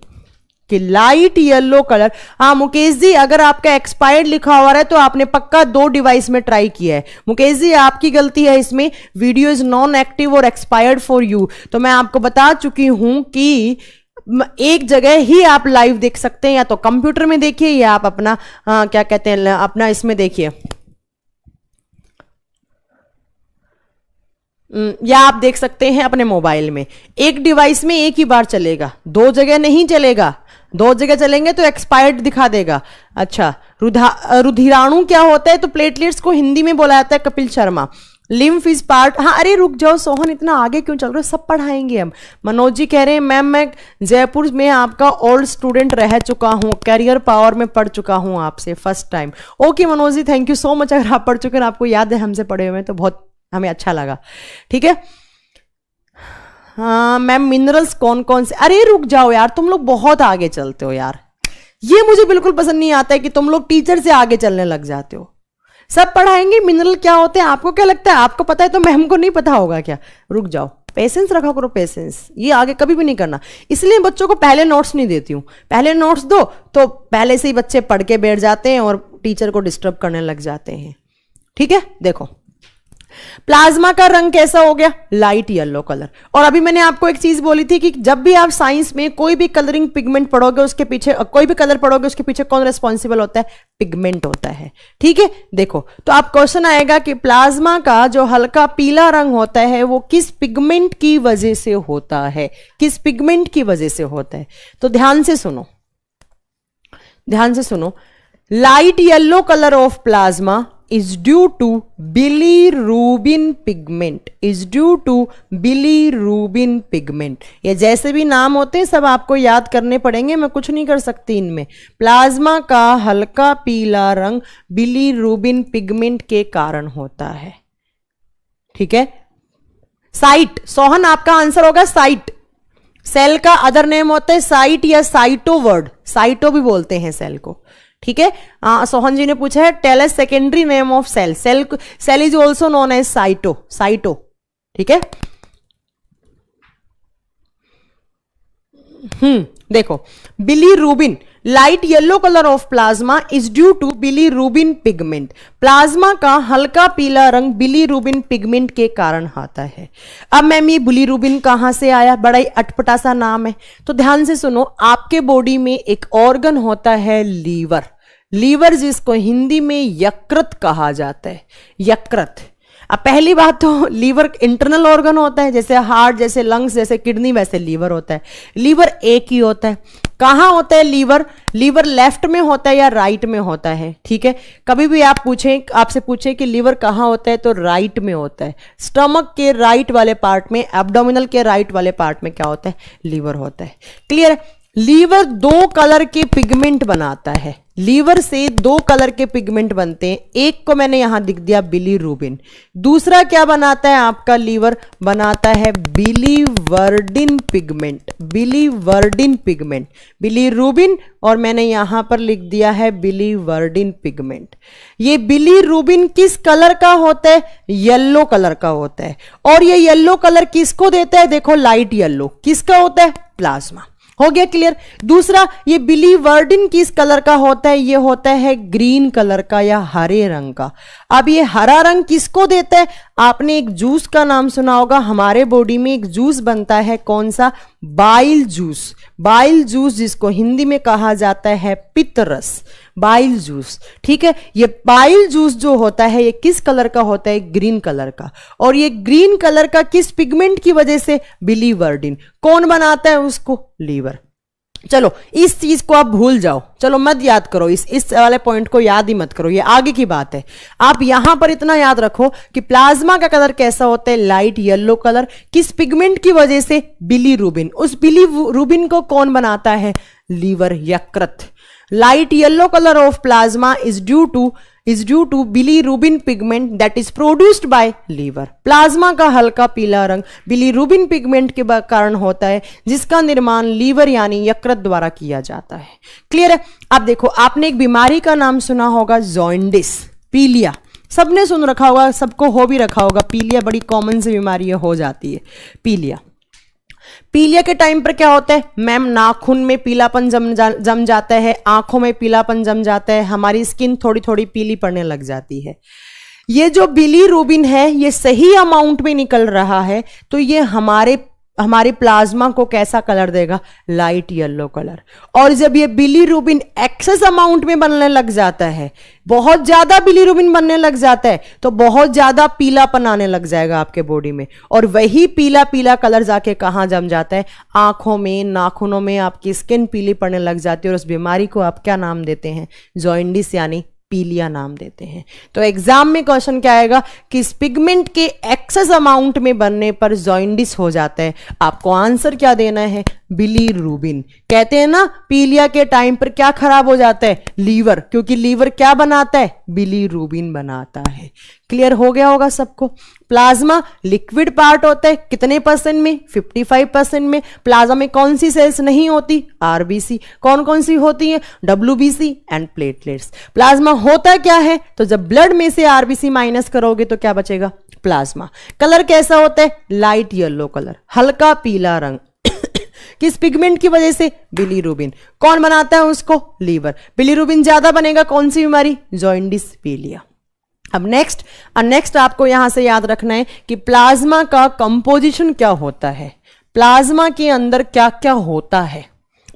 A: लाइट येलो कलर। हाँ मुकेश जी, अगर आपका एक्सपायर्ड लिखा हुआ है तो आपने पक्का 2 डिवाइस में ट्राई किया है। मुकेश जी आपकी गलती है इसमें, वीडियो इज नॉन एक्टिव और एक्सपायर्ड फॉर यू। तो मैं आपको बता चुकी हूं कि एक जगह ही आप लाइव देख सकते हैं, या तो कंप्यूटर में देखिए या आप अपना क्या कहते हैं, अपना इसमें देखिए, या आप देख सकते हैं अपने मोबाइल में। एक डिवाइस में एक ही बार चलेगा, 2 जगह नहीं चलेगा। 2 जगह चलेंगे तो एक्सपायर्ड दिखा देगा। अच्छा, रुधिराणु क्या होता है? तो प्लेटलेट्स को हिंदी में बोला जाता है Kapil Sharma. Lymph is part. हाँ अरे रुक जाओ सोहन, इतना आगे क्यों चल रहे हो? सब पढ़ाएंगे हम। मनोज जी कह रहे हैं मैम मैं जयपुर में आपका ओल्ड स्टूडेंट रह चुका हूँ, कैरियर पावर में पढ़ चुका हूँ आपसे first time. Okay Manoj ji, thank you so much. अगर आप पढ़ चुके हैं, आपको याद है हमसे पढ़े हुए, तो बहुत हमें अच्छा लगा। ठीक है। हाँ मैम मिनरल्स कौन कौन से? अरे रुक जाओ यार, तुम लोग बहुत आगे चलते हो यार, ये मुझे बिल्कुल पसंद नहीं आता है कि तुम लोग टीचर से आगे चलने लग जाते हो। सब पढ़ाएंगे, मिनरल क्या होते हैं आपको क्या लगता है? आपको पता है तो मैम को नहीं पता होगा क्या? रुक जाओ, पेशेंस रखा करो, पेशेंस। ये आगे कभी भी नहीं करना, इसलिए बच्चों को पहले नोट्स नहीं देती हूँ। पहले नोट्स दो तो पहले से ही बच्चे पढ़ के बैठ जाते हैं और टीचर को डिस्टर्ब करने लग जाते हैं। ठीक है, देखो प्लाज्मा का रंग कैसा हो गया? Light yellow colour. और अभी मैंने आपको एक चीज बोली थी कि जब भी आप साइंस में कोई भी कलरिंग पिगमेंट पढ़ोगे, उसके पीछे कोई भी कलर पढ़ोगे, उसके पीछे कौन रिस्पॉन्सिबल होता है? पिगमेंट होता है। ठीक है, देखो तो आप क्वेश्चन आएगा कि प्लाज्मा का जो हल्का पीला रंग होता है वो किस पिगमेंट की वजह से होता है? किस पिगमेंट की वजह से होता है? तो ध्यान से सुनो, ध्यान से सुनो। Light yellow colour of plasma is due to bilirubin pigment, is due to bilirubin pigment। ये जैसे भी नाम होते हैं सब आपको याद करने पड़ेंगे, मैं कुछ नहीं कर सकती इनमें। प्लाज्मा का हल्का पीला रंग बिलीरूबिन पिगमेंट के कारण होता है। ठीक है, साइट, सोहन आपका आंसर होगा साइट। सेल का अदर नेम होता है साइट या साइटो वर्ड, साइटो भी बोलते हैं सेल को। ठीक है, सोहन जी ने पूछा है tell us secondary name of cell. Cell is also known as cyto, cyto. ठीक है, देखो bilirubin, light yellow colour of plasma is due to bilirubin pigment. Plasma का हल्का पीला रंग बिलीरूबिन पिगमेंट के कारण आता है। अब मैम ये बिलीरूबिन कहां से आया? बड़ा ही अटपटा सा नाम है, तो ध्यान से सुनो। आपके बॉडी में एक ऑर्गन होता है लीवर, लीवर जिसको हिंदी में यकृत कहा जाता है, यकृत। अब पहली बात तो लीवर इंटरनल ऑर्गन होता है, जैसे हार्ट, जैसे लंग्स, जैसे किडनी, वैसे लीवर होता है। लीवर एक ही होता है। कहां होता है लीवर? लीवर लेफ्ट में होता है या राइट में होता है? ठीक है, कभी भी आप पूछें, आपसे पूछें कि लीवर कहां होता है तो राइट में होता है। स्टमक के राइट वाले पार्ट में, एब्डोमिनल के राइट वाले पार्ट में क्या होता है? लीवर होता है। क्लियर है? लीवर 2 कलर के पिगमेंट बनाता है। लीवर से दो कलर के पिगमेंट बनते हैं, एक को मैंने यहां लिख दिया बिलीरुबिन, दूसरा क्या बनाता है आपका लीवर, बनाता है biliverdin pigment, biliverdin pigment, bilirubin और मैंने यहां पर लिख दिया है बिलीवर्डिन पिगमेंट। ये बिलीरुबिन किस कलर का होता है, येलो कलर का होता है, और ये येलो कलर किसको देता है, देखो लाइट येलो, किसका होता है, प्लाज्मा। हो गया क्लियर। दूसरा, ये बिलीवर्डिन किस कलर का होता है, ये होता है ग्रीन कलर का या हरे रंग का। अब ये हरा रंग किसको देता है, आपने एक जूस का नाम सुना होगा, हमारे बॉडी में एक जूस बनता है, कौन सा, बाइल जूस, बाइल जूस जिसको हिंदी में कहा जाता है पित्तरस, बाइल जूस, ठीक है। ये बाइल जूस जो होता है ये किस कलर का होता है, ग्रीन कलर का, और ये ग्रीन कलर का किस पिगमेंट की वजह से, बिलीवर्डिन। कौन बनाता है उसको, लीवर। चलो इस चीज को आप भूल जाओ, चलो मत याद करो, इस वाले पॉइंट को याद ही मत करो, ये आगे की बात है। आप यहां पर इतना याद रखो कि प्लाज्मा का कलर कैसा होता है, लाइट येलो कलर, किस पिगमेंट की वजह से, बिलीरुबिन। उस बिलीरुबिन को कौन बनाता है, लीवर, यकृत। Light yellow colour of plasma is due to bilirubin pigment that is produced by liver. Plasma का हल्का पीला रंग बिलीरुबिन पिगमेंट के कारण होता है, जिसका निर्माण लीवर यानी यकृत द्वारा किया जाता है। क्लियर है। अब देखो, आपने एक बीमारी का नाम सुना होगा, जॉइंडिस, पीलिया, सबने सुन रखा होगा, सबको हो भी रखा होगा, पीलिया बड़ी कॉमन सी बीमारी हो जाती है, पीलिया। पीलिया के टाइम पर क्या होता है मैम, नाखून में पीलापन जम जाता है, आंखों में पीलापन जम जाता है, हमारी स्किन थोड़ी थोड़ी पीली पड़ने लग जाती है। ये जो बिलीरुबिन है ये सही अमाउंट में निकल रहा है तो ये हमारे प्लाज्मा को कैसा कलर देगा, लाइट येलो कलर। और जब ये बिलीरुबिन एक्सेस अमाउंट में बनने लग जाता है, बहुत ज्यादा बिलीरुबिन बनने लग जाता है, तो बहुत ज्यादा पीलापन आने लग जाएगा आपके बॉडी में, और वही पीला पीला कलर जाके कहां जम जाता है, आंखों में, नाखूनों में, आपकी स्किन पीली पड़ने लग जाती है, और उस बीमारी को आप क्या नाम देते हैं, जॉइंडिस यानी पीलिया नाम देते हैं। तो एग्जाम में क्वेश्चन क्या आएगा कि इस पिगमेंट के एक्सेस अमाउंट में बनने पर जॉइंडिस हो जाता है, आपको आंसर क्या देना है, बिलीरुबिन। कहते हैं ना पीलिया के टाइम पर क्या खराब हो जाता है, लीवर, क्योंकि लीवर क्या बनाता है, बिलीरुबिन बनाता है। क्लियर हो गया होगा सबको। प्लाज्मा लिक्विड पार्ट होता है, कितने परसेंट में, 55% में। प्लाज्मा में कौन सी सेल्स नहीं होती, आरबीसी। कौन कौन सी होती है, डब्ल्यूबीसी एंड प्लेटलेट्स। प्लाज्मा होता क्या है, तो जब ब्लड में से आरबीसी माइनस करोगे तो क्या बचेगा, प्लाज्मा। कलर कैसा होता है, लाइट येलो कलर, हल्का पीला रंग। किस पिगमेंट की वजह से, बिलीरुबिन। कौन बनाता है उसको, लीवर। बिलीरुबिन ज्यादा बनेगा, कौन सी बीमारी, जॉइंडिस, पीलिया। अब नेक्स्ट आपको यहां से याद रखना है कि प्लाज्मा का कंपोजिशन क्या होता है, प्लाज्मा के अंदर क्या क्या होता है।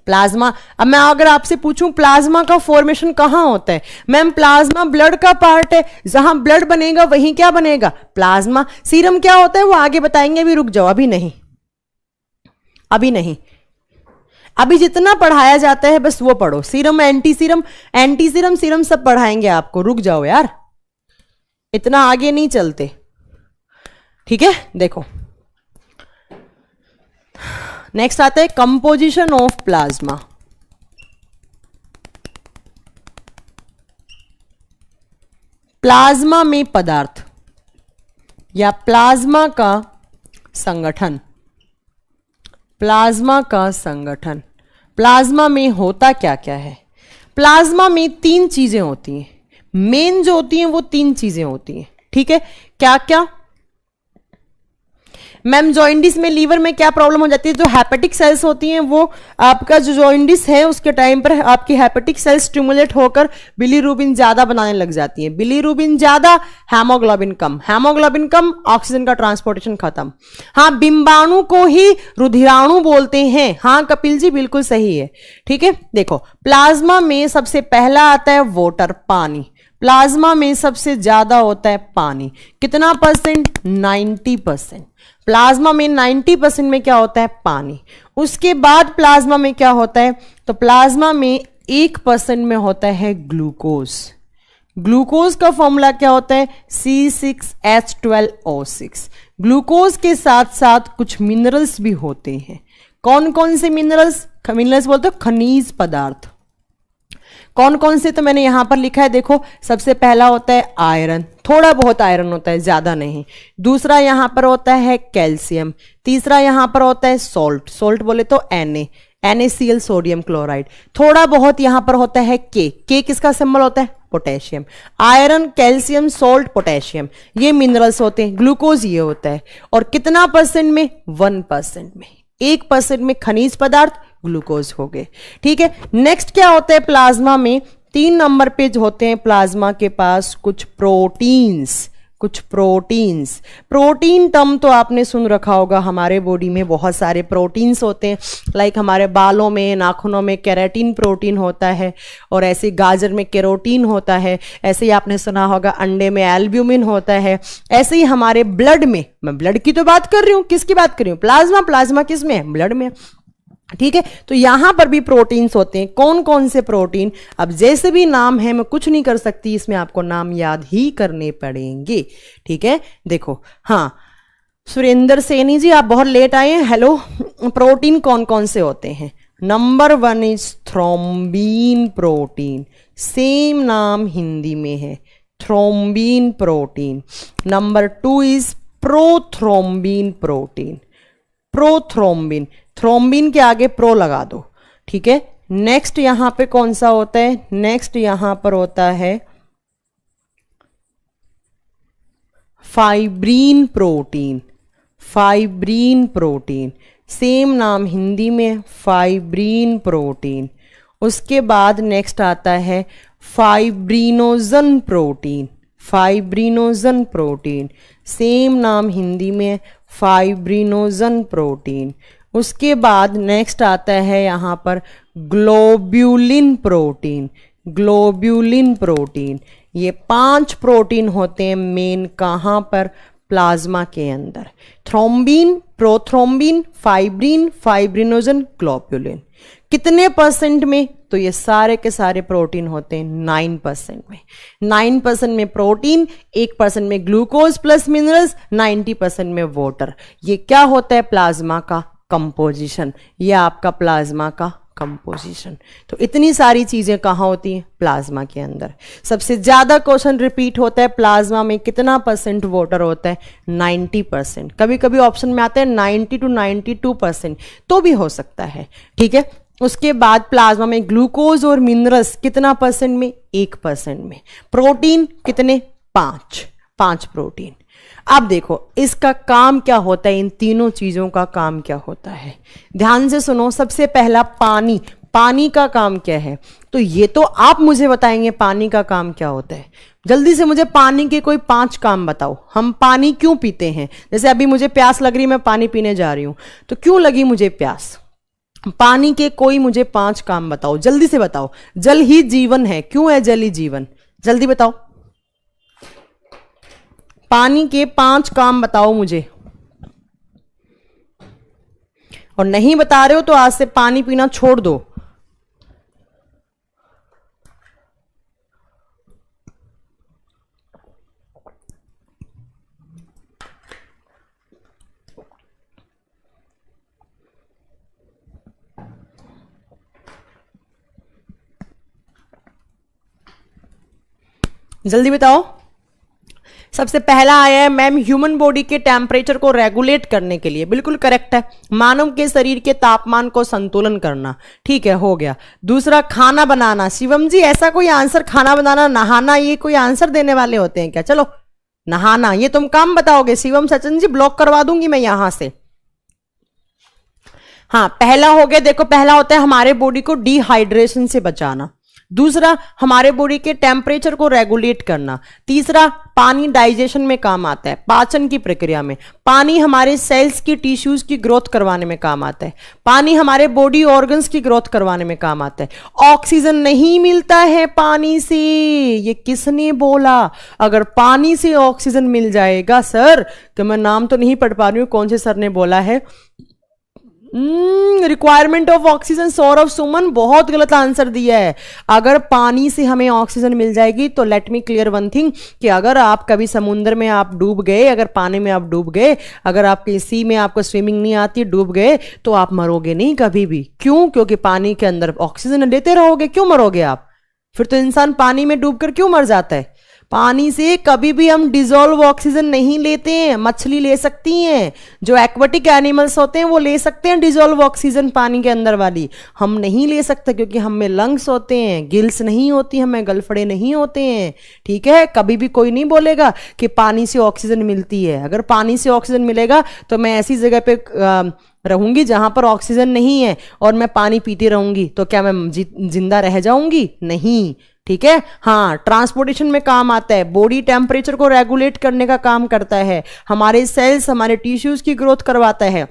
A: प्लाज्मा, अब मैं अगर आपसे पूछूं प्लाज्मा का फॉर्मेशन कहां होता है, मैम प्लाज्मा ब्लड का पार्ट है, जहां ब्लड बनेगा वहीं क्या बनेगा, प्लाज्मा। सीरम क्या होता है वो आगे बताएंगे, अभी रुक जाओ, अभी नहीं, अभी जितना पढ़ाया जाता है बस वो पढ़ो। सीरम, एंटी सीरम सब पढ़ाएंगे आपको, रुक जाओ यार, इतना आगे नहीं चलते, ठीक है। देखो नेक्स्ट आता है कंपोजिशन ऑफ प्लाज्मा। प्लाज्मा में पदार्थ या प्लाज्मा का संगठन, प्लाज्मा का संगठन। प्लाज्मा में होता क्या क्या है, प्लाज्मा में 3 चीजें होती हैं, मेन जो होती हैं वो 3 चीजें होती हैं, ठीक है। क्या क्या मैम, जॉइंडिस में लीवर में क्या प्रॉब्लम हो जाती है, जो हेपेटिक सेल्स होती हैं वो आपका जो जॉइंडिस है उसके टाइम पर आपकी हेपेटिक सेल्स स्टिमुलेट होकर बिलीरुबिन ज्यादा बनाने लग जाती है। बिलीरुबिन ज्यादा, हेमोग्लोबिन कम, हेमोग्लोबिन कम, ऑक्सीजन का ट्रांसपोर्टेशन खत्म। हाँ, बिंबाणु को ही रुधिराणु बोलते हैं, हाँ कपिल जी बिल्कुल सही है, ठीक है। देखो प्लाज्मा में सबसे पहला आता है वाटर, पानी। प्लाज्मा में सबसे ज्यादा होता है पानी, कितना परसेंट, 90%। प्लाज्मा में 90% में क्या होता है, पानी। उसके बाद प्लाज्मा में क्या होता है, तो प्लाज्मा में 1% में होता है ग्लूकोज। ग्लूकोज का फॉर्मूला क्या होता है, C6H12O6। ग्लूकोज के साथ साथ कुछ मिनरल्स भी होते हैं। कौन कौन से मिनरल्स, बोलते हैं खनिज पदार्थ। कौन कौन से तो मैंने यहां पर लिखा है, देखो सबसे पहला होता है आयरन, थोड़ा बहुत आयरन होता है, ज्यादा नहीं। दूसरा यहां पर होता है कैल्शियम। तीसरा यहां पर होता है सॉल्ट, सॉल्ट बोले तो NaCl सोडियम क्लोराइड। थोड़ा बहुत यहां पर होता है के किसका सिंबल होता है, potassium. Iron, calcium, salt, potassium ये मिनरल्स होते हैं। ग्लूकोज ये होता है, और कितना परसेंट में, 1% में। 1% में खनिज पदार्थ ग्लूकोज हो गए, ठीक है। नेक्स्ट क्या होता है प्लाज्मा में, 3 नंबर पे होते हैं प्लाज्मा के पास कुछ प्रोटीन्स। प्रोटीन टर्म तो आपने सुन रखा होगा, हमारे बॉडी में बहुत सारे प्रोटीन्स होते हैं। लाइक हमारे बालों में, नाखूनों में केराटिन प्रोटीन होता है, और ऐसे गाजर में केरोटीन होता है। ऐसे ही आपने सुना होगा अंडे में एल्ब्यूमिन होता है। ऐसे ही हमारे ब्लड में, मैं ब्लड की तो बात कर रही हूँ, किसकी बात कर रही हूँ, प्लाज्मा किस में है, ब्लड में, ठीक है। तो यहां पर भी प्रोटीन्स होते हैं। कौन कौन से प्रोटीन, अब जैसे भी नाम है मैं कुछ नहीं कर सकती, इसमें आपको नाम याद ही करने पड़ेंगे, ठीक है। देखो, हाँ सुरेंद्र सैनी जी आप बहुत लेट आए हैं, हेलो। प्रोटीन कौन कौन से होते हैं, number 1 is thrombin protein, same नाम हिंदी में है thrombin protein. Number 2 is prothrombin protein, prothrombin, thrombin के आगे प्रो लगा दो, ठीक है। नेक्स्ट यहां पे कौन सा होता है, नेक्स्ट यहां पर होता है fibrin protein, fibrin protein same नाम हिंदी में फाइब्रीन प्रोटीन। उसके बाद नेक्स्ट आता है fibrinogen protein, fibrinogen protein same नाम हिंदी में फाइब्रिनोजन प्रोटीन। उसके बाद नेक्स्ट आता है यहां पर ग्लोब्यूलिन प्रोटीन, ग्लोब्यूलिन प्रोटीन। ये 5 प्रोटीन होते हैं मेन, कहां पर, प्लाज्मा के अंदर। Thrombin, prothrombin, fibrin, fibrinogen, globulin. कितने परसेंट में, तो ये सारे के सारे प्रोटीन होते हैं 9% में। 9% में प्रोटीन, 1% में ग्लूकोज प्लस मिनरल्स, 90% में वाटर। ये क्या होता है, प्लाज्मा का कंपोजिशन, ये आपका प्लाज्मा का कंपोजिशन। तो इतनी सारी चीजें कहाँ होती हैं, प्लाज्मा के अंदर। सबसे ज्यादा क्वेश्चन रिपीट होता है प्लाज्मा में कितना परसेंट वाटर होता है, 90%। कभी कभी ऑप्शन में आता है 90 to 92%, तो भी हो सकता है, ठीक है। उसके बाद प्लाज्मा में ग्लूकोज और मिनरल्स कितना परसेंट में, 1% में। प्रोटीन कितने, 5 प्रोटीन। अब देखो इसका काम क्या होता है, इन तीनों चीजों का काम क्या होता है, ध्यान से सुनो। सबसे पहला पानी, पानी का काम क्या है, तो ये तो आप मुझे बताएंगे पानी का काम क्या होता है। जल्दी से मुझे पानी के कोई 5 काम बताओ। हम पानी क्यों पीते हैं, जैसे अभी मुझे प्यास लग रही, मैं पानी पीने जा रही हूं, तो क्यों लगी मुझे प्यास, पानी के कोई मुझे 5 काम बताओ, जल्दी से बताओ। जल ही जीवन है, क्यों है जल ही जीवन, जल्दी बताओ। पानी के 5 काम बताओ मुझे, और नहीं बता रहे हो तो आज से पानी पीना छोड़ दो। जल्दी बताओ। सबसे पहला आया है मैम, ह्यूमन बॉडी के टेम्परेचर को रेगुलेट करने के लिए, बिल्कुल करेक्ट है। मानव के शरीर के तापमान को संतुलन करना, ठीक है, हो गया। दूसरा खाना बनाना, शिवम जी ऐसा कोई आंसर, खाना बनाना, नहाना, ये कोई आंसर देने वाले होते हैं क्या, चलो नहाना ये तुम काम बताओगे। शिवम सचिन जी ब्लॉक करवा दूंगी मैं यहां से। हाँ पहला हो गया, देखो पहला होता है हमारे बॉडी को डिहाइड्रेशन से बचाना। दूसरा हमारे बॉडी के टेम्परेचर को रेगुलेट करना। तीसरा पानी डाइजेशन में काम आता है, पाचन की प्रक्रिया में। पानी हमारे सेल्स की, टिश्यूज की ग्रोथ करवाने में काम आता है। पानी हमारे बॉडी ऑर्गन्स की ग्रोथ करवाने में काम आता है। ऑक्सीजन नहीं मिलता है पानी से, ये किसने बोला। अगर पानी से ऑक्सीजन मिल जाएगा सर, तो मैं नाम तो नहीं पढ़ पा रही हूं कौन से सर ने बोला है, requirement of oxygen, Saurabh Suman बहुत गलत आंसर दिया है। अगर पानी से हमें ऑक्सीजन मिल जाएगी तो let me clear one thing, कि अगर आप कभी समुद्र में आप डूब गए, अगर पानी में आप डूब गए, अगर आपके सी में आपको स्विमिंग नहीं आती, डूब गए, तो आप मरोगे नहीं कभी भी। क्यों, क्योंकि पानी के अंदर ऑक्सीजन लेते रहोगे, क्यों मरोगे आप, फिर तो इंसान पानी में डूबकर क्यों मर जाता है? पानी से कभी भी हम डिजोल्व ऑक्सीजन नहीं लेते हैं। मछली ले सकती हैं, जो एक्वाटिक एनिमल्स होते हैं वो ले सकते हैं डिजोल्व ऑक्सीजन पानी के अंदर वाली, हम नहीं ले सकते क्योंकि हम में लंग्स होते हैं, गिल्स नहीं होती, हमें गलफड़े नहीं होते हैं। ठीक है, कभी भी कोई नहीं बोलेगा कि पानी से ऑक्सीजन मिलती है। अगर पानी से ऑक्सीजन मिलेगा तो मैं ऐसी जगह पे रहूंगी जहां पर ऑक्सीजन नहीं है और मैं पानी पीती रहूंगी, तो क्या मैं जिंदा रह जाऊंगी? नहीं। ठीक है, हाँ, ट्रांसपोर्टेशन में काम आता है, बॉडी टेम्परेचर को रेगुलेट करने का काम करता है, हमारे सेल्स, हमारे टिश्यूज की ग्रोथ करवाता है,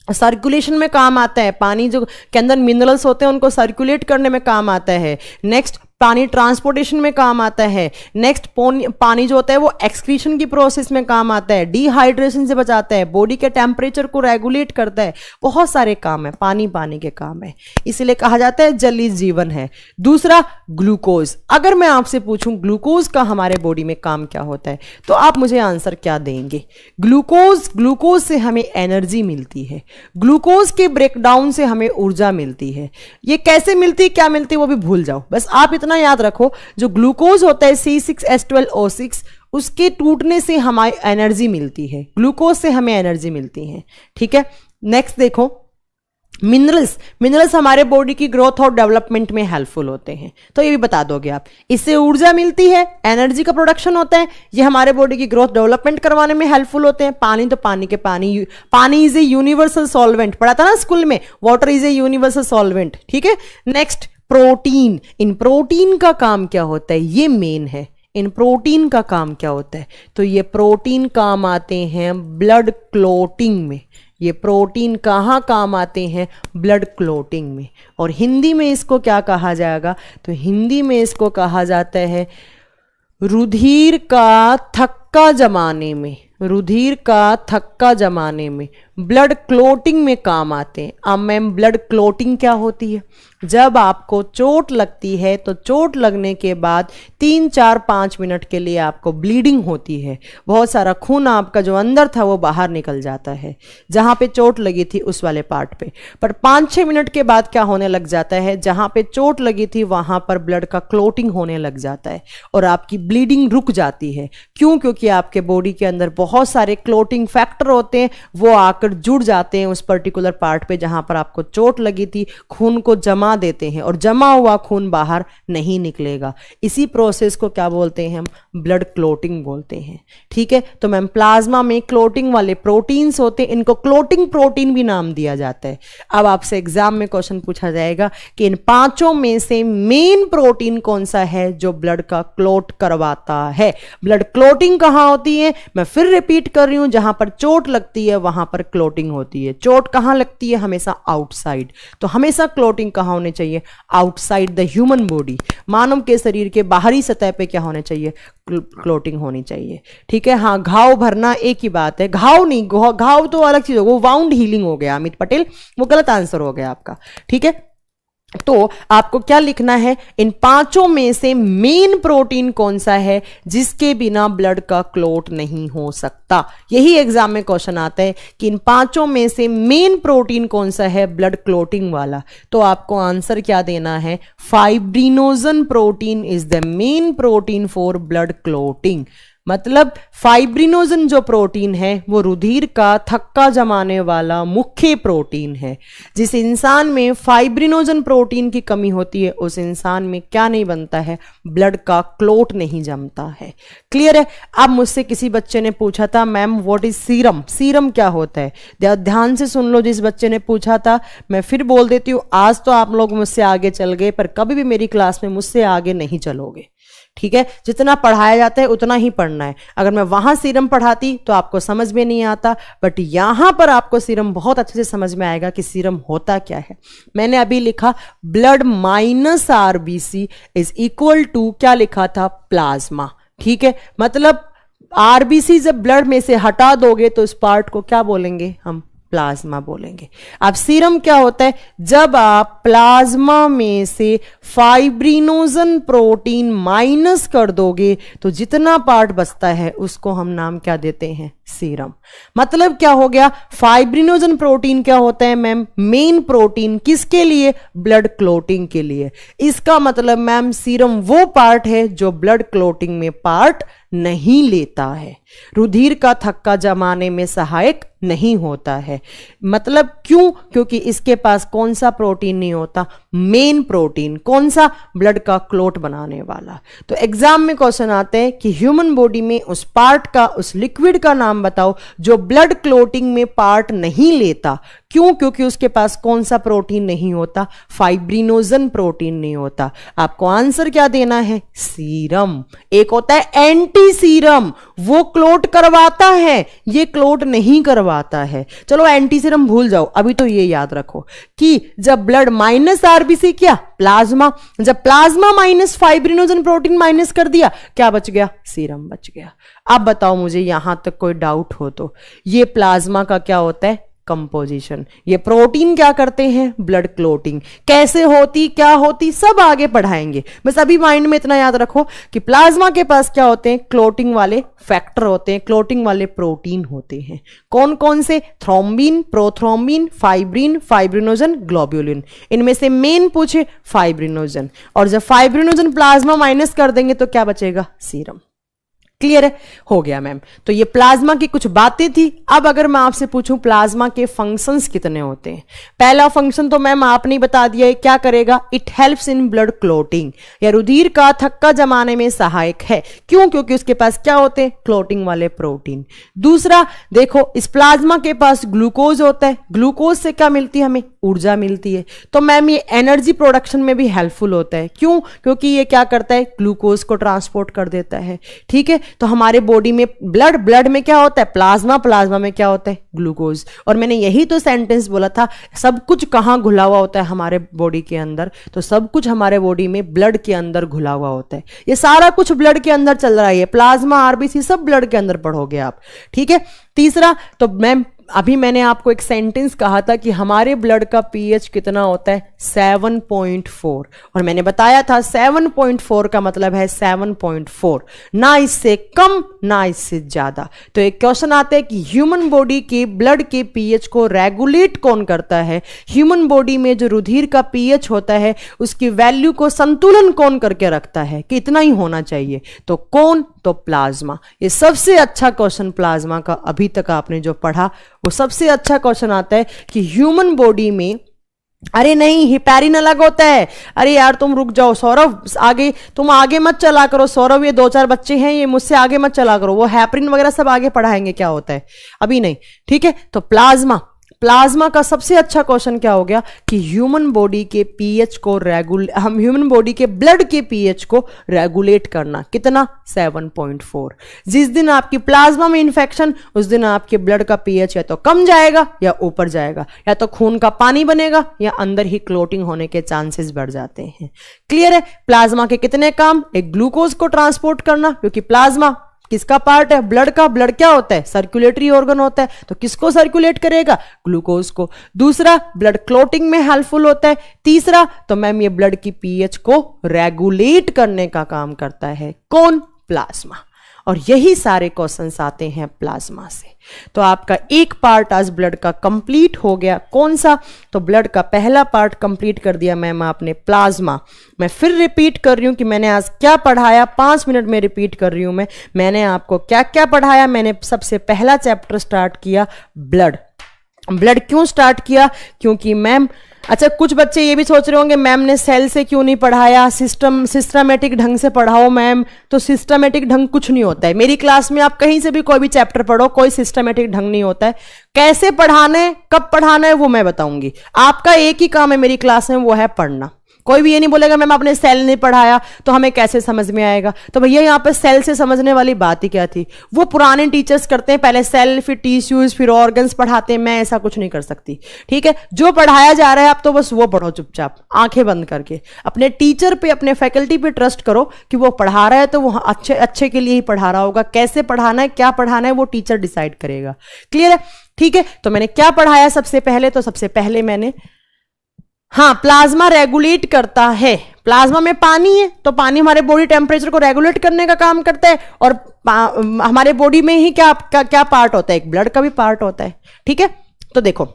A: सर्कुलेशन में काम आता है, पानी जो के अंदर मिनरल्स होते हैं उनको सर्कुलेट करने में काम आता है। नेक्स्ट, पानी ट्रांसपोर्टेशन में काम आता है। नेक्स्ट, पानी जो होता है वो एक्सक्रीशन की प्रोसेस में काम आता है, डिहाइड्रेशन से बचाता है, बॉडी के टेम्परेचर को रेगुलेट करता है, बहुत सारे काम है, पानी पानी के काम है, इसीलिए कहा जाता है जल ही जीवन है। दूसरा, ग्लूकोज। अगर मैं आपसे पूछूं ग्लूकोज का हमारे बॉडी में काम क्या होता है, तो आप मुझे आंसर क्या देंगे? ग्लूकोज से हमें एनर्जी मिलती है, ग्लूकोज के ब्रेकडाउन से हमें ऊर्जा मिलती है। ये कैसे मिलती है, क्या मिलती है, वो भी भूल जाओ, बस आप इतना याद रखो, जो ग्लूकोज होता है C6H12O6, उसके टूटने से हमारी एनर्जी मिलती है, ग्लूकोज से हमें एनर्जी मिलती है। ठीक है, नेक्स्ट देखो, मिनरल्स हमारे बॉडी की ग्रोथ और डेवलपमेंट में हेल्पफुल होते हैं, तो ये भी बता दोगे आप। इससे ऊर्जा मिलती है, एनर्जी का प्रोडक्शन होता है, ये हमारे बॉडी की ग्रोथ डेवलपमेंट करवाने में हेल्पफुल होते हैं। पानी तो पानी इज ए यूनिवर्सल सॉल्वेंट, पढ़ा था ना स्कूल में, water is a universal solvent. ठीक है, नेक्स्ट, प्रोटीन। इन प्रोटीन का काम क्या होता है, ये मेन है, इन प्रोटीन का काम क्या होता है, तो ये प्रोटीन काम आते हैं ब्लड क्लोटिंग में। ये प्रोटीन कहाँ काम आते हैं? ब्लड क्लोटिंग में। और हिंदी में इसको क्या कहा जाएगा, तो हिंदी में इसको कहा जाता है रुधिर का थक्का जमाने में, रुधिर का थक्का जमाने में, ब्लड क्लोटिंग में काम आते हैं। अब मैम, ब्लड क्लोटिंग क्या होती है? जब आपको चोट लगती है तो चोट लगने के बाद 3, 4, 5 मिनट के लिए आपको ब्लीडिंग होती है, बहुत सारा खून आपका जो अंदर था वो बाहर निकल जाता है, जहां पे चोट लगी थी उस वाले पार्ट पे। पर 5-6 मिनट के बाद क्या होने लग जाता है, जहां पे चोट लगी थी वहां पर ब्लड का क्लोटिंग होने लग जाता है और आपकी ब्लीडिंग रुक जाती है। क्यों? क्योंकि आपके बॉडी के अंदर बहुत सारे क्लोटिंग फैक्टर होते हैं, वो आकर जुड़ जाते हैं उस पर्टिकुलर पार्ट पे जहां पर आपको चोट लगी थी, खून को जमा देते हैं और जमा हुआ खून बाहर नहीं निकलेगा। इसी प्रोसेस को क्या बोलते हैं हम? ब्लड क्लोटिंग बोलते हैं। ठीक है, तो मैम प्लाज्मा में क्लोटिंग वाले प्रोटीन्स होते हैं, इनको क्लोटिंग प्रोटीन भी नाम दिया जाता है। अब आपसे एग्जाम में क्वेश्चन पूछा जाएगा कि इन 5 में से मेन प्रोटीन कौन सा है जो ब्लड का क्लोट करवाता है? ब्लड क्लोटिंग कहां होती है? मैं फिर रिपीट कर रही हूं, जहां पर चोट लगती है वहां पर क्लोटिंग होती है। चोट कहां लगती है? हमेशा आउटसाइड। तो हमेशा क्लोटिंग कहां होने चाहिए? Outside the human body. मानव के शरीर के बाहरी सतह पे क्या होने चाहिए? क्लोटिंग होनी चाहिए। ठीक है, हाँ, घाव भरना एक ही बात है, घाव नहीं, घाव तो अलग चीज होगा, वो वाउंड हीलिंग हो गया अमित पटेल, वो गलत आंसर हो गया आपका। ठीक है, तो आपको क्या लिखना है, इन 5 में से मेन प्रोटीन कौन सा है जिसके बिना ब्लड का क्लोट नहीं हो सकता? यही एग्जाम में क्वेश्चन आता है कि इन 5 में से मेन प्रोटीन कौन सा है ब्लड क्लोटिंग वाला। तो आपको आंसर क्या देना है? Fibrinogen protein is the main protein for blood clotting. मतलब फाइब्रिनोजन जो प्रोटीन है वो रुधिर का थक्का जमाने वाला मुख्य प्रोटीन है। जिस इंसान में फाइब्रिनोजन प्रोटीन की कमी होती है उस इंसान में क्या नहीं बनता है? ब्लड का क्लोट नहीं जमता है। क्लियर है? अब मुझसे किसी बच्चे ने पूछा था ma'am what is serum, serum क्या होता है? ध्यान से सुन लो, जिस बच्चे ने पूछा था मैं फिर बोल देती हूँ, आज तो आप लोग मुझसे आगे चल गए पर कभी भी मेरी क्लास में मुझसे आगे नहीं चलोगे। ठीक है, जितना पढ़ाया जाता है उतना ही पढ़ना है। अगर मैं वहां सीरम पढ़ाती तो आपको समझ में नहीं आता, बट यहां पर आपको सीरम बहुत अच्छे से समझ में आएगा कि सीरम होता क्या है। मैंने अभी लिखा blood minus RBC is equal to, क्या लिखा था? प्लाज्मा। ठीक है, मतलब आरबीसी जब ब्लड में से हटा दोगे तो इस पार्ट को क्या बोलेंगे हम? प्लाज्मा बोलेंगे। अब सीरम क्या होता है? जब आप प्लाज्मा में से फाइब्रिनोजन प्रोटीन माइनस कर दोगे तो जितना पार्ट बचता है उसको हम नाम क्या देते हैं? सीरम। मतलब क्या हो गया? फाइब्रिनोजन प्रोटीन क्या होता है मैम? Main protein. किसके लिए? ब्लड क्लोटिंग के लिए। इसका मतलब मैम सीरम वो पार्ट है जो ब्लड क्लोटिंग में पार्ट नहीं लेता है, रुधिर का थक्का जमाने में सहायक नहीं होता है। मतलब क्यों? क्योंकि इसके पास कौन सा प्रोटीन नहीं होता? Main protein. कौन सा? ब्लड का क्लोट बनाने वाला। तो एग्जाम में क्वेश्चन आते हैं कि ह्यूमन बॉडी में उस पार्ट का, उस लिक्विड का नाम बताओ जो ब्लड क्लोटिंग में पार्ट नहीं लेता। क्यों? क्योंकि उसके पास कौन सा प्रोटीन नहीं होता? फाइब्रिनोजन प्रोटीन नहीं होता। आपको आंसर क्या देना है? सीरम। एक होता है एंटी सीरम, वो क्लोट करवाता है, ये क्लोट नहीं करवाता है। चलो एंटी सीरम भूल जाओ, अभी तो ये याद रखो कि जब ब्लड माइनस आरबीसी किया, प्लाज्मा, जब plasma minus fibrinogen protein minus कर दिया, क्या बच गया? सीरम बच गया। अब बताओ मुझे यहां तक कोई डाउट हो तो, ये प्लाज्मा का क्या होता है? कंपोजिशन। ये प्रोटीन क्या करते हैं? Blood clotting. कैसे होती, क्या होती, सब आगे पढ़ाएंगे। बस अभी माइंड में इतना याद रखो कि प्लाज्मा के पास क्या होते हैं? क्लोटिंग वाले फैक्टर होते हैं, क्लोटिंग वाले प्रोटीन होते हैं। कौन कौन से? Thrombin, prothrombin, fibrin, fibrinogen, globulin. इनमें से मेन पूछे फाइब्रिनोजन, और जब फाइब्रिनोजन प्लाज्मा माइनस कर देंगे तो क्या बचेगा? सीरम। क्लियर है? हो गया मैम। तो ये प्लाज्मा की कुछ बातें थी। अब अगर मैं आपसे पूछूं प्लाज्मा के फंक्शंस कितने होते हैं? पहला फंक्शन तो मैम आपने बता दिया है, क्या करेगा? It helps in blood clotting, या रुधिर का थक्का जमाने में सहायक है। क्यों? क्योंकि उसके पास क्या होते हैं? क्लोटिंग वाले प्रोटीन। दूसरा देखो, इस प्लाज्मा के पास ग्लूकोज होता है। ग्लूकोज से क्या मिलती है? हमें ऊर्जा मिलती है। तो मैम ये एनर्जी प्रोडक्शन में भी हेल्पफुल होता है। क्यों? क्योंकि ये क्या करता है? ग्लूकोज को ट्रांसपोर्ट कर देता है। ठीक है, तो हमारे बॉडी में ब्लड में क्या होता है? प्लाज्मा। प्लाज्मा में क्या होता है? ग्लूकोज। और मैंने यही तो सेंटेंस बोला था, सब कुछ कहां घुला हुआ होता है हमारे बॉडी के अंदर? तो सब कुछ हमारे बॉडी में ब्लड के अंदर घुला हुआ होता है। ये सारा कुछ ब्लड के अंदर चल रहा है, प्लाज्मा, आरबीसी, सब ब्लड के अंदर पढ़ोगे आप। ठीक है। तीसरा, तो मैम अभी मैंने आपको एक सेंटेंस कहा था कि हमारे ब्लड का पीएच कितना होता है? 7.4, और मैंने बताया था 7.4 का मतलब है 7.4, ना इससे कम ना इससे ज्यादा। तो एक क्वेश्चन आता है कि ह्यूमन बॉडी के ब्लड के पीएच को रेगुलेट कौन करता है? ह्यूमन बॉडी में जो रुधिर का पीएच होता है उसकी वैल्यू को संतुलन कौन करके रखता है कि इतना ही होना चाहिए? तो कौन? तो प्लाज्मा। ये सबसे अच्छा क्वेश्चन प्लाज्मा का अभी तक आपने जो पढ़ा वो सबसे अच्छा क्वेश्चन आता है कि ह्यूमन बॉडी में, अरे नहीं हिपैरिन अलग होता है। अरे यार तुम रुक जाओ सौरभ, आगे तुम आगे मत चला करो सौरभ, ये 2-4 बच्चे हैं, ये मुझसे आगे मत चला करो, वो हैपरिन वगैरह सब आगे पढ़ाएंगे क्या होता है, अभी नहीं। ठीक है, तो प्लाज्मा का सबसे अच्छा क्वेश्चन क्या हो गया कि ह्यूमन बॉडी के पीएच को ह्यूमन बॉडी के ब्लड के पीएच को रेगुलेट करना। कितना? 7.4। जिस दिन आपकी प्लाज्मा में इंफेक्शन, उस दिन आपके ब्लड का पीएच या तो कम जाएगा या ऊपर जाएगा, या तो खून का पानी बनेगा या अंदर ही क्लोटिंग होने के चांसेस बढ़ जाते हैं। क्लियर है? प्लाज्मा के कितने काम? एक, ग्लूकोज को ट्रांसपोर्ट करना, क्योंकि प्लाज्मा किसका पार्ट है? ब्लड का। ब्लड क्या होता है? सर्कुलेटरी ऑर्गन होता है, तो किसको सर्कुलेट करेगा? ग्लूकोज को। दूसरा, ब्लड क्लोटिंग में हेल्पफुल होता है। तीसरा, तो मैम ये ब्लड की पीएच को रेगुलेट करने का काम करता है। कौन? प्लाज्मा। और यही सारे क्वेश्चंस आते हैं प्लाज्मा से। तो आपका एक पार्ट आज ब्लड का कंप्लीट हो गया। कौन सा? तो ब्लड का पहला पार्ट कंप्लीट कर दिया मैम आपने, प्लाज्मा। मैं फिर रिपीट कर रही हूं कि मैंने आज क्या पढ़ाया, 5 मिनट में रिपीट कर रही हूं मैंने आपको क्या क्या पढ़ाया। मैंने सबसे पहला चैप्टर स्टार्ट किया ब्लड। ब्लड क्यों स्टार्ट किया? क्योंकि मैम, अच्छा कुछ बच्चे ये भी सोच रहे होंगे मैम ने सेल से क्यों नहीं पढ़ाया, सिस्टमेटिक ढंग से पढ़ाओ मैम। तो सिस्टमेटिक ढंग कुछ नहीं होता है। मेरी क्लास में आप कहीं से भी कोई भी चैप्टर पढ़ो, कोई सिस्टमेटिक ढंग नहीं होता है। कैसे पढ़ाना है, कब पढ़ाना है, वो मैं बताऊंगी। आपका एक ही काम है मेरी क्लास में, वो है पढ़ना। कोई भी ये नहीं बोलेगा मैम आपने सेल नहीं पढ़ाया तो हमें कैसे समझ में आएगा। तो भैया यहाँ पे सेल से समझने वाली बात ही क्या थी? वो पुराने टीचर्स करते हैं, पहले सेल फिर टिश्यूज फिर ऑर्गन्स पढ़ाते हैं। मैं ऐसा कुछ नहीं कर सकती। ठीक है, जो पढ़ाया जा रहा है आप तो बस वो पढ़ो चुपचाप आंखें बंद करके। अपने टीचर पे, अपने फैकल्टी पे ट्रस्ट करो कि वो पढ़ा रहा है तो वो अच्छे के लिए ही पढ़ा रहा होगा। कैसे पढ़ाना है, क्या पढ़ाना है, वो टीचर डिसाइड करेगा। क्लियर है? ठीक है, तो मैंने क्या पढ़ाया सबसे पहले? तो सबसे पहले मैंने, हाँ, प्लाज्मा रेगुलेट करता है। प्लाज्मा में पानी है, तो पानी हमारे बॉडी टेम्परेचर को रेगुलेट करने का काम करता है। और हमारे बॉडी में ही क्या पार्ट होता है? एक ब्लड का भी पार्ट होता है। ठीक है, तो देखो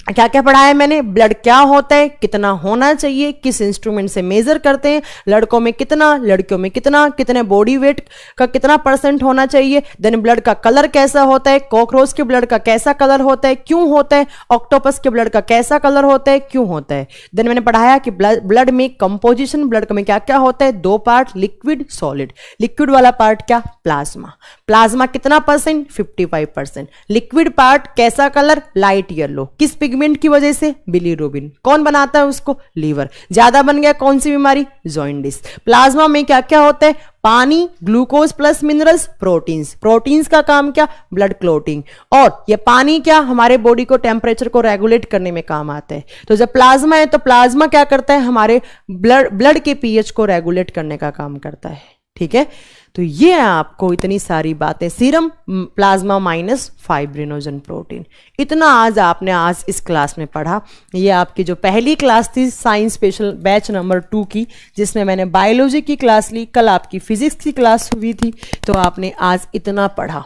A: क्या क्या पढ़ाया मैंने। ब्लड क्या होता है, कितना होना चाहिए, किस इंस्ट्रूमेंट से मेजर करते हैं, लड़कों में कितना, लड़कियों में कितना, कितने बॉडी वेट का कितना % होना चाहिए। देन ब्लड का कलर कैसा होता है, कॉकरोच के ब्लड का कैसा कलर होता है, क्यों होता है, ऑक्टोपस के ब्लड का कैसा कलर होता है, क्यों होता है। देन मैंने पढ़ाया कि ब्लड में कंपोजिशन, ब्लड में क्या क्या होता है, 2 पार्ट, लिक्विड, सॉलिड। लिक्विड वाला पार्ट क्या? प्लाज्मा। प्लाज्मा कितना %? 55%। लिक्विड पार्ट कैसा कलर? Light yellow. किस पिगमेंट की वजह से? बिलीरुबिन। कौन बनाता है उसको? लीवर। ज्यादा बन गया, कौन सी बीमारी? जॉइंडिस। प्लाज्मा में क्या क्या होता है? पानी, glucose plus minerals, proteins. Proteins का काम क्या? Blood clotting. और ये पानी क्या? हमारे बॉडी को टेम्परेचर को रेगुलेट करने में काम आता है। तो जब प्लाज्मा है तो प्लाज्मा क्या करता है? हमारे ब्लड के पीएच को रेगुलेट करने का काम करता है। ठीक है, तो ये आपको इतनी सारी बातें, serum, plasma minus fibrinogen protein, इतना आज इस क्लास में पढ़ा। ये आपकी जो पहली क्लास थी साइंस स्पेशल बैच नंबर 2 की, जिसमें मैंने बायोलॉजी की क्लास ली, कल आपकी फिजिक्स की क्लास हुई थी, तो आपने आज इतना पढ़ा।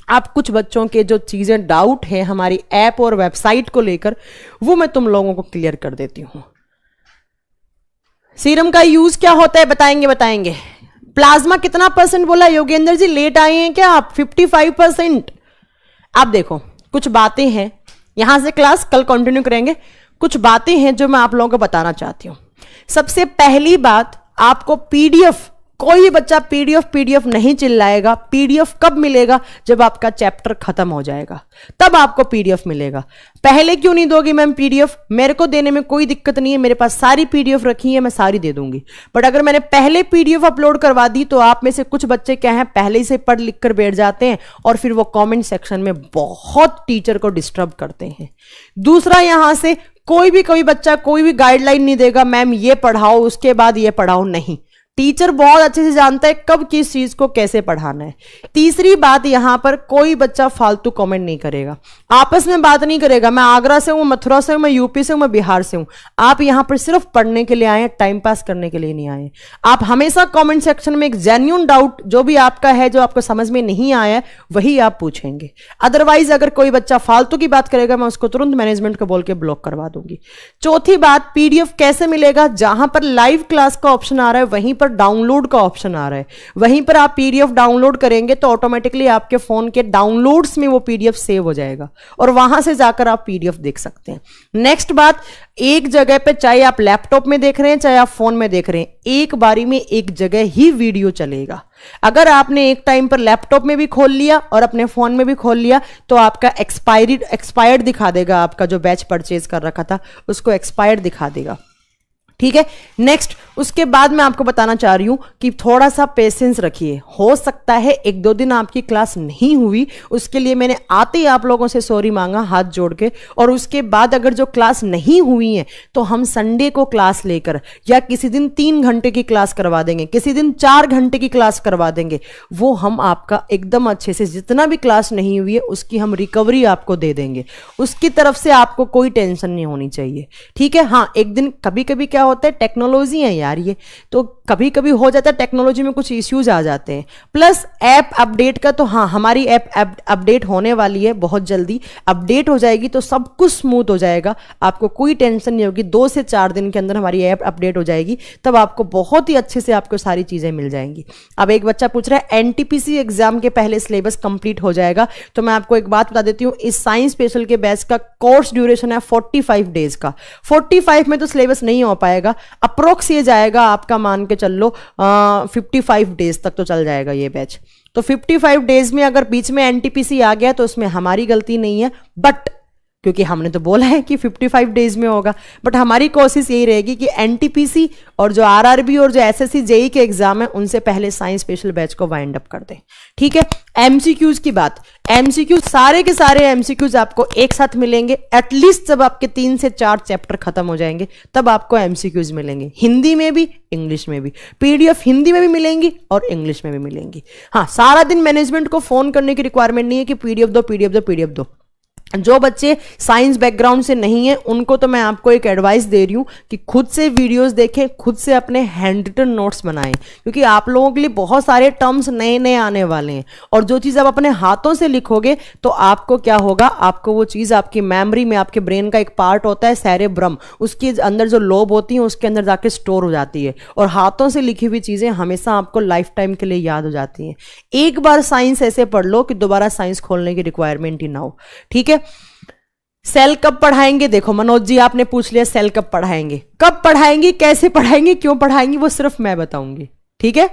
A: आप कुछ बच्चों के जो चीजें डाउट है हमारी ऐप और वेबसाइट को लेकर, वो मैं तुम लोगों को क्लियर कर देती हूं। सीरम का यूज क्या होता है? बताएंगे। प्लाज्मा कितना % बोला योगेंद्र जी? लेट आए हैं क्या आप? 55%। आप देखो, कुछ बातें हैं, यहां से क्लास कल कंटिन्यू करेंगे। कुछ बातें हैं जो मैं आप लोगों को बताना चाहती हूं। सबसे पहली बात, आपको पीडीएफ, कोई बच्चा पीडीएफ नहीं चिल्लाएगा। पीडीएफ कब मिलेगा? जब आपका चैप्टर खत्म हो जाएगा, तब आपको पीडीएफ मिलेगा। पहले क्यों नहीं दोगी मैम पीडीएफ? मेरे को देने में कोई दिक्कत नहीं है, मेरे पास सारी पीडीएफ रखी है, मैं सारी दे दूंगी। बट अगर मैंने पहले पीडीएफ अपलोड करवा दी तो आप में से कुछ बच्चे क्या है, पहले ही से पढ़ लिख कर बैठ जाते हैं और फिर वो कॉमेंट सेक्शन में बहुत टीचर को डिस्टर्ब करते हैं। दूसरा, यहां से कोई बच्चा कोई भी गाइडलाइन नहीं देगा, मैम ये पढ़ाओ उसके बाद ये पढ़ाओ, नहीं। टीचर बहुत अच्छे से जानता है कब किस चीज को कैसे पढ़ाना है। तीसरी बात, यहां पर कोई बच्चा फालतू कमेंट नहीं करेगा, आपस में बात नहीं करेगा। मैं आगरा से हूं, मथुरा से हूं, मैं यूपी से हूं, मैं बिहार से हूं। आप यहां पर सिर्फ पढ़ने के लिए आए हैं, टाइम पास करने के लिए नहीं आए। आप हमेशा कमेंट सेक्शन में एक जेन्युइन डाउट जो भी आपका है, जो आपको समझ में नहीं आया है, वही आप पूछेंगे। अदरवाइज अगर कोई बच्चा फालतू की बात करेगा, मैं उसको तुरंत मैनेजमेंट को बोल के ब्लॉक करवा दूंगी। चौथी बात, पीडीएफ कैसे मिलेगा? जहां पर लाइव क्लास का ऑप्शन आ रहा है वहीं पर डाउनलोड का ऑप्शन आ रहा है, वहीं पर आप पीडीएफ डाउनलोड करेंगे तो ऑटोमेटिकली आपके फोन के डाउनलोड्स में वो पीडीएफ सेव हो जाएगा और वहां से जाकर आप पीडीएफ देख सकते हैं। नेक्स्ट बात, एक जगह पे, चाहे आप लैपटॉप में देख रहे हैं चाहे आप फोन में देख रहे हैं, एक बारी में एक जगह ही वीडियो चलेगा। अगर आपने एक टाइम पर लैपटॉप में भी खोल लिया और अपने फोन में भी खोल लिया तो आपका एक्सपायर्ड दिखा देगा, आपका जो बैच परचेज कर रखा था उसको एक्सपायर्ड दिखा देगा। ठीक है, नेक्स्ट, उसके बाद मैं आपको बताना चाह रही हूं कि थोड़ा सा पेशेंस रखिए। हो सकता है 1-2 दिन आपकी क्लास नहीं हुई, उसके लिए मैंने आते ही आप लोगों से सॉरी मांगा हाथ जोड़ के। और उसके बाद अगर जो क्लास नहीं हुई है तो हम संडे को क्लास लेकर, या किसी दिन 3 घंटे की क्लास करवा देंगे, किसी दिन 4 घंटे की क्लास करवा देंगे। वो हम आपका एकदम अच्छे से, जितना भी क्लास नहीं हुई है उसकी हम रिकवरी आपको दे देंगे। उसकी तरफ से आपको कोई टेंशन नहीं होनी चाहिए। ठीक है, हाँ, एक दिन कभी कभी क्या होता है, टेक्नोलॉजी है यार ये, तो कभी कभी हो जाता है, टेक्नोलॉजी में कुछ इश्यूज आ जाते हैं। प्लस ऐप अपडेट का तो, हाँ, हमारी ऐप अपडेट होने वाली है, बहुत जल्दी अपडेट हो जाएगी तो सब कुछ स्मूथ हो जाएगा, आपको कोई टेंशन नहीं होगी। 2 से 4 दिन के अंदर हमारी ऐप अपडेट हो जाएगी, तब आपको बहुत ही अच्छे से आपको सारी चीजें मिल जाएंगी। अब एक बच्चा पूछ रहा है एनटीपीसी एग्जाम के पहले सिलेबस कंप्लीट हो जाएगा, तो मैं आपको एक बात बता देती हूँ, इस साइंस स्पेशल के बैच का कोर्स ड्यूरेशन है 45 डेज का। 45 में तो सिलेबस नहीं हो पाएगा, अप्रोक्स ये जाएगा आपका, मान के चल लो 55 डेज तक तो चल जाएगा ये बैच। तो 55 डेज में अगर बीच में एनटीपीसी आ गया तो उसमें हमारी गलती नहीं है, बट क्योंकि हमने तो बोला है कि 55 डेज में होगा, बट हमारी कोशिश यही रहेगी कि एनटीपीसी और जो आरआरबी और जो एसएससी जेई के एग्जाम है उनसे पहले साइंस स्पेशल बैच को वाइंड अप कर दें। ठीक है, एमसीक्यूज की बात, एमसीक्यूज सारे के सारे एमसीक्यूज आपको एक साथ मिलेंगे। एटलीस्ट जब आपके 3 से 4 चैप्टर खत्म हो जाएंगे तब आपको एमसीक्यूज मिलेंगे, हिंदी में भी इंग्लिश में भी। पीडीएफ हिंदी में भी मिलेंगी और इंग्लिश में भी मिलेंगी। हाँ, सारा दिन मैनेजमेंट को फोन करने की रिक्वायरमेंट नहीं है कि पीडीएफ दो, पीडीएफ दो, पीडीएफ दो। जो बच्चे साइंस बैकग्राउंड से नहीं है उनको तो मैं आपको एक एडवाइस दे रही हूं कि खुद से वीडियोस देखें, खुद से अपने हैंड रिटन नोट्स बनाएं, क्योंकि आप लोगों के लिए बहुत सारे टर्म्स नए नए आने वाले हैं। और जो चीज़ आप अपने हाथों से लिखोगे तो आपको क्या होगा, आपको वो चीज़ आपकी मेमोरी में, आपके ब्रेन का एक पार्ट होता है सेरेब्रम, उसके अंदर जो लोब होती है उसके अंदर जाके स्टोर हो जाती है, और हाथों से लिखी हुई चीज़ें हमेशा आपको लाइफ टाइम के लिए याद हो जाती हैं। एक बार साइंस ऐसे पढ़ लो कि दोबारा साइंस खोलने की रिक्वायरमेंट ही ना हो। ठीक है, सेल कब पढ़ाएंगे? देखो मनोज जी, आपने पूछ लिया सेल कब पढ़ाएंगे, कब पढ़ाएंगे, कैसे पढ़ाएंगे, क्यों पढ़ाएंगे, वो सिर्फ मैं बताऊंगी। ठीक है।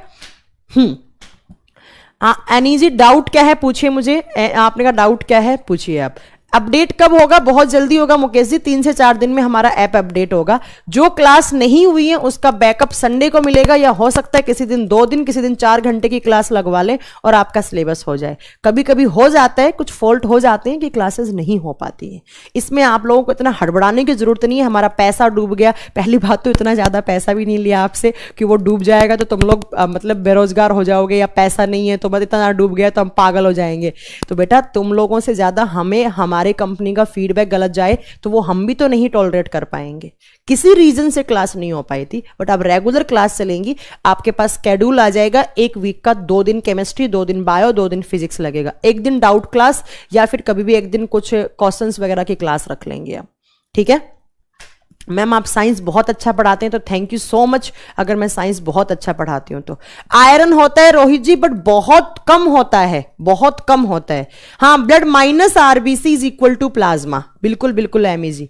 A: एनी जी डाउट क्या है पूछिए मुझे। आपने कहा डाउट क्या है, पूछिए आप। अपडेट कब होगा? बहुत जल्दी होगा मुकेश जी, 3 से 4 दिन में हमारा ऐप अपडेट होगा। जो क्लास नहीं हुई है उसका बैकअप संडे को मिलेगा, या हो सकता है किसी दिन 2 दिन, किसी दिन 4 घंटे की क्लास लगवा लें और आपका सिलेबस हो जाए। कभी कभी हो जाता है, कुछ फॉल्ट हो जाते हैं कि क्लासेस नहीं हो पाती हैं। इसमें आप लोगों को इतना हड़बड़ाने की जरूरत नहीं है। हमारा पैसा डूब गया, पहली बात तो इतना ज्यादा पैसा भी नहीं लिया आपसे कि वो डूब जाएगा तो तुम लोग मतलब बेरोजगार हो जाओगे, या पैसा नहीं है तो मतलब इतना डूब गया तो हम पागल हो जाएंगे। तो बेटा तुम लोगों से ज्यादा हमें हमारे कंपनी का फीडबैक गलत जाए तो वो हम भी तो नहीं टॉलरेट कर पाएंगे। किसी रीजन से क्लास नहीं हो पाई थी, बट अब रेगुलर क्लास चलेंगी। आपके पास स्केड्यूल आ जाएगा, एक वीक का 2 दिन केमिस्ट्री, 2 दिन बायो, 2 दिन फिजिक्स लगेगा, एक दिन डाउट क्लास, या फिर कभी भी एक दिन कुछ क्वेश्चंस वगैरह की क्लास रख लेंगे आप। ठीक है मैम, आप साइंस बहुत अच्छा पढ़ाते हैं तो थैंक यू सो मच। अगर मैं साइंस बहुत अच्छा पढ़ाती हूं तो आयरन होता है रोहित जी, बट बहुत कम होता है, बहुत कम होता है। हाँ, blood minus RBC is equal to plasma, बिल्कुल बिल्कुल एमी जी।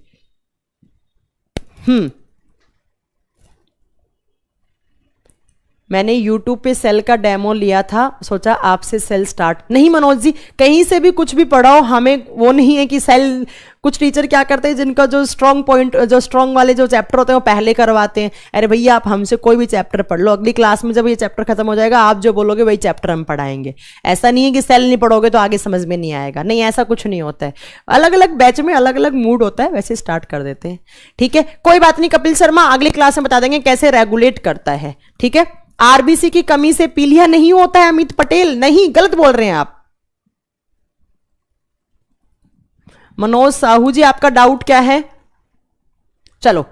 A: मैंने YouTube पे सेल का डेमो लिया था, सोचा आपसे सेल स्टार्ट। नहीं मनोज जी, कहीं से भी कुछ भी पढ़ाओ, हमें वो नहीं है कि सेल। कुछ टीचर क्या करते हैं, जिनका जो स्ट्रॉन्ग पॉइंट, जो स्ट्रॉन्ग वाले जो चैप्टर होते हैं वो पहले करवाते हैं। अरे भैया आप हमसे कोई भी चैप्टर पढ़ लो, अगली क्लास में जब ये चैप्टर खत्म हो जाएगा आप जो बोलोगे वही चैप्टर हम पढ़ाएंगे। ऐसा नहीं है कि सेल नहीं पढ़ोगे तो आगे समझ में नहीं आएगा, नहीं ऐसा कुछ नहीं होता है। अलग अलग बैच में अलग अलग मूड होता है, वैसे स्टार्ट कर देते हैं। ठीक है, कोई बात नहीं कपिल शर्मा, अगली क्लास में बता देंगे कैसे रेगुलेट करता है। ठीक है, आरबीसी की कमी से पीलिया नहीं होता है अमित पटेल, नहीं, गलत बोल रहे हैं आप। मनोज साहू जी, आपका डाउट क्या है? चलो,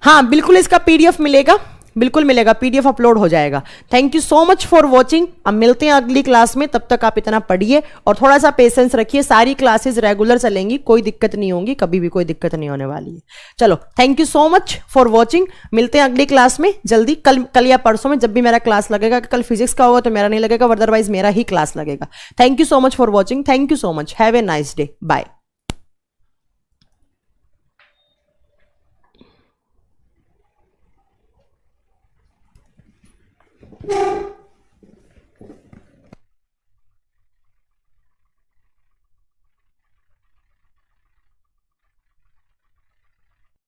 A: हाँ बिल्कुल इसका पीडीएफ मिलेगा, बिल्कुल मिलेगा, पीडीएफ अपलोड हो जाएगा। Thank you so much for watching. अब मिलते हैं अगली क्लास में, तब तक आप इतना पढ़िए और थोड़ा सा पेशेंस रखिए। सारी क्लासेस रेगुलर चलेंगी, कोई दिक्कत नहीं होगी, कभी भी कोई दिक्कत नहीं होने वाली है। चलो, thank you so much for watching. मिलते हैं अगली क्लास में जल्दी, कल या परसों में, जब भी मेरा क्लास लगेगा। कल फिजिक्स का होगा तो मेरा नहीं लगेगा, अदरवाइज मेरा ही क्लास लगेगा। Thank you so much for watching, thank you so much, have a nice day, bye.